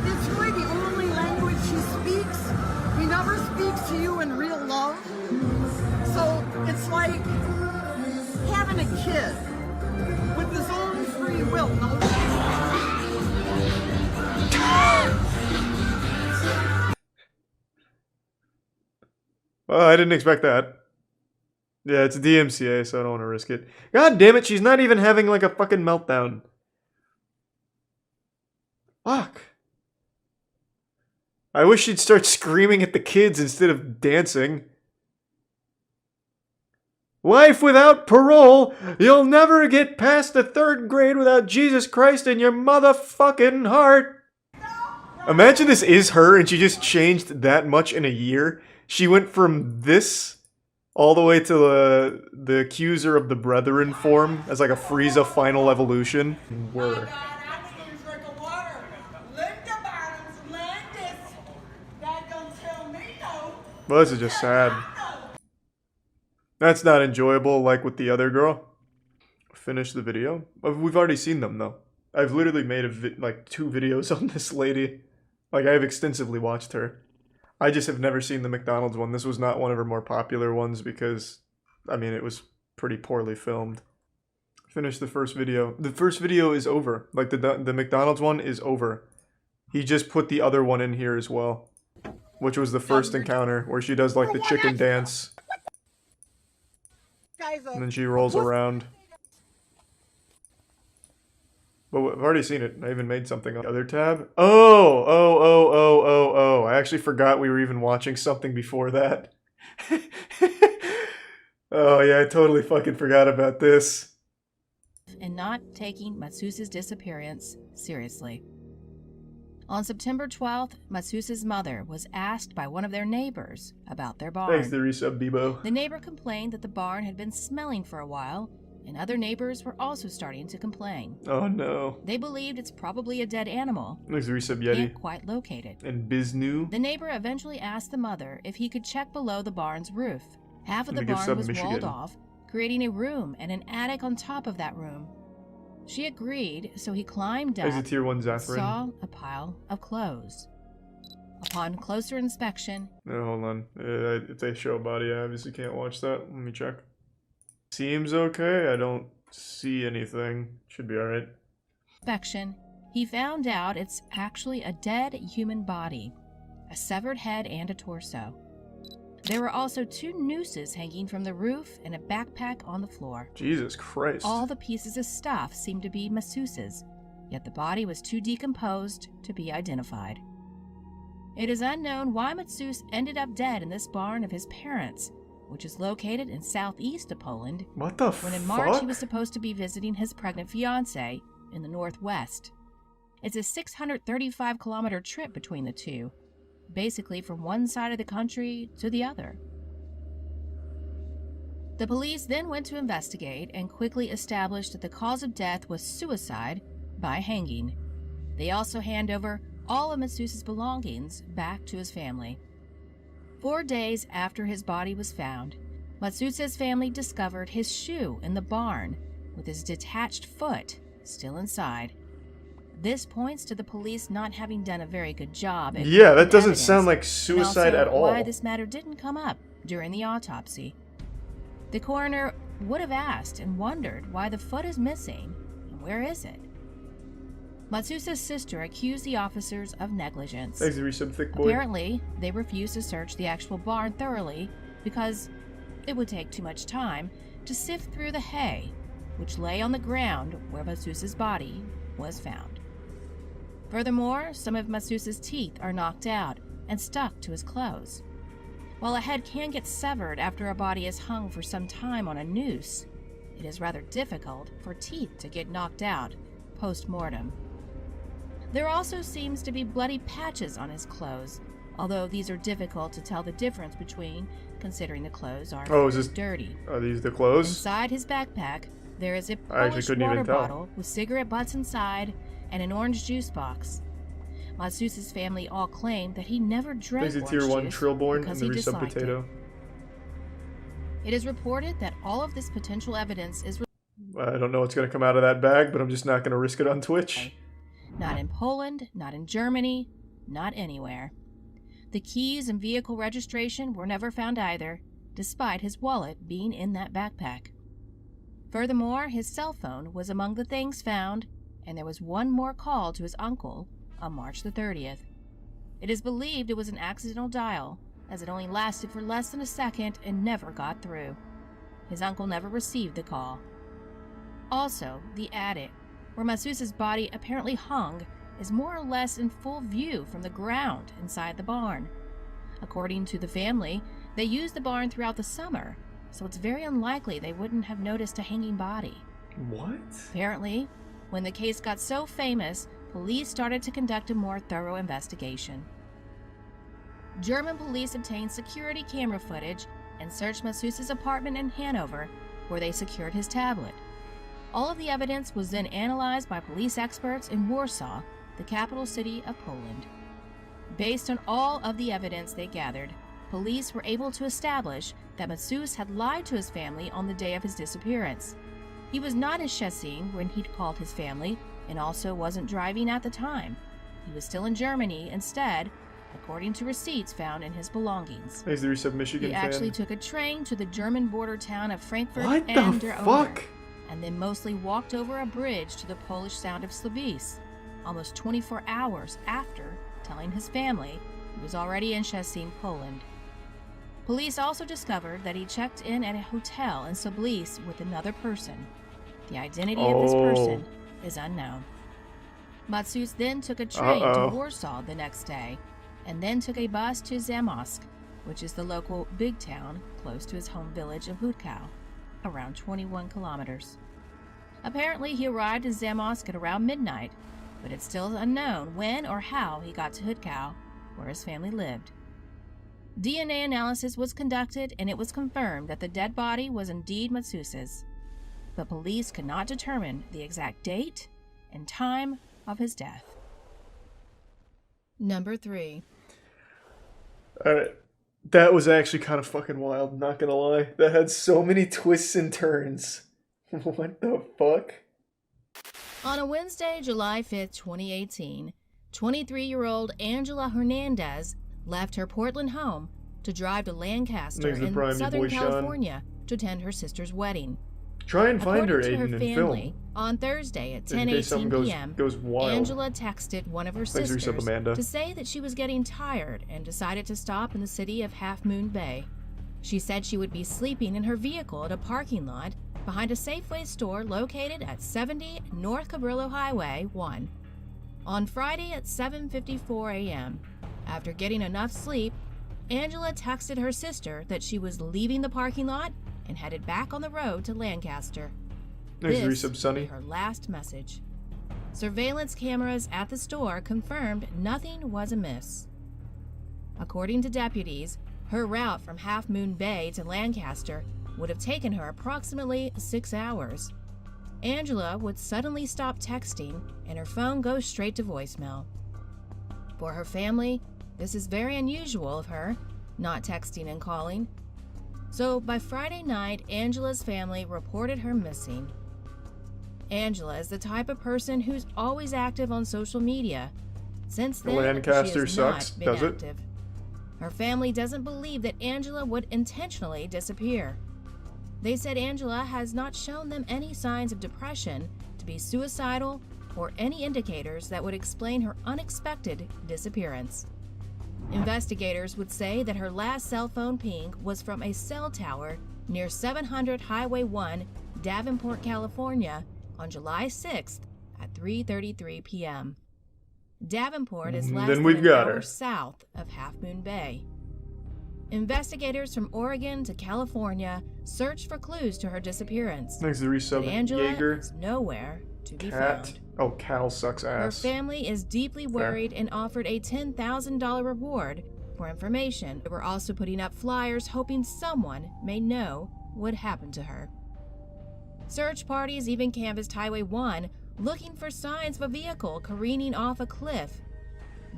it's really the only language he speaks. He never speaks to you in real love. So it's like having a kid with his own free will. No. Well, I didn't expect that. Yeah, it's DMCA, so I don't want to risk it. God damn it, she's not even having like a fucking meltdown. Fuck. I wish she'd start screaming at the kids instead of dancing. Life without parole, you'll never get past the 3rd grade without Jesus Christ in your motherfucking heart. Imagine this is her and she just changed that much in a year. She went from this all the way to the accuser of the brethren form as like a Frieza final evolution. Were. Well, this is just sad. That's not enjoyable like with the other girl. Finish the video. We've already seen them though. I've literally made like 2 videos on this lady. Like I have extensively watched her. I just have never seen the McDonald's one. This was not one of her more popular ones because, I mean, it was pretty poorly filmed. Finish the first video. The first video is over. Like the McDonald's one is over. He just put the other one in here as well, which was the first encounter where she does like the chicken dance. And then she rolls around. But I've already seen it. I even made something on the other tab. Oh. I actually forgot we were even watching something before that. Oh yeah, I totally fucking forgot about this. And not taking Matsusa's disappearance seriously. On September 12th, Matsusa's mother was asked by one of their neighbors about their barn. Thanks to resub, Bebo. The neighbor complained that the barn had been smelling for a while, and other neighbors were also starting to complain. Oh no. They believed it's probably a dead animal. Thanks to resub, Yeti. Can't quite locate it. And Biznu. The neighbor eventually asked the mother if he could check below the barn's roof. Half of the Let me give barn sub was Michigan. walled off, creating a room and an attic on top of that room. She agreed, so he climbed up There's a and tier 1 Zafran. saw a pile of clothes. Upon closer inspection... No, hold on. If they show a body, I obviously can't watch that. Let me check. Seems okay. I don't see anything. Should be alright. He found out it's actually a dead human body, a severed head and a torso. There were also 2 nooses hanging from the roof and a backpack on the floor. Jesus Christ. All the pieces of stuff seemed to be Matsusa's, yet the body was too decomposed to be identified. It is unknown why Matsus ended up dead in this barn of his parents, which is located in southeast of Poland. What the When in fuck? March he was supposed to be visiting his pregnant fiancée in the northwest. It's a 635-kilometer trip between the two, basically from one side of the country to the other. The police then went to investigate and quickly established that the cause of death was suicide by hanging. They also hand over all of Matsus's belongings back to his family. 4 days after his body was found, Matsusa's family discovered his shoe in the barn with his detached foot still inside. This points to the police not having done a very good job at Yeah, that doesn't evidence, sound like and suicide also at all. why this matter didn't come up during the autopsy. The coroner would have asked and wondered why the foot is missing and where is it. Matsusa's sister accused the officers of negligence. Thanks, Resub Thick Boy. Apparently, they refused to search the actual barn thoroughly because it would take too much time to sift through the hay, which lay on the ground where Matsusa's body was found. Furthermore, some of Matsusa's teeth are knocked out and stuck to his clothes. While a head can get severed after a body is hung for some time on a noose, it is rather difficult for teeth to get knocked out post-mortem. There also seems to be bloody patches on his clothes, although these are difficult to tell the difference between, considering the clothes are dirty. Are these the clothes? Inside his backpack, there is a I actually Polish couldn't water even tell. bottle with cigarette butts inside and an orange juice box. Matsusa's family all claim that he never drank Thanks to orange Tier 1 juice Trillborn and because the he Resub disliked Potato. It is reported that all of this potential evidence is I don't know what's going to come out of that bag, but I'm just not going to risk it on Twitch. not in Poland, not in Germany, not anywhere. The keys and vehicle registration were never found either, despite his wallet being in that backpack. Furthermore, his cell phone was among the things found, and there was one more call to his uncle on March the 30th. It is believed it was an accidental dial, as it only lasted for less than a second and never got through. His uncle never received the call. Also, the attic, where Matsusa's body apparently hung, is more or less in full view from the ground inside the barn. According to the family, they used the barn throughout the summer, so it's very unlikely they wouldn't have noticed a hanging body. What? Apparently, when the case got so famous, police started to conduct a more thorough investigation. German police obtained security camera footage and searched Matsusa's apartment in Hanover, where they secured his tablet. All of the evidence was then analyzed by police experts in Warsaw, the capital city of Poland. Based on all of the evidence they gathered, police were able to establish that Matsus had lied to his family on the day of his disappearance. He was not in Szczecin when he'd called his family, and also wasn't driving at the time. He was still in Germany instead, according to receipts found in his belongings. Thanks, the Resub Michigan He fan. actually took a train to the German border town of Frankfurt What and the Der Oder, fuck? and then mostly walked over a bridge to the Polish sound of Slavice, almost 24 hours after telling his family he was already in Szczecin, Poland. Police also discovered that he checked in at a hotel in Sublice with another person. The identity of this person is unknown. Matsus then took a train to Warsaw the next day, and then took a bus to Zamość, which is the local big town close to his home village of Hutkow, around 21 kilometers. Apparently, he arrived in Zamość at around midnight, but it's still unknown when or how he got to Hutkow, where his family lived. DNA analysis was conducted, and it was confirmed that the dead body was indeed Matsus's, but police could not determine the exact date and time of his death. Number 3. Alright. That was actually kind of fucking wild, not gonna lie. That had so many twists and turns. What the fuck? On a Wednesday, July 5th, 2018, 23-year-old Angela Hernandez left her Portland home to drive to Lancaster in Southern California to attend her sister's wedding. Try and find her, According to Aiden, her and family, film. on Thursday at In case 10:18 something p.m., goes wild. Angela texted one of her Thanks for sisters resub, Amanda. to say that she was getting tired and decided to stop in the city of Half Moon Bay. She said she would be sleeping in her vehicle at a parking lot behind a Safeway store located at 70 North Cabrillo Highway 1. On Friday at 7:54 a.m., after getting enough sleep, Angela texted her sister that she was leaving the parking lot and headed back on the road to Lancaster. Thanks, This Resub Sunny. was her last message. Surveillance cameras at the store confirmed nothing was amiss. According to deputies, her route from Half Moon Bay to Lancaster would have taken her approximately 6 hours. Angela would suddenly stop texting and her phone goes straight to voicemail. For her family, this is very unusual of her, not texting and calling. So by Friday night, Angela's family reported her missing. Angela is the type of person who's always active on social media. Since then, Lancaster she has sucks, not been does it? active. Her family doesn't believe that Angela would intentionally disappear. They said Angela has not shown them any signs of depression, to be suicidal, or any indicators that would explain her unexpected disappearance. Investigators would say that her last cell phone ping was from a cell tower near 700 Highway 1, Davenport, California, on July 6th at 3:33 p.m. Davenport is less than an hour south of Half Moon Bay. Investigators from Oregon to California searched for clues to her disappearance. Thanks to resub Angela Jaeger. is nowhere to be Cat. found. Oh, Cal sucks Her ass. family is deeply worried and offered a $10,000 reward for information. They were also putting up flyers hoping someone may know what happened to her. Search parties even canvassed Highway 1 looking for signs of a vehicle careening off a cliff,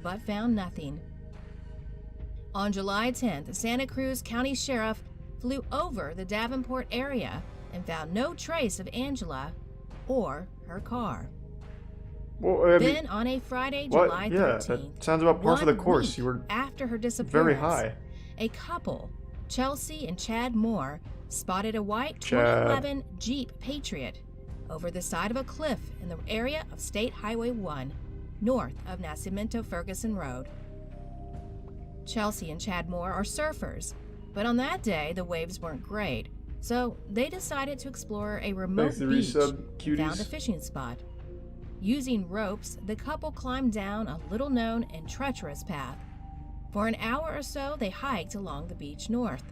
but found nothing. On July 10th, the Santa Cruz County Sheriff flew over the Davenport area and found no trace of Angela or her car. Well, I mean, Then on a Friday, what? July 13th, Yeah, that sounds about par for the 1 course. week You were after her disappearance, very high. a couple, Chelsea and Chad Moore, spotted a white Chad. 2011 Jeep Patriot over the side of a cliff in the area of State Highway 1, north of Nacimiento Ferguson Road. Chelsea and Chad Moore are surfers, but on that day the waves weren't great, so they decided to explore a remote Thanks to beach resub, and found a cuties. fishing spot. Using ropes, the couple climbed down a little-known and treacherous path. For an hour or so, they hiked along the beach north.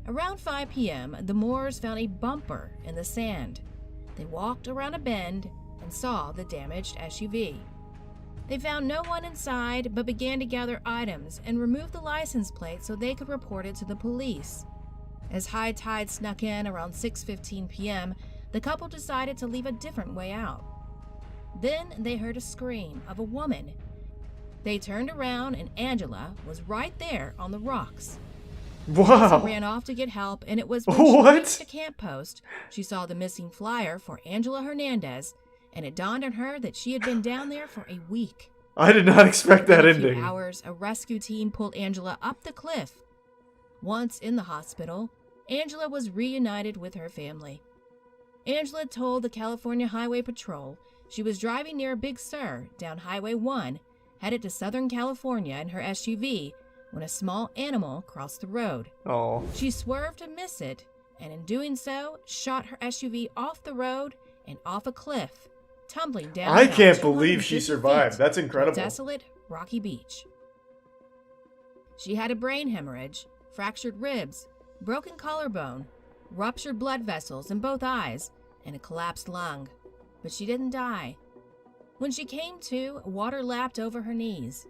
Around 5 p.m., the Moores found a bumper in the sand. They walked around a bend and saw the damaged SUV. They found no one inside, but began to gather items and remove the license plate so they could report it to the police. As high tide snuck in around 6:15 p.m., the couple decided to leave a different way out. Then they heard a scream of a woman. They turned around and Angela was right there on the rocks. Wow. Chelsea ran off to get help, and it was when What? she reached a camp post, she saw the missing flyer for Angela Hernandez, and it dawned on her that she had been down there for a week. I did not expect that In a few ending. hours, a rescue team pulled Angela up the cliff. Once in the hospital, Angela was reunited with her family. Angela told the California Highway Patrol she was driving near Big Sur down Highway 1, headed to Southern California in her SUV, when a small animal crossed the road. Oh. She swerved to miss it, and in doing so, shot her SUV off the road and off a cliff, tumbling down. I about can't believe 250 she survived. feet That's to a incredible. desolate, rocky beach. She had a brain hemorrhage, fractured ribs, broken collarbone, ruptured blood vessels in both eyes, and a collapsed lung. But she didn't die. When she came to, water lapped over her knees.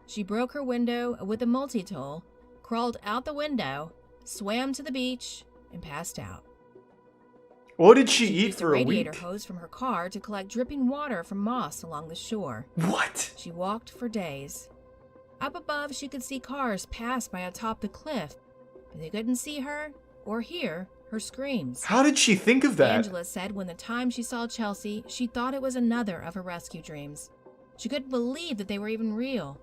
She broke her window with a multi-tool, crawled out the window, swam to the beach, and passed out. What did she eat Used for a radiator week? hose from her car to collect dripping water from moss along the shore. What? She walked for days. Up above, she could see cars pass by atop the cliff, but they couldn't see her or hear her screams. How did she think of that? Angela said when the time she saw Chelsea, she thought it was another of her rescue dreams. She couldn't believe that they were even real.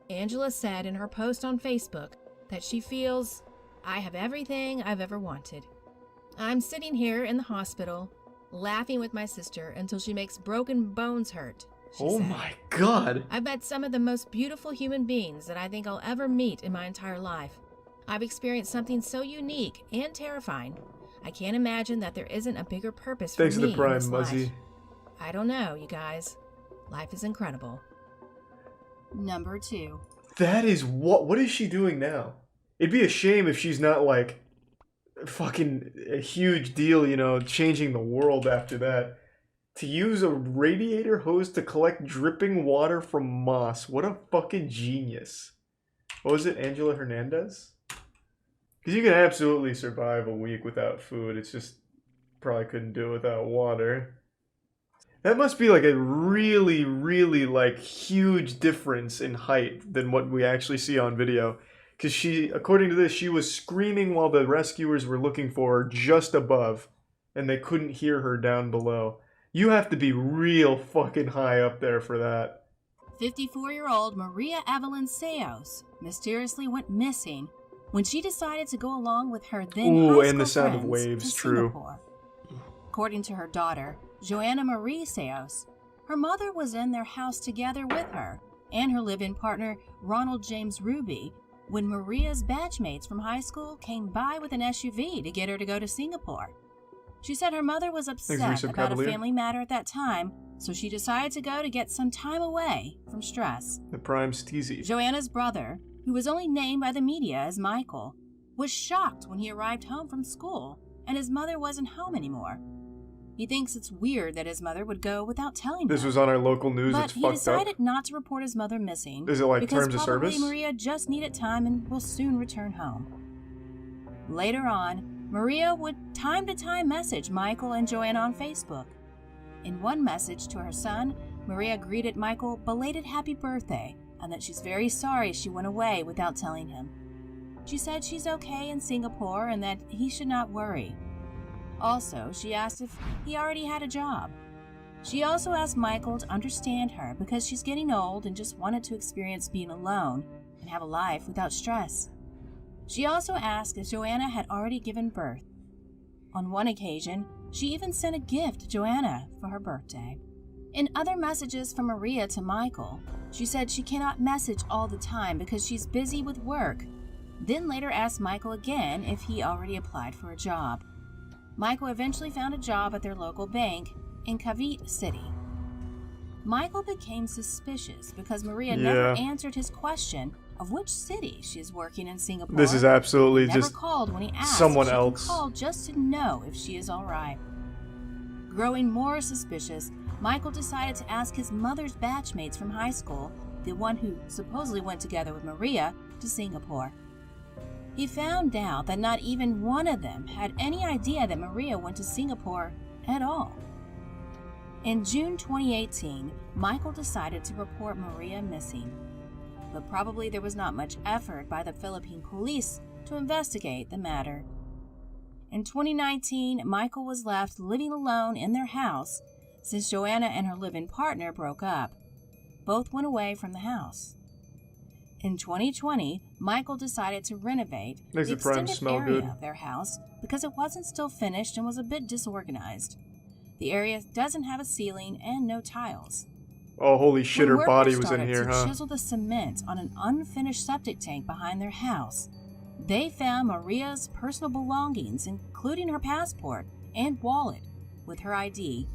Angela said in her post on Facebook that she feels, "I have everything I've ever wanted. I'm sitting here in the hospital, laughing with my sister until she makes broken bones hurt," she Oh said. my god. I've met some of the most beautiful human beings that I think I'll ever meet in my entire life. I've experienced something so unique and terrifying. I can't imagine that there isn't a bigger purpose for Thanks to me the in Prime, this Muzzy. life. I don't know, you guys. Life is incredible. Number 2. That is what is she doing now? It'd be a shame if she's not like fucking a huge deal, you know, changing the world after that. To use a radiator hose to collect dripping water from moss. What a fucking genius. What was it, Angela Hernandez? Because you can absolutely survive a week without food. It's just probably couldn't do it without water. That must be like a really, really like huge difference in height than what we actually see on video. Because she, according to this, she was screaming while the rescuers were looking for her just above, and they couldn't hear her down below. You have to be real fucking high up there for that. 54-year-old Maria Evelyn Seos mysteriously went missing when she decided to go along with her then Ooh, high and the school sound of friends waves, to true. Singapore. According to her daughter, Joanna Marie Seos, her mother was in their house together with her and her live-in partner, Ronald James Ruby, when Maria's batchmates from high school came by with an SUV to get her to go to Singapore. She said her mother was upset about a family matter at that time, so she decided to go to get some time away from stress. The prime steezy. Joanna's brother, who was only named by the media as Michael, was shocked when he arrived home from school and his mother wasn't home anymore. He thinks it's weird that his mother would go without telling him. This was on our local news. But It's he fucked decided up. not to report his mother missing. Is it like because terms of probably service? Maria just needed time and will soon return home. Later on, Maria would time to time message Michael and Joanna on Facebook. In one message to her son, Maria greeted Michael belated happy birthday and that she's very sorry she went away without telling him. She said she's okay in Singapore and that he should not worry. Also, she asked if he already had a job. She also asked Michael to understand her because she's getting old and just wanted to experience being alone and have a life without stress. She also asked if Joanna had already given birth. On one occasion, she even sent a gift to Joanna for her birthday. In other messages from Maria to Michael, she said she cannot message all the time because she's busy with work, then later asked Michael again if he already applied for a job. Michael eventually found a job at their local bank in Cavite City. Michael became suspicious because Maria never answered his question of which city she is working in Singapore. This is absolutely never just called when he asked someone if she else. can call just to know if she is all right. Growing more suspicious, Michael decided to ask his mother's batchmates from high school, the one who supposedly went together with Maria, to Singapore. He found out that not even one of them had any idea that Maria went to Singapore at all. In June 2018, Michael decided to report Maria missing, but probably there was not much effort by the Philippine police to investigate the matter. In 2019, Michael was left living alone in their house since Joanna and her live-in partner broke up. Both went away from the house. In 2020, Michael decided to renovate Makes the the prime extended smell area good. of their house because it wasn't still finished and was a bit disorganized. The area doesn't have a ceiling and no tiles. Oh, holy shit, When her body workers was in started here, to huh? chisel the cement on an unfinished septic tank behind their house, they found Maria's personal belongings, including her passport and wallet, with her ID.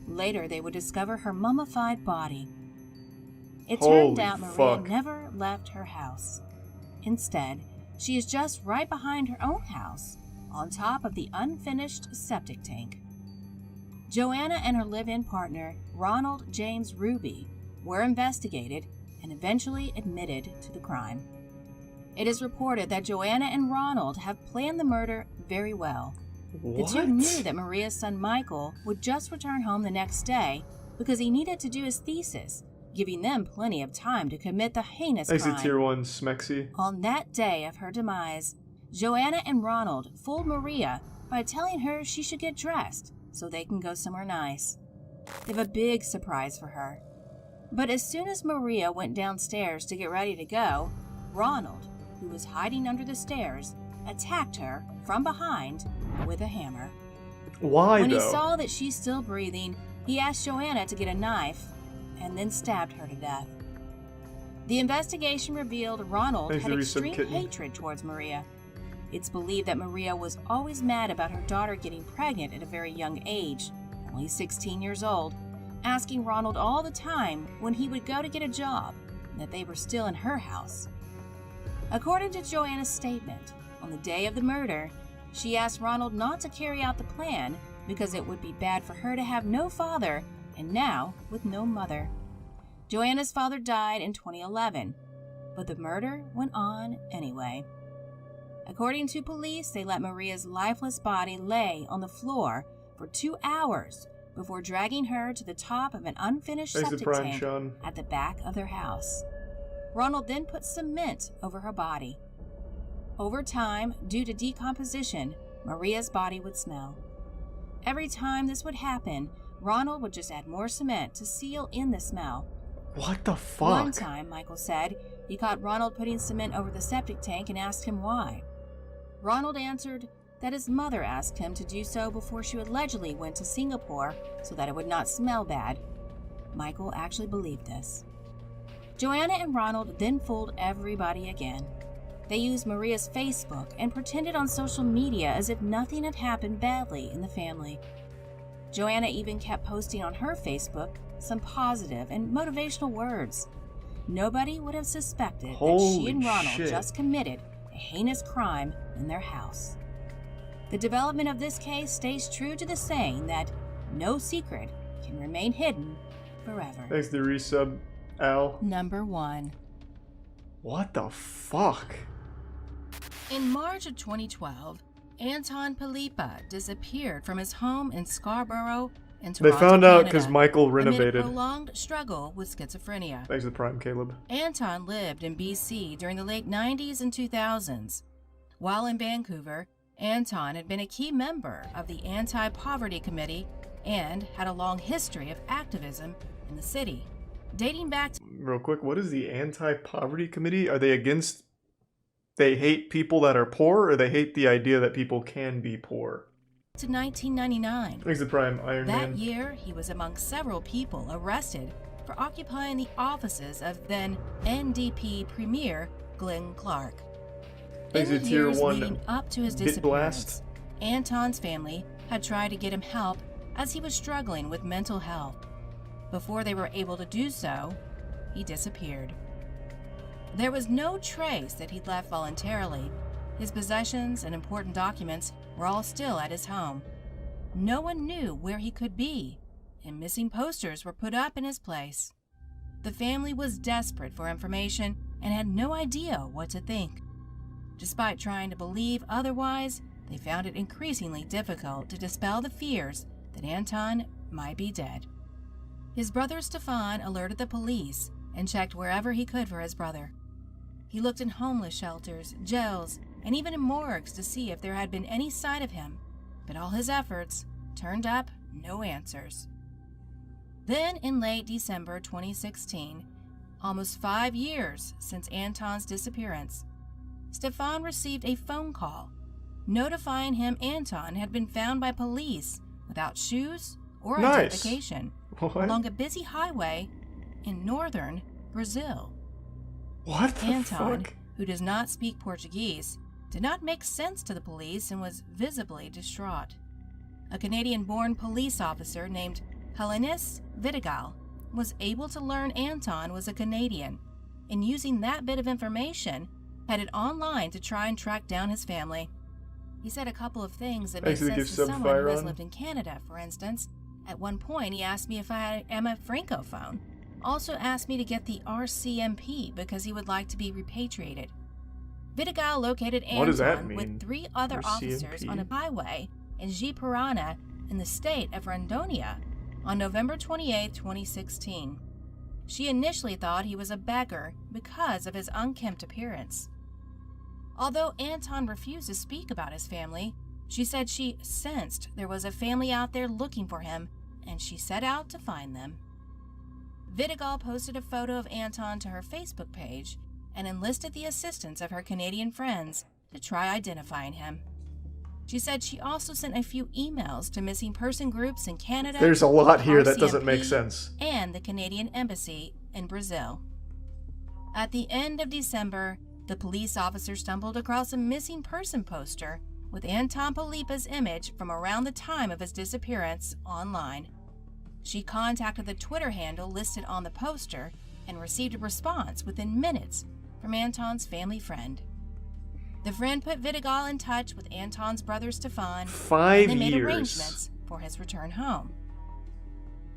Later, they would discover her mummified body. It turned Holy out Maria fuck. never left her house. Instead, she is just right behind her own house, on top of the unfinished septic tank. Joanna and her live-in partner, Ronald James Ruby, were investigated and eventually admitted to the crime. It is reported that Joanna and Ronald have planned the murder very well. The two knew that Maria's son Michael would just return home the next day because he needed to do his thesis, giving them plenty of time to commit the heinous Exit crime. tier 1 Smexy. On that day of her demise, Joanna and Ronald fooled Maria by telling her she should get dressed so they can go somewhere nice. They have a big surprise for her. But as soon as Maria went downstairs to get ready to go, Ronald, who was hiding under the stairs, attacked her from behind with a hammer. Why, When he though? saw that she's still breathing, he asked Joanna to get a knife and then stabbed her to death. The investigation revealed Ronald Thanks had for the extreme resub, kitten. hatred towards Maria. It's believed that Maria was always mad about her daughter getting pregnant at a very young age, only 16 years old, asking Ronald all the time when he would go to get a job, and that they were still in her house. According to Joanna's statement, on the day of the murder, she asked Ronald not to carry out the plan because it would be bad for her to have no father and now with no mother. Joanna's father died in 2011, but the murder went on anyway. According to police, they let Maria's lifeless body lay on the floor for 2 hours before dragging her to the top of an unfinished Thanks to septic Prime tank Sean. at the back of their house. Ronald then put cement over her body. Over time, due to decomposition, Maria's body would smell. Every time this would happen, Ronald would just add more cement to seal in the smell. What the fuck? One time, Michael said, he caught Ronald putting cement over the septic tank and asked him why. Ronald answered that his mother asked him to do so before she allegedly went to Singapore so that it would not smell bad. Michael actually believed this. Joanna and Ronald then fooled everybody again. They used Maria's Facebook and pretended on social media as if nothing had happened badly in the family. Joanna even kept posting on her Facebook some positive and motivational words. Nobody would have suspected that she and Ronald just committed a heinous crime in their house. The development of this case stays true to the saying that no secret can remain hidden forever. Thanks to resub, Al. Number 1. What the fuck? In March of 2012, Anton Palipa disappeared from his home in Scarborough in Toronto, They found out Canada, because Michael renovated. amid a prolonged struggle with schizophrenia. Thanks to Prime Caleb. Anton lived in BC during the late 90s and 2000s. While in Vancouver, Anton had been a key member of the Anti-Poverty Committee and had a long history of activism in the city, dating back to Real quick, what is the Anti-Poverty Committee? Are they against... They hate people that are poor, or they hate the idea that people can be poor? 1999. Thanks to Prime Iron That Man. year, he was among several people arrested for occupying the offices of then NDP Premier Glenn Clark. Thanks In to the Tier years 1 leading up to his Bit disappearance, Blast. Anton's family had tried to get him help as he was struggling with mental health. Before they were able to do so, he disappeared. There was no trace that he'd left voluntarily. His possessions and important documents were all still at his home. No one knew where he could be, and missing posters were put up in his place. The family was desperate for information and had no idea what to think. Despite trying to believe otherwise, they found it increasingly difficult to dispel the fears that Anton might be dead. His brother Stefan alerted the police and checked wherever he could for his brother. He looked in homeless shelters, jails, and even in morgues to see if there had been any sign of him, but all his efforts turned up no answers. Then, in late December 2016, almost 5 years since Anton's disappearance, Stefan received a phone call notifying him Anton had been found by police without shoes or identification along a busy highway in northern Brazil. What the Anton, fuck? who does not speak Portuguese, did not make sense to the police and was visibly distraught. A Canadian-born police officer named Helenis Vidigal was able to learn Anton was a Canadian, and using that bit of information, headed online to try and track down his family. He said a couple of things that made sense to someone who has lived in Canada, for instance. At one point, he asked me if I am a Francophone. Also asked me to get the RCMP because he would like to be repatriated. Vidigal located Anton with 3 other officers on a highway in Ji-Parana in the state of Rondônia on November 28, 2016. She initially thought he was a beggar because of his unkempt appearance. Although Anton refused to speak about his family, she said she sensed there was a family out there looking for him, and she set out to find them. Vidigal posted a photo of Anton to her Facebook page and enlisted the assistance of her Canadian friends to try identifying him. She said she also sent a few emails to missing person groups in Canada. There's a lot here that doesn't RCMP, make sense. And the Canadian Embassy in Brazil. At the end of December, the police officer stumbled across a missing person poster with Anton Palipa's image from around the time of his disappearance online. She contacted the Twitter handle listed on the poster and received a response within minutes from Anton's family friend. The friend put Vidigal in touch with Anton's brother Stefan, 5 and they made years. arrangements for his return home.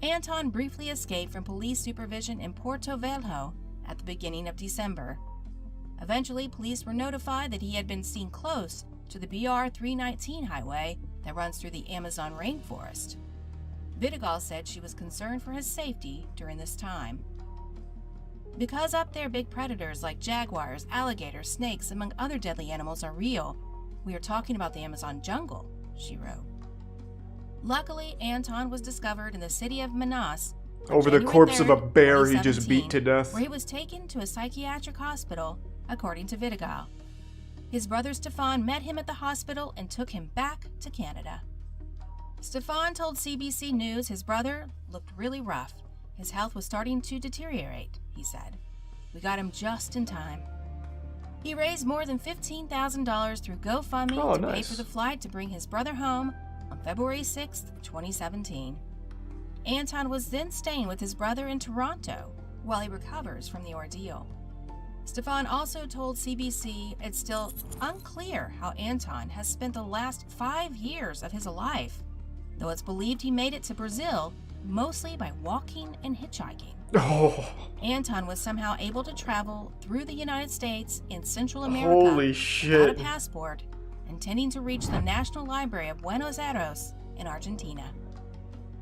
Anton briefly escaped from police supervision in Porto Velho at the beginning of December. Eventually, police were notified that he had been seen close to the BR-319 highway that runs through the Amazon rainforest. Vidigal said she was concerned for his safety during this time. Because up there big predators like jaguars, alligators, snakes, among other deadly animals are real, we are talking about the Amazon jungle, she wrote. Luckily, Anton was discovered in the city of Manaus Over the January corpse of a 3rd, bear he just beat 2017, to death. where he was taken to a psychiatric hospital, according to Vidigal. His brother Stefan met him at the hospital and took him back to Canada. Stefan told CBC News his brother looked really rough. His health was starting to deteriorate, he said. We got him just in time. He raised more than $15,000 through GoFundMe to pay for the flight to bring his brother home on February 6th, 2017. Anton was then staying with his brother in Toronto while he recovers from the ordeal. Stefan also told CBC it's still unclear how Anton has spent the last 5 years of his life, though it's believed he made it to Brazil mostly by walking and hitchhiking. Oh. Anton was somehow able to travel through the United States and Central America Holy shit. without a passport, intending to reach the National Library of Buenos Aires in Argentina.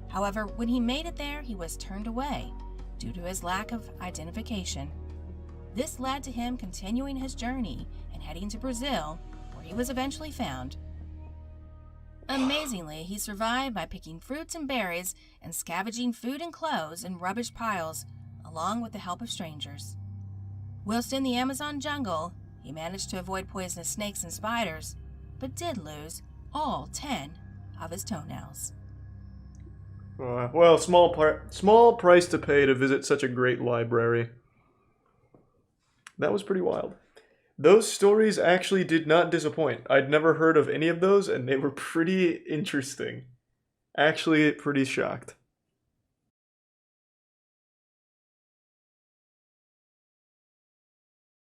However, when he made it there, he was turned away due to his lack of identification. This led to him continuing his journey and heading to Brazil, where he was eventually found. Amazingly, he survived by picking fruits and berries and scavenging food and clothes in rubbish piles, along with the help of strangers. Whilst in the Amazon jungle, he managed to avoid poisonous snakes and spiders, but did lose all 10 of his toenails. Well, small price to pay to visit such a great library. That was pretty wild. Those stories actually did not disappoint. I'd never heard of any of those, and they were pretty interesting. Actually, pretty shocked.